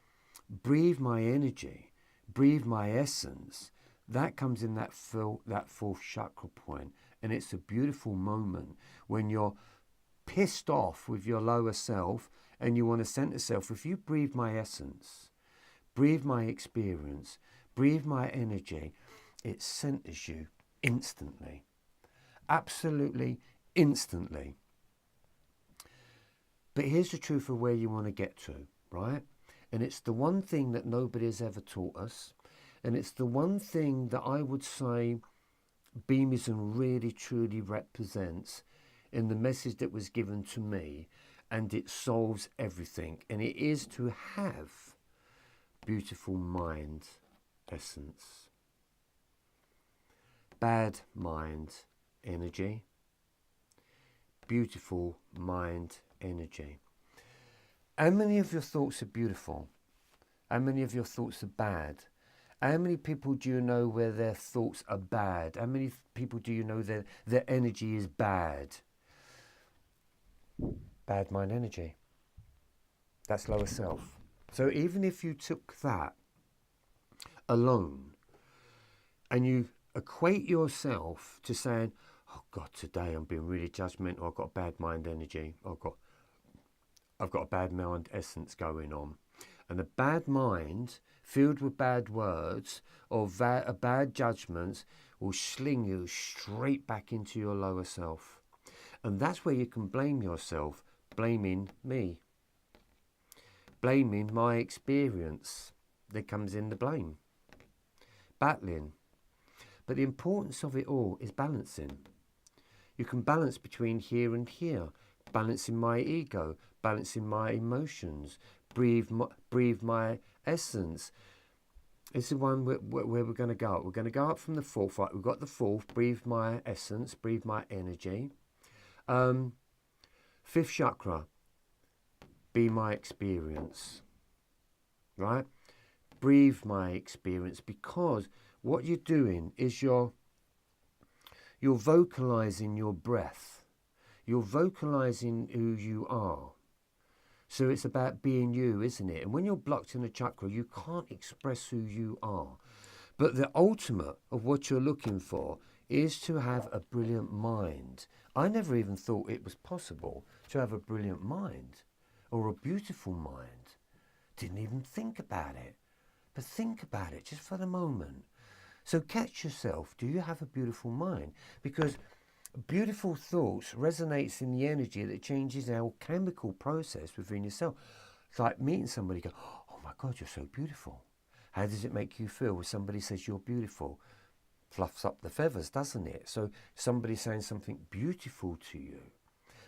breathe my energy, breathe my essence, that comes in that fourth chakra point. And it's a beautiful moment when you're pissed off with your lower self and you want to center self. If you breathe my essence, breathe my experience, breathe my energy, it centers you instantly. Absolutely instantly. But here's the truth of where you want to get to, right? And it's the one thing that nobody has ever taught us. And it's the one thing that I would say Beamism really truly represents in the message that was given to me, and it solves everything. And it is to have beautiful mind essence. Bad mind energy. Beautiful mind energy. How many of your thoughts are beautiful? How many of your thoughts are bad? How many people do you know where their thoughts are bad? How many people do you know their energy is bad? Bad mind energy. That's lower self. So even if you took that alone and you equate yourself to saying, oh God, today I'm being really judgmental, I've got bad mind energy, I've got a bad mind essence going on. And a bad mind filled with bad words or bad judgments will sling you straight back into your lower self. And that's where you can blame yourself, blaming me, blaming my experience. There comes in the blame, battling. But the importance of it all is balancing. You can balance between here and here, balancing my ego, balancing my emotions, breathe my essence. This is the one where we're going to go up. We're going to go up from the fourth. Right, we've got the fourth, breathe my essence, breathe my energy. Fifth chakra, be my experience. Right? Breathe my experience, because what you're doing is you're vocalizing your breath. You're vocalizing who you are. So it's about being you, isn't it? And when you're blocked in a chakra, you can't express who you are. But the ultimate of what you're looking for is to have a brilliant mind. I never even thought it was possible to have a brilliant mind or a beautiful mind. Didn't even think about it. But think about it just for the moment. So catch yourself. Do you have a beautiful mind? Because beautiful thoughts resonates in the energy that changes our chemical process within yourself. It's like meeting somebody, go, oh my God, you're so beautiful. How does it make you feel when somebody says you're beautiful? Fluffs up the feathers, doesn't it? So somebody's saying something beautiful to you.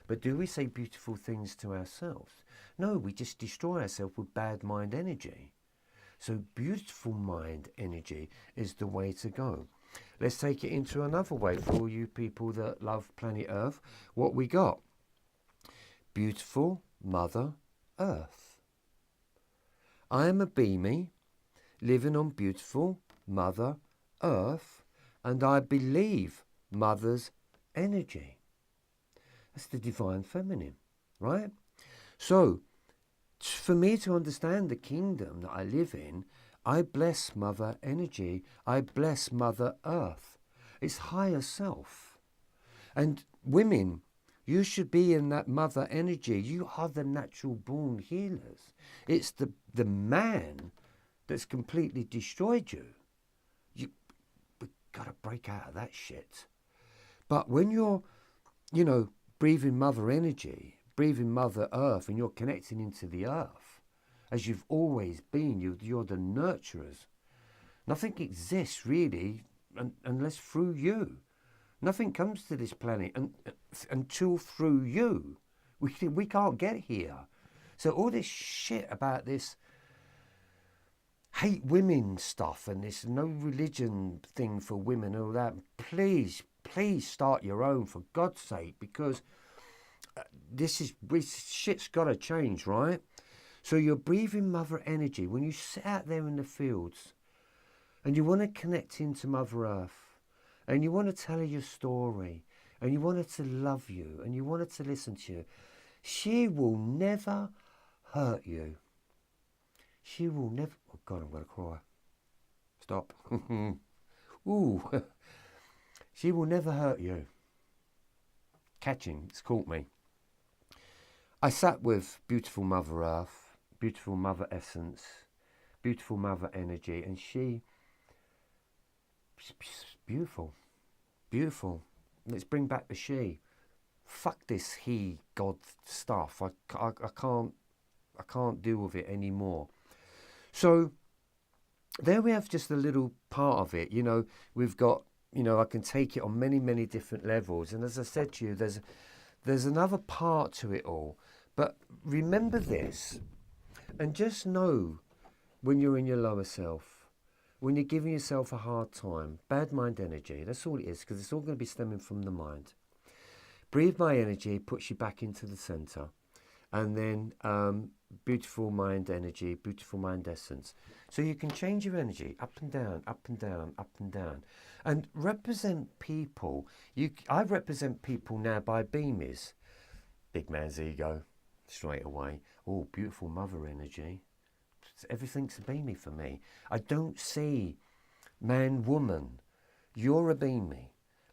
But do we say beautiful things to ourselves? No, we just destroy ourselves with bad mind energy. So beautiful mind energy is the way to go. Let's take it into another way for all you people that love planet Earth. What we got? Beautiful Mother Earth. I am a beamie living on beautiful Mother Earth, and I believe Mother's energy. That's the divine feminine, right? So, for me to understand the kingdom that I live in, I bless Mother energy. I bless Mother Earth. It's higher self. And women, you should be in that Mother energy. You are the natural born healers. It's the man that's completely destroyed you. We've got to break out of that shit. But when you're, breathing Mother energy, breathing Mother Earth, and you're connecting into the earth, as you've always been, you're the nurturers. Nothing exists really unless through you. Nothing comes to this planet until through you. We can't get here. So all this shit about this hate women stuff and this no religion thing for women and all that, please start your own, for God's sake, because this shit's got to change, right? So you're breathing Mother energy. When you sit out there in the fields and you want to connect into Mother Earth and you want to tell her your story and you want her to love you and you want her to listen to you, she will never hurt you. She will never... Oh, God, I'm going to cry. Stop. Ooh. She will never hurt you. Catching, it's caught me. I sat with beautiful Mother Earth, beautiful Mother Essence, beautiful Mother Energy, and she's beautiful. Beautiful. Let's bring back the she. Fuck this he, God stuff. I can't deal with it anymore. So there we have just a little part of it. We've got, I can take it on many, many different levels. And as I said to you, there's another part to it all. But remember this, and just know when you're in your lower self, when you're giving yourself a hard time, bad mind energy, that's all it is, because it's all going to be stemming from the mind. Breathe my energy, puts you back into the center. And then beautiful mind energy, beautiful mind essence. So you can change your energy up and down, up and down, up and down. And represent people. I represent people now by beamies. Big man's ego, straight away. Oh, beautiful Mother energy. Everything's a beamie for me. I don't see man, woman. You're a beamie.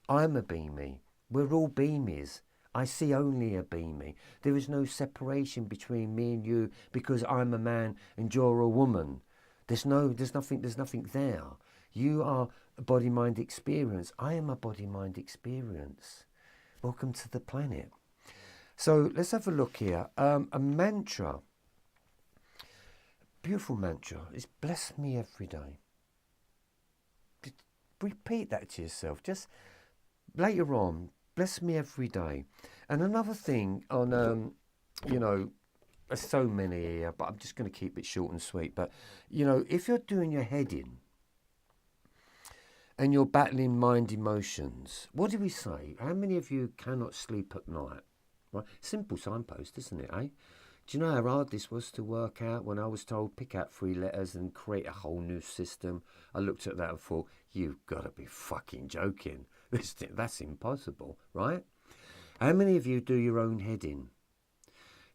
I'm a beamie. We're all beamies. I see only a beamie. There is no separation between me and you because I'm a man and you're a woman. There's nothing there. You are a body-mind experience. I am a body-mind experience. Welcome to the planet. So let's have a look here. A mantra, beautiful mantra, is bless me every day. Just repeat that to yourself. Just later on, bless me every day. And another thing on, there's so many here, but I'm just going to keep it short and sweet. But, if you're doing your head in and you're battling mind emotions, what do we say? How many of you cannot sleep at night? Right? Simple signpost, isn't it, eh? Do you know how hard this was to work out when I was told pick out 3 letters and create a whole new system? I looked at that and thought, you've got to be fucking joking. That's impossible, right? How many of you do your own heading?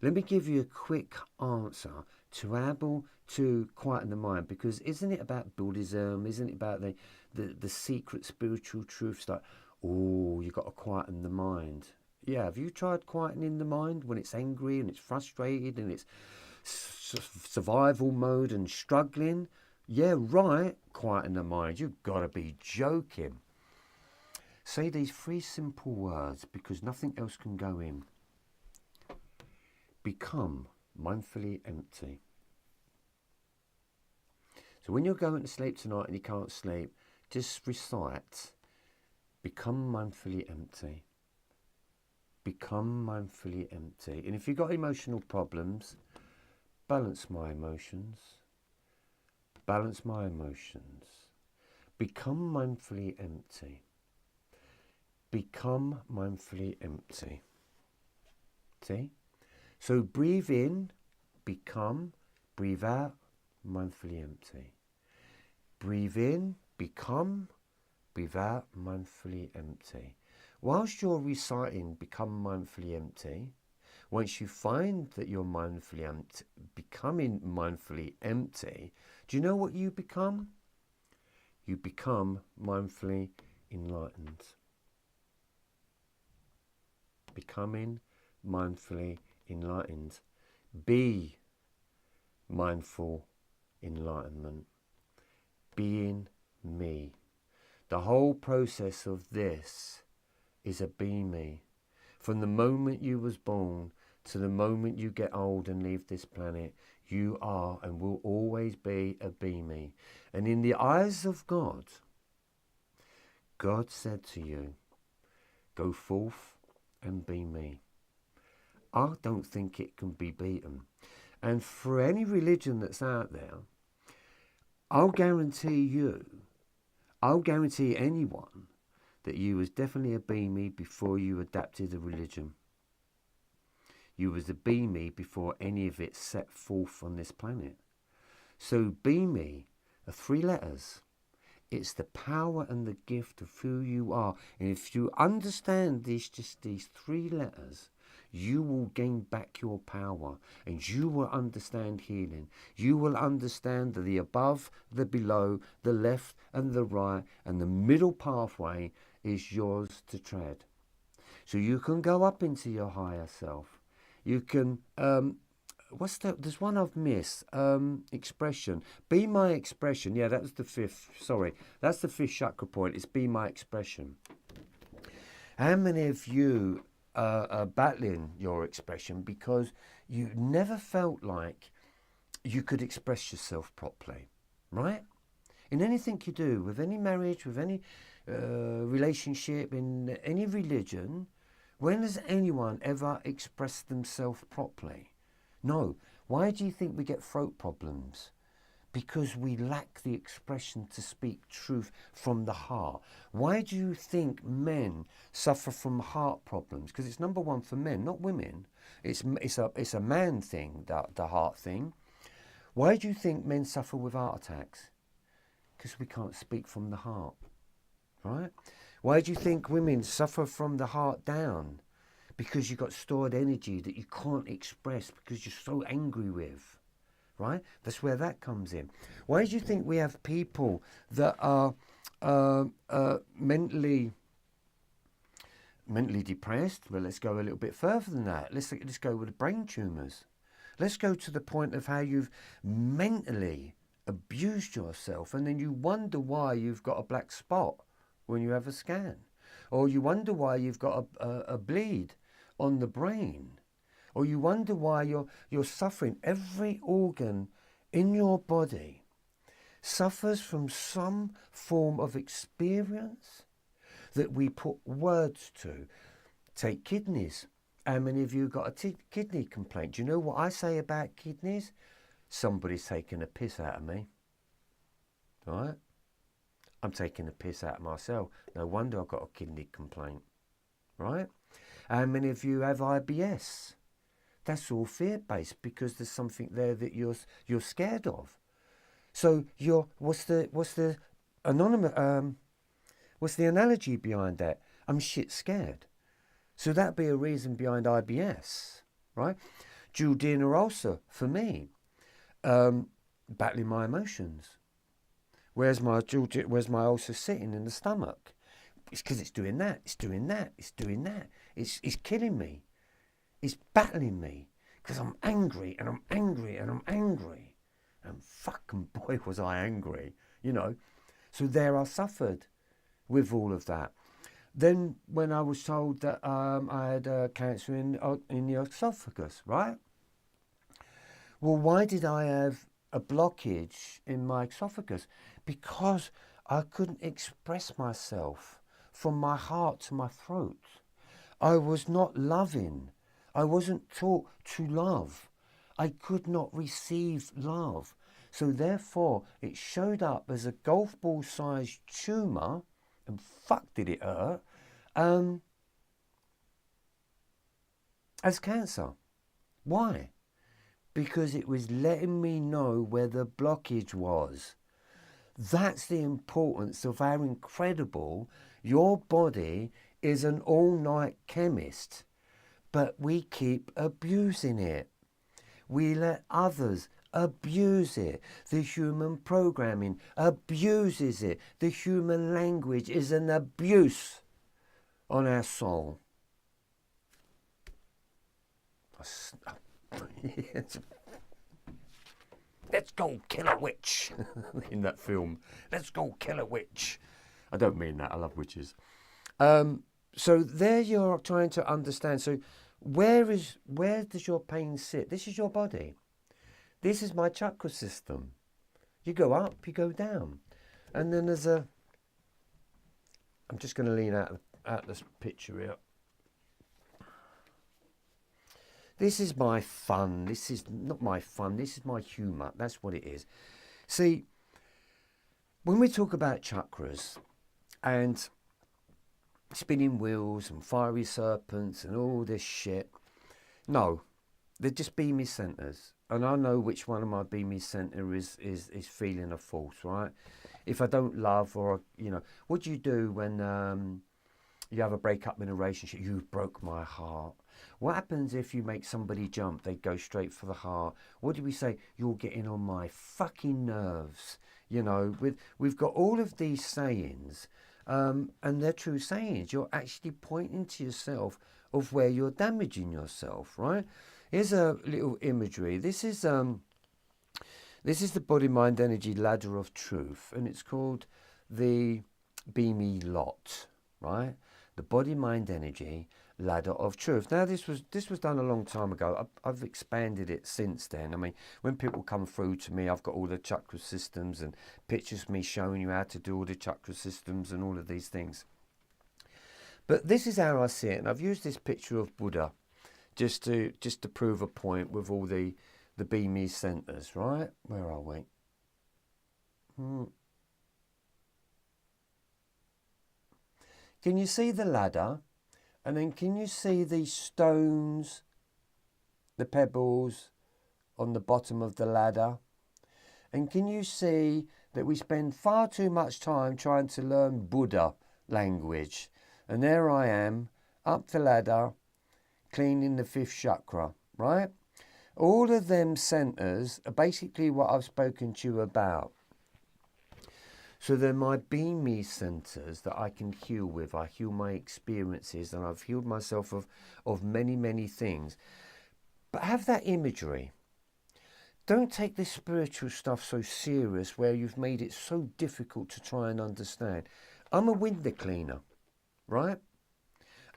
Let me give you a quick answer to able to quieten the mind, because isn't it about Buddhism? Isn't it about the secret spiritual truths? Like Oh, you got to quieten the mind. Yeah, have you tried quietening the mind when it's angry and it's frustrated and it's survival mode and struggling? Yeah, right, quieten the mind. You've got to be joking. Say these three simple words because nothing else can go in. Become mindfully empty. So when you're going to sleep tonight and you can't sleep, just recite, become mindfully empty. Become mindfully empty. And if you've got emotional problems, balance my emotions. Balance my emotions. Become mindfully empty. Become mindfully empty. See? So breathe in, become, breathe out, mindfully empty. Breathe in, become, breathe out, mindfully empty. Whilst you're reciting become mindfully empty, once you find that you're becoming mindfully empty, do you know what you become? You become mindfully enlightened. Becoming mindfully enlightened. Be mindful enlightenment. Being me. The whole process of this is a be me. From the moment you was born to the moment you get old and leave this planet, you are and will always be a be me. And in the eyes of God, God said to you, go forth and be me. I don't think it can be beaten. And for any religion that's out there, I'll guarantee anyone that you was definitely a be me before you adapted a religion. You was a be me before any of it set forth on this planet. So be me are 3 letters. It's the power and the gift of who you are. And if you understand these 3 letters, you will gain back your power and you will understand healing. You will understand the above, the below, the left and the right, and the middle pathway is yours to tread. So you can go up into your higher self. You can, there's one I've missed, expression. Be my expression. Yeah, that's the 5th, sorry. That's the 5th chakra point. It's be my expression. How many of you are battling your expression because you never felt like you could express yourself properly, right? In anything you do, with any marriage, with any relationship, in any religion, when has anyone ever expressed themselves properly? No. Why do you think we get throat problems? Because we lack the expression to speak truth from the heart. Why do you think men suffer from heart problems? Because it's number one for men, not women. It's a man thing, the heart thing. Why do you think men suffer with heart attacks? Because we can't speak from the heart, right? Why do you think women suffer from the heart down? Because you've got stored energy that you can't express because you're so angry with. Right? That's where that comes in. Why do you think we have people that are mentally depressed? Well, let's go a little bit further than that. Let's go with the brain tumours. Let's go to the point of how you've mentally abused yourself, and then you wonder why you've got a black spot when you have a scan, or you wonder why you've got a bleed on the brain. Or you wonder why you're suffering. Every organ in your body suffers from some form of experience that we put words to. Take kidneys. How many of you got a kidney complaint? Do you know what I say about kidneys? Somebody's taking a piss out of me. All right? I'm taking a piss out of myself. No wonder I've got a kidney complaint. Right? How many of you have IBS? That's all fear-based because there's something there that you're scared of. So what's the analogy behind that? I'm shit scared. So that'd be a reason behind IBS, right? Duodenal ulcer for me, battling my emotions. Where's my ulcer sitting in the stomach? It's because it's doing that, it's doing that, it's doing that. It's killing me. It's battling me because I'm angry and I'm angry and I'm angry. And fucking boy was I angry, you know. So there I suffered with all of that. Then when I was told that I had cancer in the esophagus, right? Well, why did I have a blockage in my esophagus? Because I couldn't express myself from my heart to my throat. I was not loving. I wasn't taught to love. I could not receive love. So therefore, it showed up as a golf ball sized tumour, and fuck did it hurt, as cancer. Why? Because it was letting me know where the blockage was. That's the importance of how incredible your body is, an all-night chemist. But we keep abusing it. We let others abuse it. The human programming abuses it. The human language is an abuse on our soul. Let's go kill a witch in that film. Let's go kill a witch. I don't mean that. I love witches. So there you're trying to understand. So where does your pain sit? This is your body. This is my chakra system. You go up, you go down. And then there's I'm just going to lean out this picture here. This is my fun. This is not my fun. This is my humour. That's what it is. See, when we talk about chakras and spinning wheels and fiery serpents and all this shit, no, they're just beamy centres. And I know which one of my beamy centre is feeling a force, right? If I don't love, or, you know, what do you do when you have a break-up in a relationship? You broke my heart. What happens if you make somebody jump? They go straight for the heart. What do we say? You're getting on my fucking nerves. You know, we've got all of these sayings, and they're true sayings. You're actually pointing to yourself of where you're damaging yourself, right? Here's a little imagery. This is the body, mind, energy ladder of truth, and it's called the Beamy Lot, right? The body, mind, energy ladder of truth. Now this was done a long time ago. I've expanded it since then. I mean, when people come through to me, I've got all the chakra systems and pictures of me showing you how to do all the chakra systems and all of these things. But this is how I see it, and I've used this picture of Buddha just to prove a point with all the beamy centers, right? Where are we? Can you see the ladder? And then can you see these stones, the pebbles on the bottom of the ladder? And can you see that we spend far too much time trying to learn Buddha language? And there I am, up the ladder, cleaning the fifth chakra, right? All of them centers are basically what I've spoken to you about. So they're my beamy centers that I can heal with. I heal my experiences, and I've healed myself of many, many things. But have that imagery. Don't take this spiritual stuff so serious where you've made it so difficult to try and understand. I'm a window cleaner, right?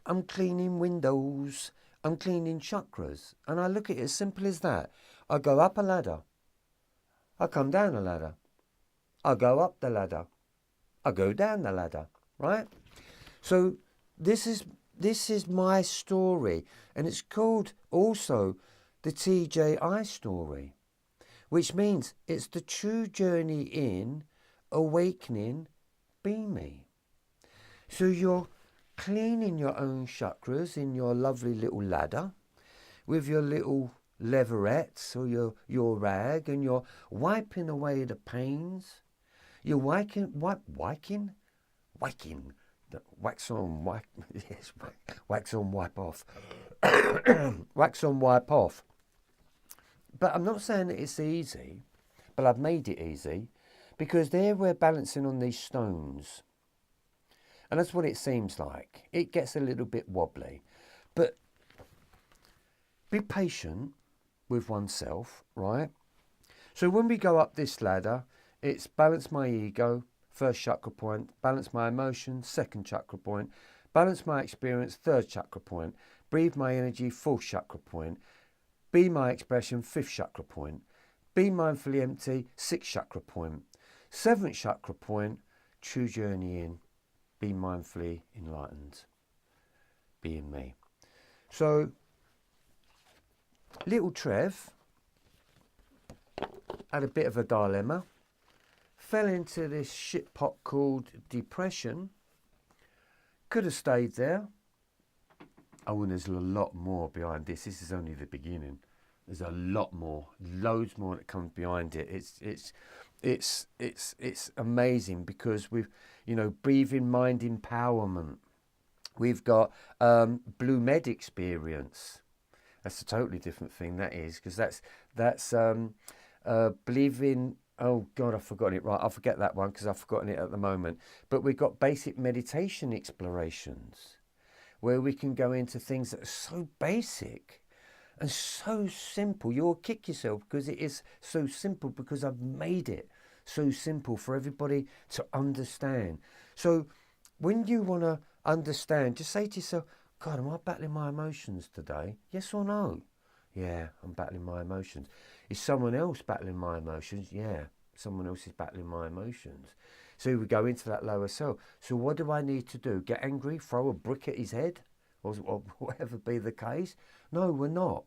I'm cleaning windows. I'm cleaning chakras. And I look at it as simple as that. I go up a ladder. I come down a ladder. I go up the ladder. I go down the ladder, right? So this is my story, and it's called also the TJI story, which means it's the true journey in awakening beamy. So you're cleaning your own chakras in your lovely little ladder with your little leverettes or your rag, and you're wiping away the pains. You're wax on, wipe, yes, wax on, wipe off. Wax on, wipe off. But I'm not saying that it's easy, but I've made it easy, because there we're balancing on these stones. And that's what it seems like. It gets a little bit wobbly. But be patient with oneself, right? So when we go up this ladder, it's balance my ego, first chakra point, balance my emotions, second chakra point, balance my experience, third chakra point, breathe my energy, fourth chakra point, be my expression, fifth chakra point, be mindfully empty, sixth chakra point, seventh chakra point, true journey in, be mindfully enlightened, being me. So, little Trev had a bit of a dilemma, fell into this shit pot called depression, could have stayed there. Oh, and there's a lot more behind this. This is only the beginning. There's a lot more, loads more that comes behind it. It's amazing because we've, breathing mind empowerment. We've got Blue Med experience. That's a totally different thing. That is, because that's believing. Oh God, I've forgotten it. Right, I'll forget that one because I've forgotten it at the moment. But we've got basic meditation explorations, where we can go into things that are so basic and so simple. You'll kick yourself because it is so simple, because I've made it so simple for everybody to understand. So when you want to understand, just say to yourself, God, am I battling my emotions today? Yes or no? Yeah, I'm battling my emotions. Is someone else battling my emotions? Yeah, someone else is battling my emotions. So we go into that lower self. So what do I need to do? Get angry? Throw a brick at his head? Or whatever be the case? No, we're not.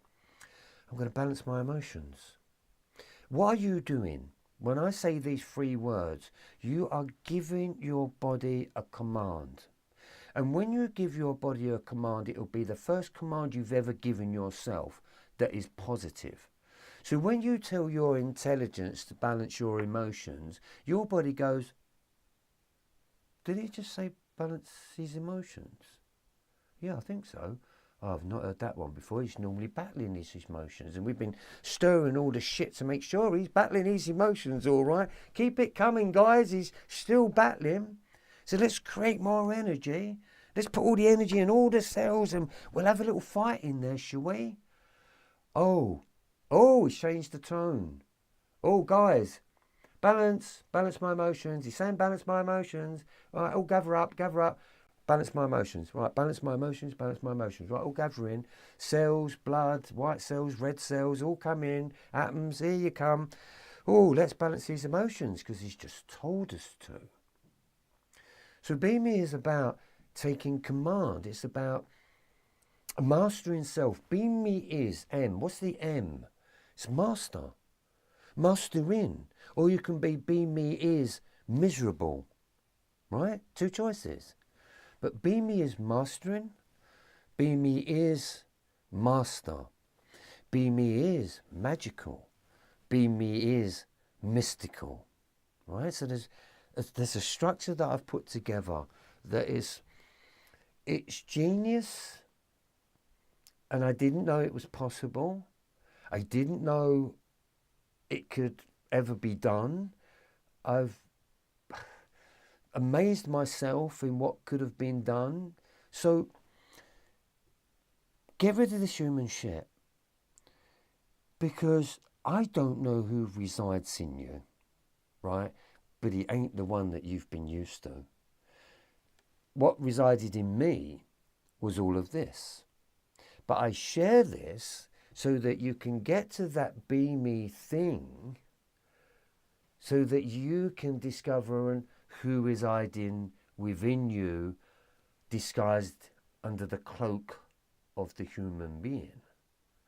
I'm going to balance my emotions. What are you doing? When I say these three words, you are giving your body a command. And when you give your body a command, it will be the first command you've ever given yourself that is positive. So when you tell your intelligence to balance your emotions, your body goes, did he just say balance his emotions? Yeah, I think so. Oh, I've not heard that one before. He's normally battling his emotions. And we've been stirring all the shit to make sure he's battling his emotions, all right? Keep it coming, guys. He's still battling. So let's create more energy. Let's put all the energy in all the cells and we'll have a little fight in there, shall we? Oh, he's changed the tone. Oh, guys, balance my emotions. He's saying balance my emotions. All right, all gather up. Balance my emotions. Right, balance my emotions. Right, all gather in. Cells, blood, white cells, red cells, all come in. Atoms, here you come. Oh, let's balance these emotions because he's just told us to. So Be Me is about taking command. It's about mastering self. Be Me is M. What's the M? It's master. Master in. Or you can be Me is miserable. Right? Two choices. But Be Me is mastering. Be Me is master. Be Me is magical. Be Me is mystical. Right? So there's a structure that I've put together that it's genius, and I didn't know it was possible. I didn't know it could ever be done. I've amazed myself in what could have been done. So get rid of this human shit, because I don't know who resides in you, right? But he ain't the one that you've been used to. What resided in me was all of this. But I share this so that you can get to that Be Me thing, so that you can discover who is hiding within you, disguised under the cloak of the human being.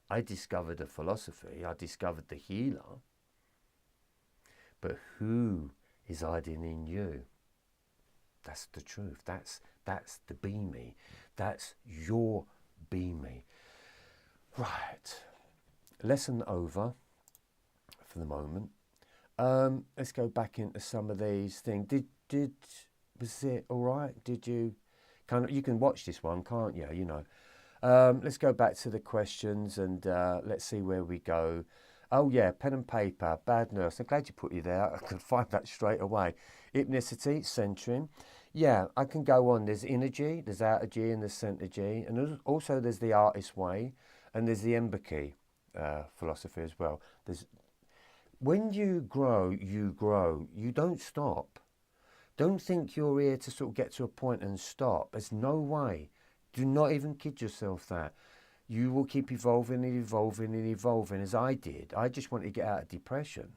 I discovered a philosophy, I discovered the healer. But who is hiding in you? That's the truth. That's the Be Me. That's your Be Me. Right. Lesson over for the moment. Let's go back into some of these things. Was it all right? Did you you can watch this one, can't you? Let's go back to the questions and let's see where we go. Oh yeah, pen and paper, bad nurse. I'm glad you put you there. I could find that straight away. Hypnicity, centering. Yeah, I can go on. There's inner G, there's outer G, and there's center G, and also there's the artist way, and there's the Emberkey philosophy as well. There's when you grow, you grow. You don't stop. Don't think you're here to sort of get to a point and stop. There's no way. Do not even kid yourself that. You will keep evolving and evolving and evolving as I did. I just wanted to get out of depression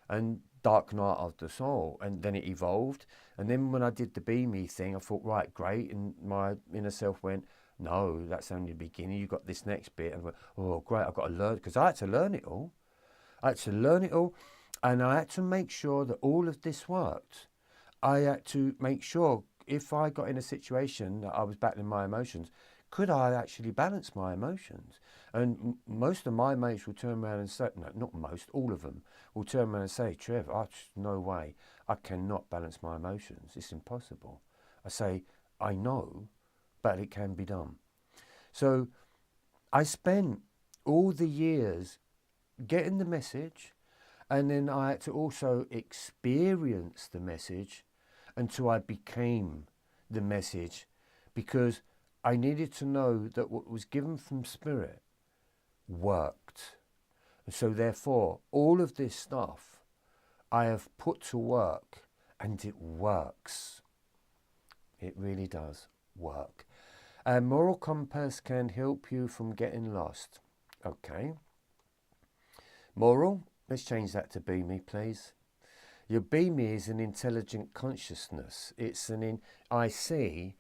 and dark night of the soul, and then it evolved. And then when I did the Be Me thing, I thought, right, great, and my inner self went, no, that's only the beginning. You got this next bit, and I went, oh, great, I've got to learn, because I had to learn it all. I had to learn it all, and I had to make sure that all of this worked. I had to make sure if I got in a situation that I was battling my emotions, could I actually balance my emotions? And most of my mates will turn around and say, no, not most, all of them will turn around and say, Trev, no way, I cannot balance my emotions. It's impossible. I say, I know, but it can be done. So I spent all the years getting the message, and then I had to also experience the message until I became the message, because I needed to know that what was given from Spirit worked. And so therefore, all of this stuff I have put to work, and it works. It really does work. A moral compass can help you from getting lost. Okay. Moral, let's change that to Be Me, please. Your Be Me is an intelligent consciousness. It's I see.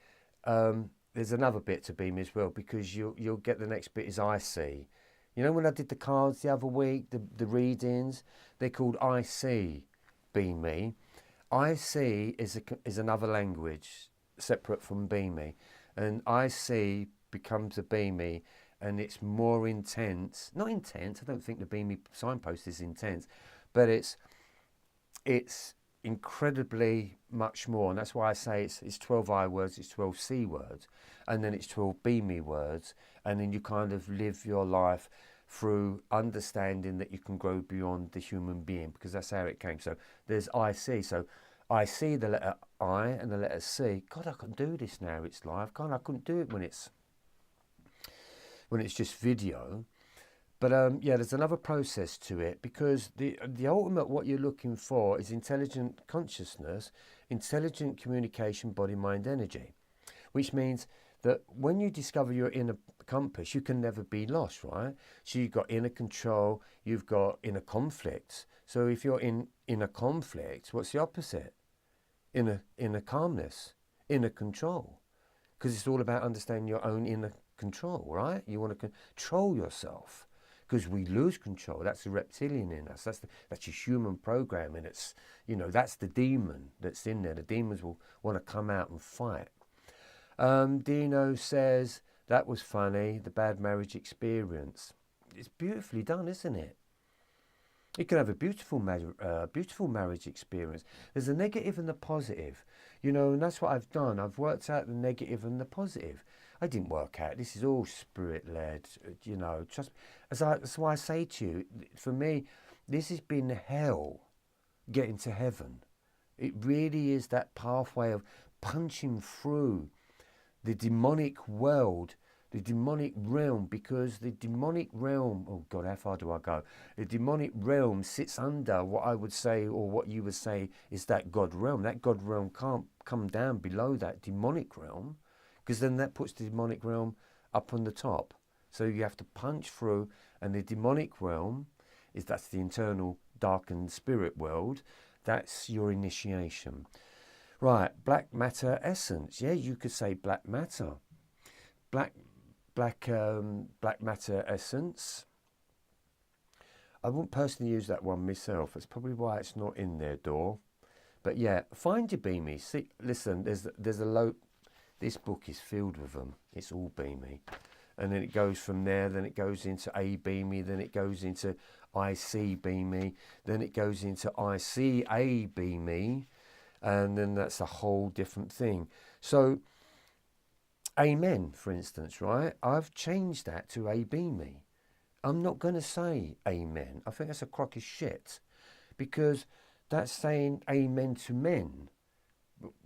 There's another bit to Be Me as well, because you'll get the next bit is I see. You know, when I did the cards the other week, the readings, they're called I see, Be Me. I see is another language separate from Be Me, and I see becomes a Be Me, and it's more intense. Not intense. I don't think the Be Me signpost is intense, but it's incredibly much more, and that's why I say it's 12 I words, it's 12 C words, and then it's 12 Be Me words, and then you kind of live your life through understanding that you can grow beyond the human being, because that's how it came. So there's I see. So I see the letter I and the letter C. God, I can do this now. It's live. God, I couldn't do it when it's just video. But yeah, there's another process to it, because the ultimate what you're looking for is intelligent consciousness, intelligent communication, body, mind, energy, which means that when you discover your inner compass, you can never be lost, right? So you've got inner control, you've got inner conflict. So if you're in inner conflict, what's the opposite? Inner calmness, inner control, because it's all about understanding your own inner control, right? You want to control yourself, because we lose control. That's the reptilian in us. That's your human program, and it's, you know, that's the demon that's in there. The demons will want to come out and fight. Dino says, that was funny, the bad marriage experience. It's beautifully done, isn't it? You can have a beautiful marriage experience. There's a negative and the positive, you know, and that's what I've done. I've worked out the negative and the positive. I didn't work out. This is all spirit-led, you know. That's why I say to you, for me, this has been hell getting to heaven. It really is that pathway of punching through the demonic world, the demonic realm, because the demonic realm, oh God, how far do I go? The demonic realm sits under what I would say, or what you would say, is that God realm. That God realm can't come down below that demonic realm, because then that puts the demonic realm up on the top. So you have to punch through, and the demonic realm that's the internal darkened spirit world. That's your initiation. Right, black matter essence. Yeah, you could say black matter. Black matter essence. I wouldn't personally use that one myself. That's probably why it's not in there, Door. But yeah, find your Be Me. See, listen, there's a load. This book is filled with them. It's all Be Me. And then it goes from there, then it goes into A Be Me, then it goes into I See Be Me, then it goes into I See A Be Me, and then that's a whole different thing. So, Amen, for instance, right? I've changed that to A Be Me. I'm not going to say Amen. I think that's a crock of shit, because that's saying Amen to men.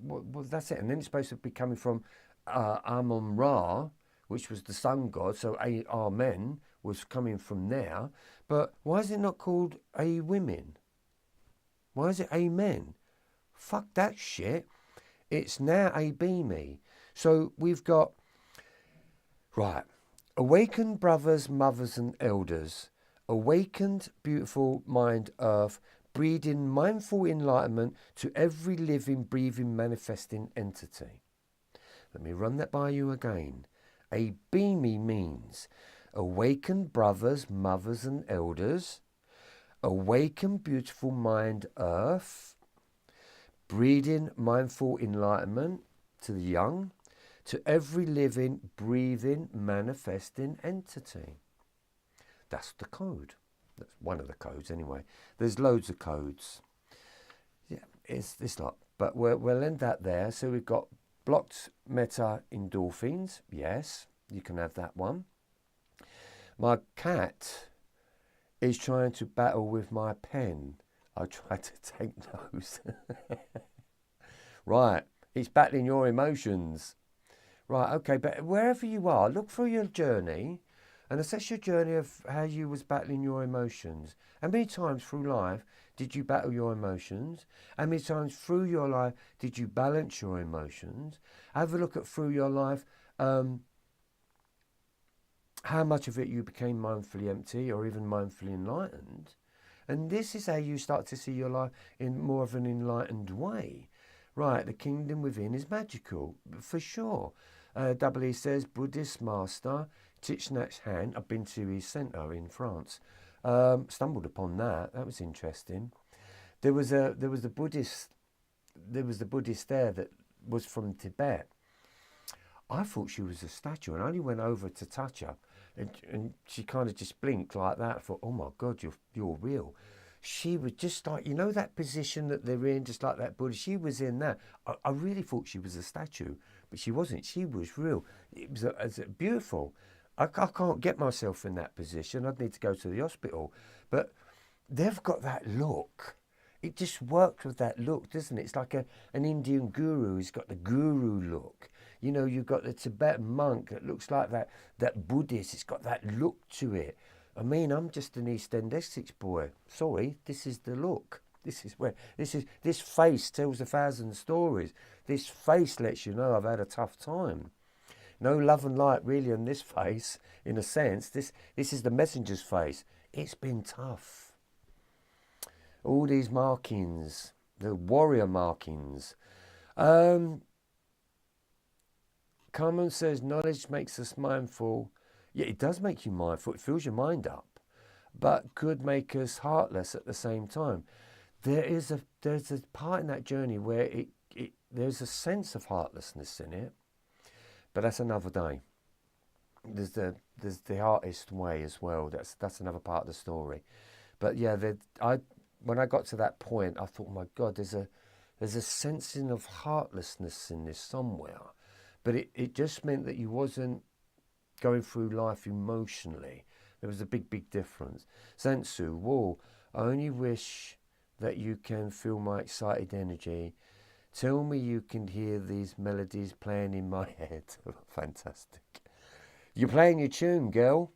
Well, that's it. And then it's supposed to be coming from Amun-Ra, which was the sun god. So Amen was coming from there. But why is it not called a women? Why is it amen? Fuck that shit. It's now a beamy. So we've got, right, awakened brothers, mothers and elders. Awakened, beautiful mind, earth, breeding mindful enlightenment to every living, breathing, manifesting entity. Let me run that by you again. A beamy means awakened brothers, mothers and elders. Awakened, beautiful mind, earth. Breeding, mindful enlightenment to the young. To every living, breathing, manifesting entity. That's the code. That's one of the codes anyway. There's loads of codes. Yeah, it's not. But we'll end that there. So we've got blocked meta endorphins. Yes, you can have that one. My cat is trying to battle with my pen. I tried to take those. Right, it's battling your emotions. Right, okay, but wherever you are, look through your journey and assess your journey of how you was battling your emotions. How many times through life did you battle your emotions? How many times through your life did you balance your emotions? Have a look at through your life how much of it you became mindfully empty or even mindfully enlightened. And this is how you start to see your life in more of an enlightened way. Right, the kingdom within is magical, for sure. E says, Buddhist master, Thich Nhat Hanh. I've been to his centre in France. Stumbled upon that. That was interesting. There was the Buddhist there that was from Tibet. I thought she was a statue, and I only went over to touch her, and she kind of just blinked like that. I thought, oh my God, you're real. She was just like, you know, that position that they're in, just like that Buddha. She was in that. I really thought she was a statue, but she wasn't. She was real. It was beautiful. I can't get myself in that position. I'd need to go to the hospital. But they've got that look. It just works with that look, doesn't it? It's like an Indian guru. He's got the guru look. You know, you've got the Tibetan monk that looks like that Buddhist. It's got that look to it. I mean, I'm just an East End Essex boy. Sorry, this is the look. This face tells 1,000 stories. This face lets you know I've had a tough time. No love and light really on this face, in a sense. This is the messenger's face. It's been tough. All these markings, the warrior markings. Carmen says knowledge makes us mindful. Yeah, it does make you mindful. It fills your mind up, but could make us heartless at the same time. There's a part in that journey where there's a sense of heartlessness in it, but that's another day. There's the artist way as well. That's another part of the story. But yeah, when I got to that point, I thought, oh my God, there's a sensing of heartlessness in this somewhere. But it just meant that you wasn't going through life emotionally. There was a big difference. Zantsu, whoa, I only wish that you can feel my excited energy. Tell me you can hear these melodies playing in my head. Fantastic. You're playing your tune, girl.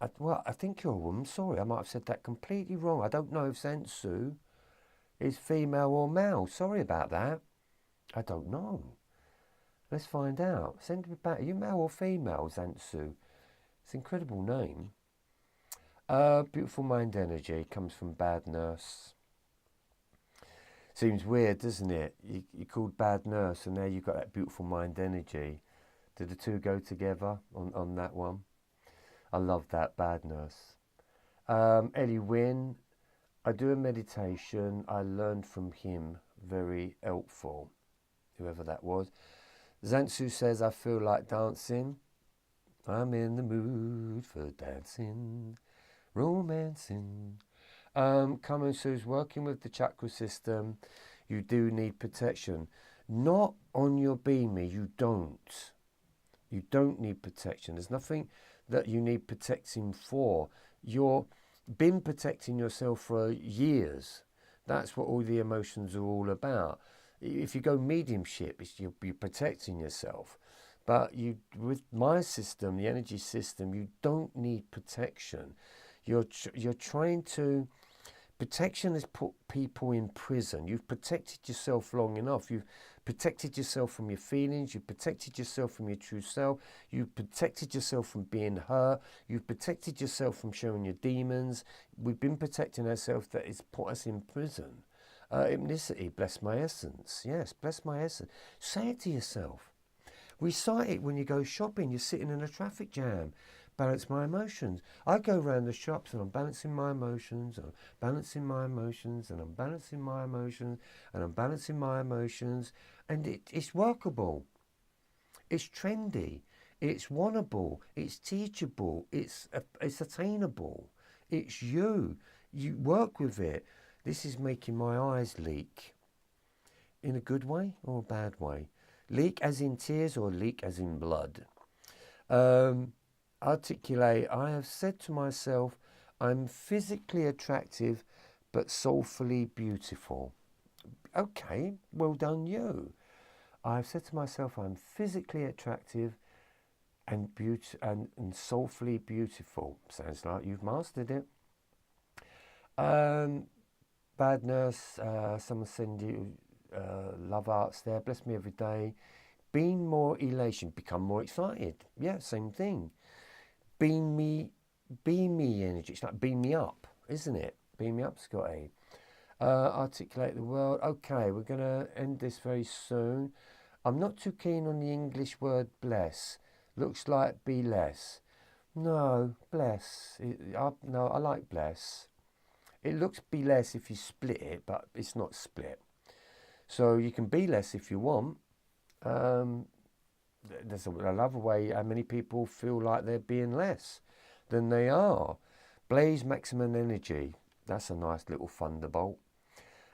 I think you're a woman. Sorry, I might have said that completely wrong. I don't know if Zantsu is female or male. Sorry about that. I don't know. Let's find out. Send me back. Are you male or female, Zantsu? It's an incredible name. Beautiful mind energy comes from Bad Nurse. Seems weird, doesn't it? You called Bad Nurse and now you've got that beautiful mind energy. Did the two go together on that one? I love that, Bad Nurse. Ellie Wynn, I do a meditation. I learned from him. Very helpful. Whoever that was. Zantsu says, I feel like dancing. I'm in the mood for dancing, romancing. Kamen says, working with the chakra system, you do need protection. Not on your beamy, you don't. You don't need protection. There's nothing that you need protecting for. You've been protecting yourself for years. That's what all the emotions are all about. If you go mediumship, you'll be protecting yourself. But with my system, the energy system, you don't need protection. You're trying to. Protection has put people in prison. You've protected yourself long enough. You've protected yourself from your feelings. You've protected yourself from your true self. You've protected yourself from being hurt. You've protected yourself from showing your demons. We've been protecting ourselves. That has put us in prison. Hypnicity, bless my essence. Yes, bless my essence. Say it to yourself. Recite it when you go shopping. You're sitting in a traffic jam. Balance my emotions. I go around the shops and I'm balancing my emotions, and I'm balancing my emotions, and I'm balancing my emotions, and I'm balancing my emotions, and it's workable. It's trendy. It's wannable. It's teachable. It's attainable. It's you. You work with it. This is making my eyes leak. In a good way or a bad way? Leak as in tears or leak as in blood? Articulate, I have said to myself, I'm physically attractive but soulfully beautiful. Okay, well done you. I've said to myself, I'm physically attractive and soulfully beautiful. Sounds like you've mastered it. Bad nurse, someone send you love arts there. Bless me every day. Beam more elation, become more excited. Yeah, same thing. Beam me energy. It's like beam me up, isn't it? Beam me up, Scotty. Articulate the world. Okay, we're going to end this very soon. I'm not too keen on the English word bless. Looks like be less. No, bless. No, I like bless. It looks be less if you split it, but it's not split. So you can be less if you want. There's another way how many people feel like they're being less than they are. Blaze maximum energy. That's a nice little thunderbolt.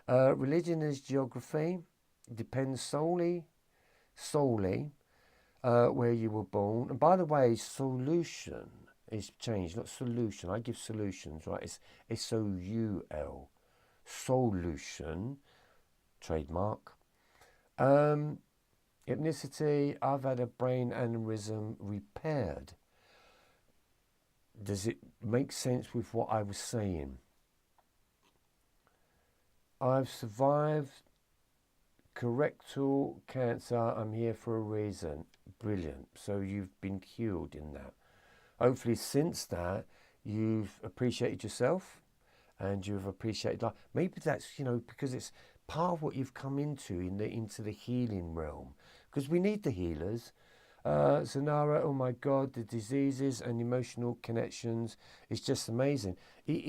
Religion is geography. Depends solely where you were born. And by the way, solution is changed, not solution. I give solutions, right? It's S-O-U-L. Solution. Trademark. Hypnicity, I've had a brain aneurysm repaired. Does it make sense with what I was saying? I've survived colorectal cancer. I'm here for a reason. Brilliant. So you've been cured in that. Hopefully since that, you've appreciated yourself and you've appreciated life. Maybe that's, because it's part of what you've come into the healing realm. Because we need the healers. Zanara, oh my God, the diseases and emotional connections is just amazing. It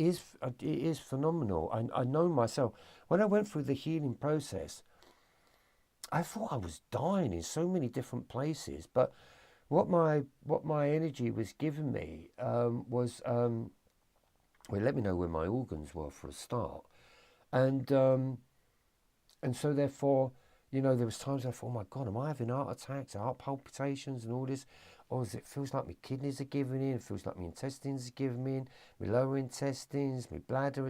is phenomenal. I know myself. When I went through the healing process, I thought I was dying in so many different places. But what my energy was giving me was, well, let me know where my organs were for a start. And so therefore, there was times I thought, oh my God, am I having heart attacks, heart palpitations and all this? Or it feels like my kidneys are giving in, it feels like my intestines are giving in, my lower intestines, my bladder.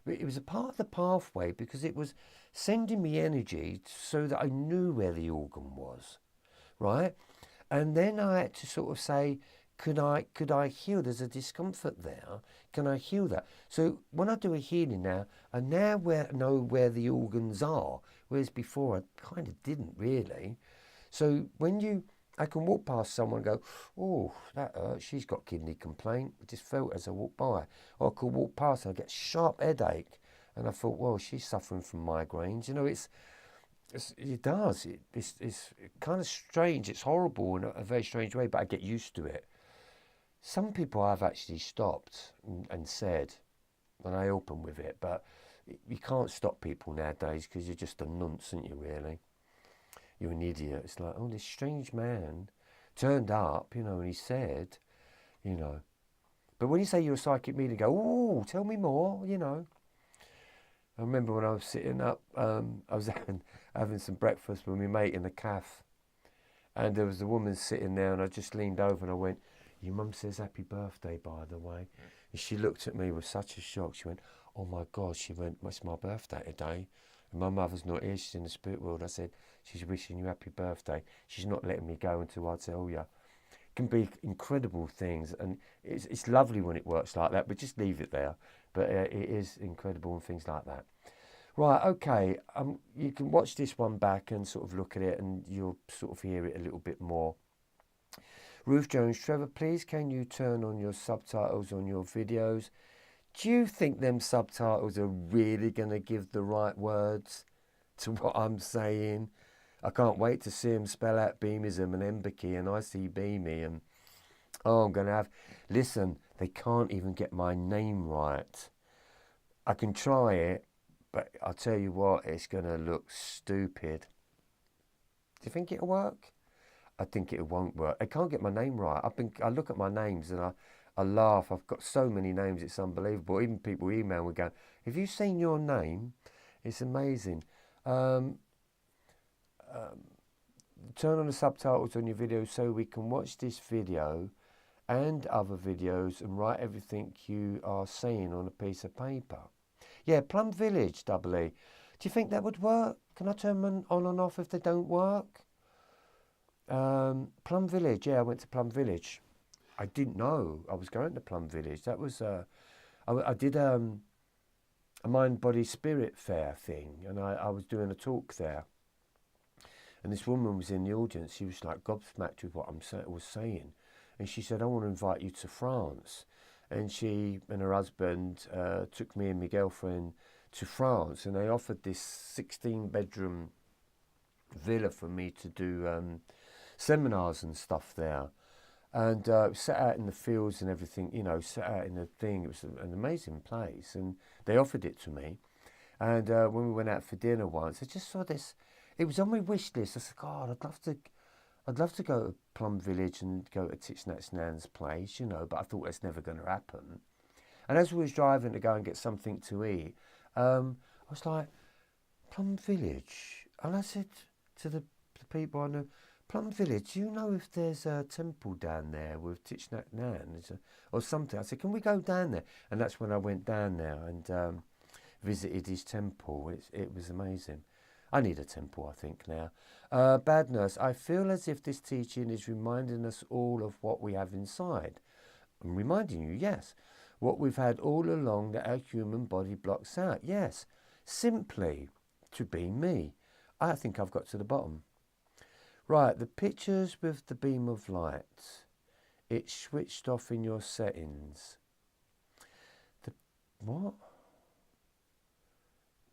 It was a part of the pathway because it was sending me energy so that I knew where the organ was, right? And then I had to sort of say, could I heal? There's a discomfort there. Can I heal that? So when I do a healing now, I now know where the organs are, whereas before I kind of didn't really. So I can walk past someone and go, oh, that hurts. She's got kidney complaint. I just felt as I walked by. Or I could walk past and I get sharp headache. And I thought, well, she's suffering from migraines. It does. It's kind of strange. It's horrible in a very strange way, but I get used to it. Some people I've actually stopped and said, and I open with it, but you can't stop people nowadays because you're just a nonce, aren't you, really? You're an idiot. It's like, oh, this strange man turned up, and he said, But when you say you're a psychic medium, go, oh, tell me more, I remember when I was sitting up, I was having some breakfast with my mate in the cafe, and there was a woman sitting there, and I just leaned over and I went, your mum says happy birthday, by the way. And she looked at me with such a shock. She went, oh my God, she went, it's my birthday today. And my mother's not here, she's in the spirit world. I said, she's wishing you happy birthday. She's not letting me go until I tell you. It can be incredible things, and it's lovely when it works like that, but just leave it there. But it is incredible and things like that. Right, okay, you can watch this one back and sort of look at it, and you'll sort of hear it a little bit more. Ruth Jones, Trevor, please can you turn on your subtitles on your videos? Do you think them subtitles are really going to give the right words to what I'm saying? I can't wait to see them spell out beamism and empathy, and I see beamy, and oh, I'm going to have... Listen, they can't even get my name right. I can try it, but I'll tell you what, it's going to look stupid. Do you think it'll work? I think it won't work. I can't get my name right. I look at my names and I laugh. I've got so many names, it's unbelievable. Even people email me going, have you seen your name? It's amazing. Turn on the subtitles on your video so we can watch this video and other videos and write everything you are saying on a piece of paper. Yeah, Plum Village, double E. Do you think that would work? Can I turn them on and off if they don't work? Plum Village, yeah, I went to Plum Village. I didn't know I was going to Plum Village. That was, I did a mind, body, spirit fair thing, and I was doing a talk there. And this woman was in the audience. She was like gobsmacked with what I was saying. And she said, I want to invite you to France. And she and her husband took me and my girlfriend to France, and they offered this 16-bedroom villa for me to do seminars and stuff there. And set out in the fields and everything, you know, set out in the thing. It was an amazing place, and they offered it to me. And when we went out for dinner once, I just saw this. It was on my wish list. I said, God, I'd love to go to Plum Village and go to Tich Nat's Nan's place, you know, but I thought that's never going to happen. And as we was driving to go and get something to eat, I was like, Plum Village? And I said to the people I know, Plum Village, do you know if there's a temple down there with Tich Nat Nan or something? I said, can we go down there? And that's when I went down there and visited his temple. It was amazing. I need a temple, I think, now. Bad Nurse, I feel as if this teaching is reminding us all of what we have inside. I'm reminding you, yes. What we've had all along that our human body blocks out. Yes, simply to be me. I think I've got to the bottom. Right, the pictures with the beam of light. It's switched off in your settings. What?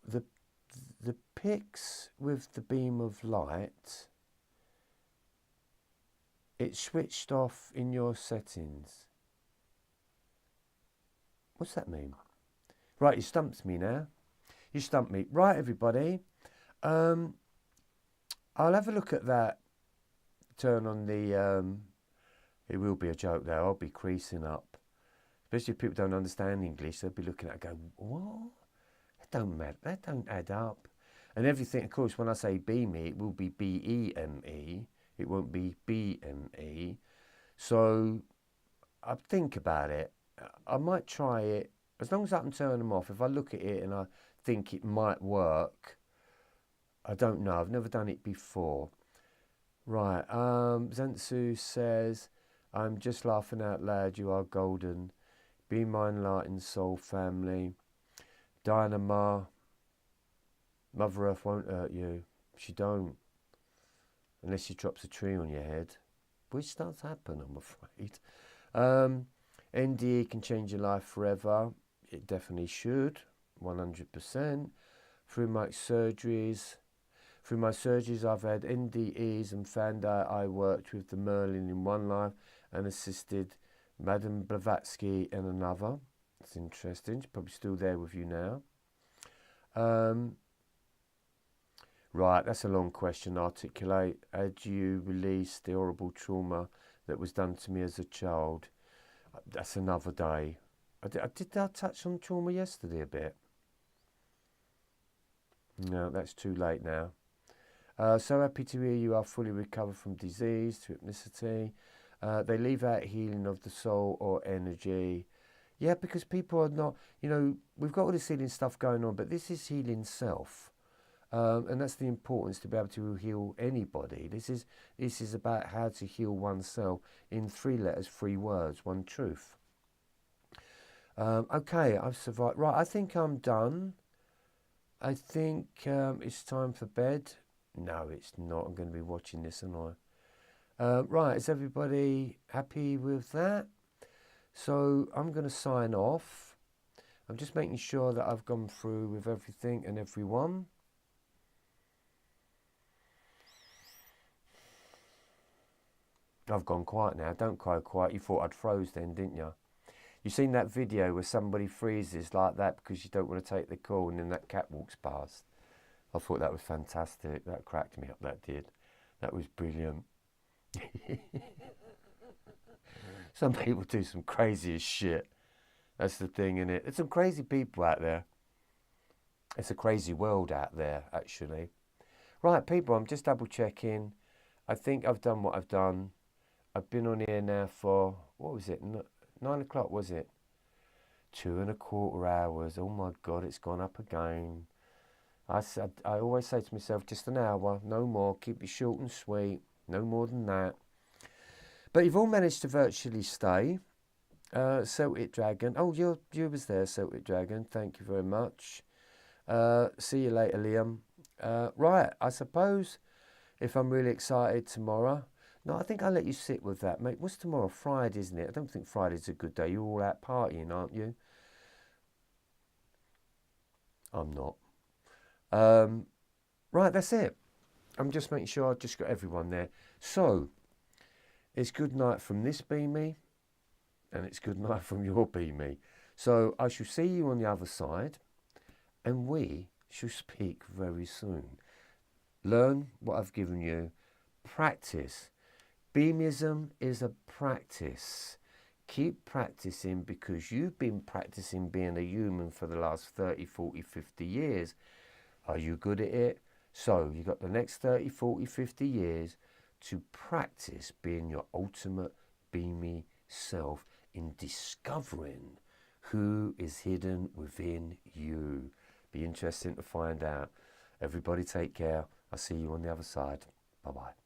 The pics with the beam of light, it's switched off in your settings. What's that mean? Right, you stumped me now. You stumped me. Right, everybody. I'll have a look at that. Turn on the... it will be a joke though. I'll be creasing up. Especially if people don't understand English. They'll be looking at it and go, what? That don't add up. And everything, of course, when I say beamy, it will be B-E-M-E. It won't be B-M-E. So I think about it. I might try it. As long as I can turn them off. If I look at it and I think it might work, I don't know. I've never done it before. Right. Zentsu says, I'm just laughing out loud. You are golden. Be mine, light and soul family. Dynama. Mother Earth won't hurt you. She don't. Unless she drops a tree on your head. Which starts to happen, I'm afraid. NDE can change your life forever. It definitely should. 100%. Through my surgeries, I've had NDEs and found out I worked with the Merlin in one life and assisted Madame Blavatsky in another. It's interesting. She's probably still there with you now. Right, that's a long question. Articulate. How do you release the horrible trauma that was done to me as a child? That's another day. Did I touch on trauma yesterday a bit? No, that's too late now. So happy to hear you are fully recovered from disease to hypnicity. They leave out healing of the soul or energy. Yeah, because people are not, you know, we've got all this healing stuff going on, but this is healing self. And that's the importance to be able to heal anybody. This is about how to heal oneself in 3 letters, 3 words, 1 truth. Okay, I've survived. Right, I think I'm done. I think it's time for bed. No, it's not. I'm going to be watching this, aren't I? Right, is everybody happy with that? So I'm going to sign off. I'm just making sure that I've gone through with everything and everyone. I've gone quiet now. Don't cry quiet. You thought I'd froze then, didn't you? You seen that video where somebody freezes like that because you don't want to take the call and then that cat walks past? I thought that was fantastic. That cracked me up, that did. That was brilliant. Some people do some crazy as shit. That's the thing, innit? There's some crazy people out there. It's a crazy world out there, actually. Right, people, I'm just double checking. I think I've done what I've done. I've been on here now for, what was it? 9 o'clock, was it? 2.25 hours. Oh my God, it's gone up again. I always say to myself, just an hour, no more. Keep it short and sweet. No more than that. But you've all managed to virtually stay. Celtic Dragon. Oh, you was there, Celtic Dragon. Thank you very much. See you later, Liam. Right, I suppose if I'm really excited tomorrow. No, I think I'll let you sit with that, mate. What's tomorrow? Friday, isn't it? I don't think Friday's a good day. You're all out partying, aren't you? I'm not. Right, that's it. I'm just making sure I've just got everyone there. So, it's good night from this Be Me, and it's good night from your Be Me. So, I shall see you on the other side, and we shall speak very soon. Learn what I've given you. Practice. Beamism is a practice. Keep practicing because you've been practicing being a human for the last 30, 40, 50 years. Are you good at it? So you've got the next 30, 40, 50 years to practice being your ultimate beamy self in discovering who is hidden within you. Be interesting to find out. Everybody take care. I'll see you on the other side. Bye-bye.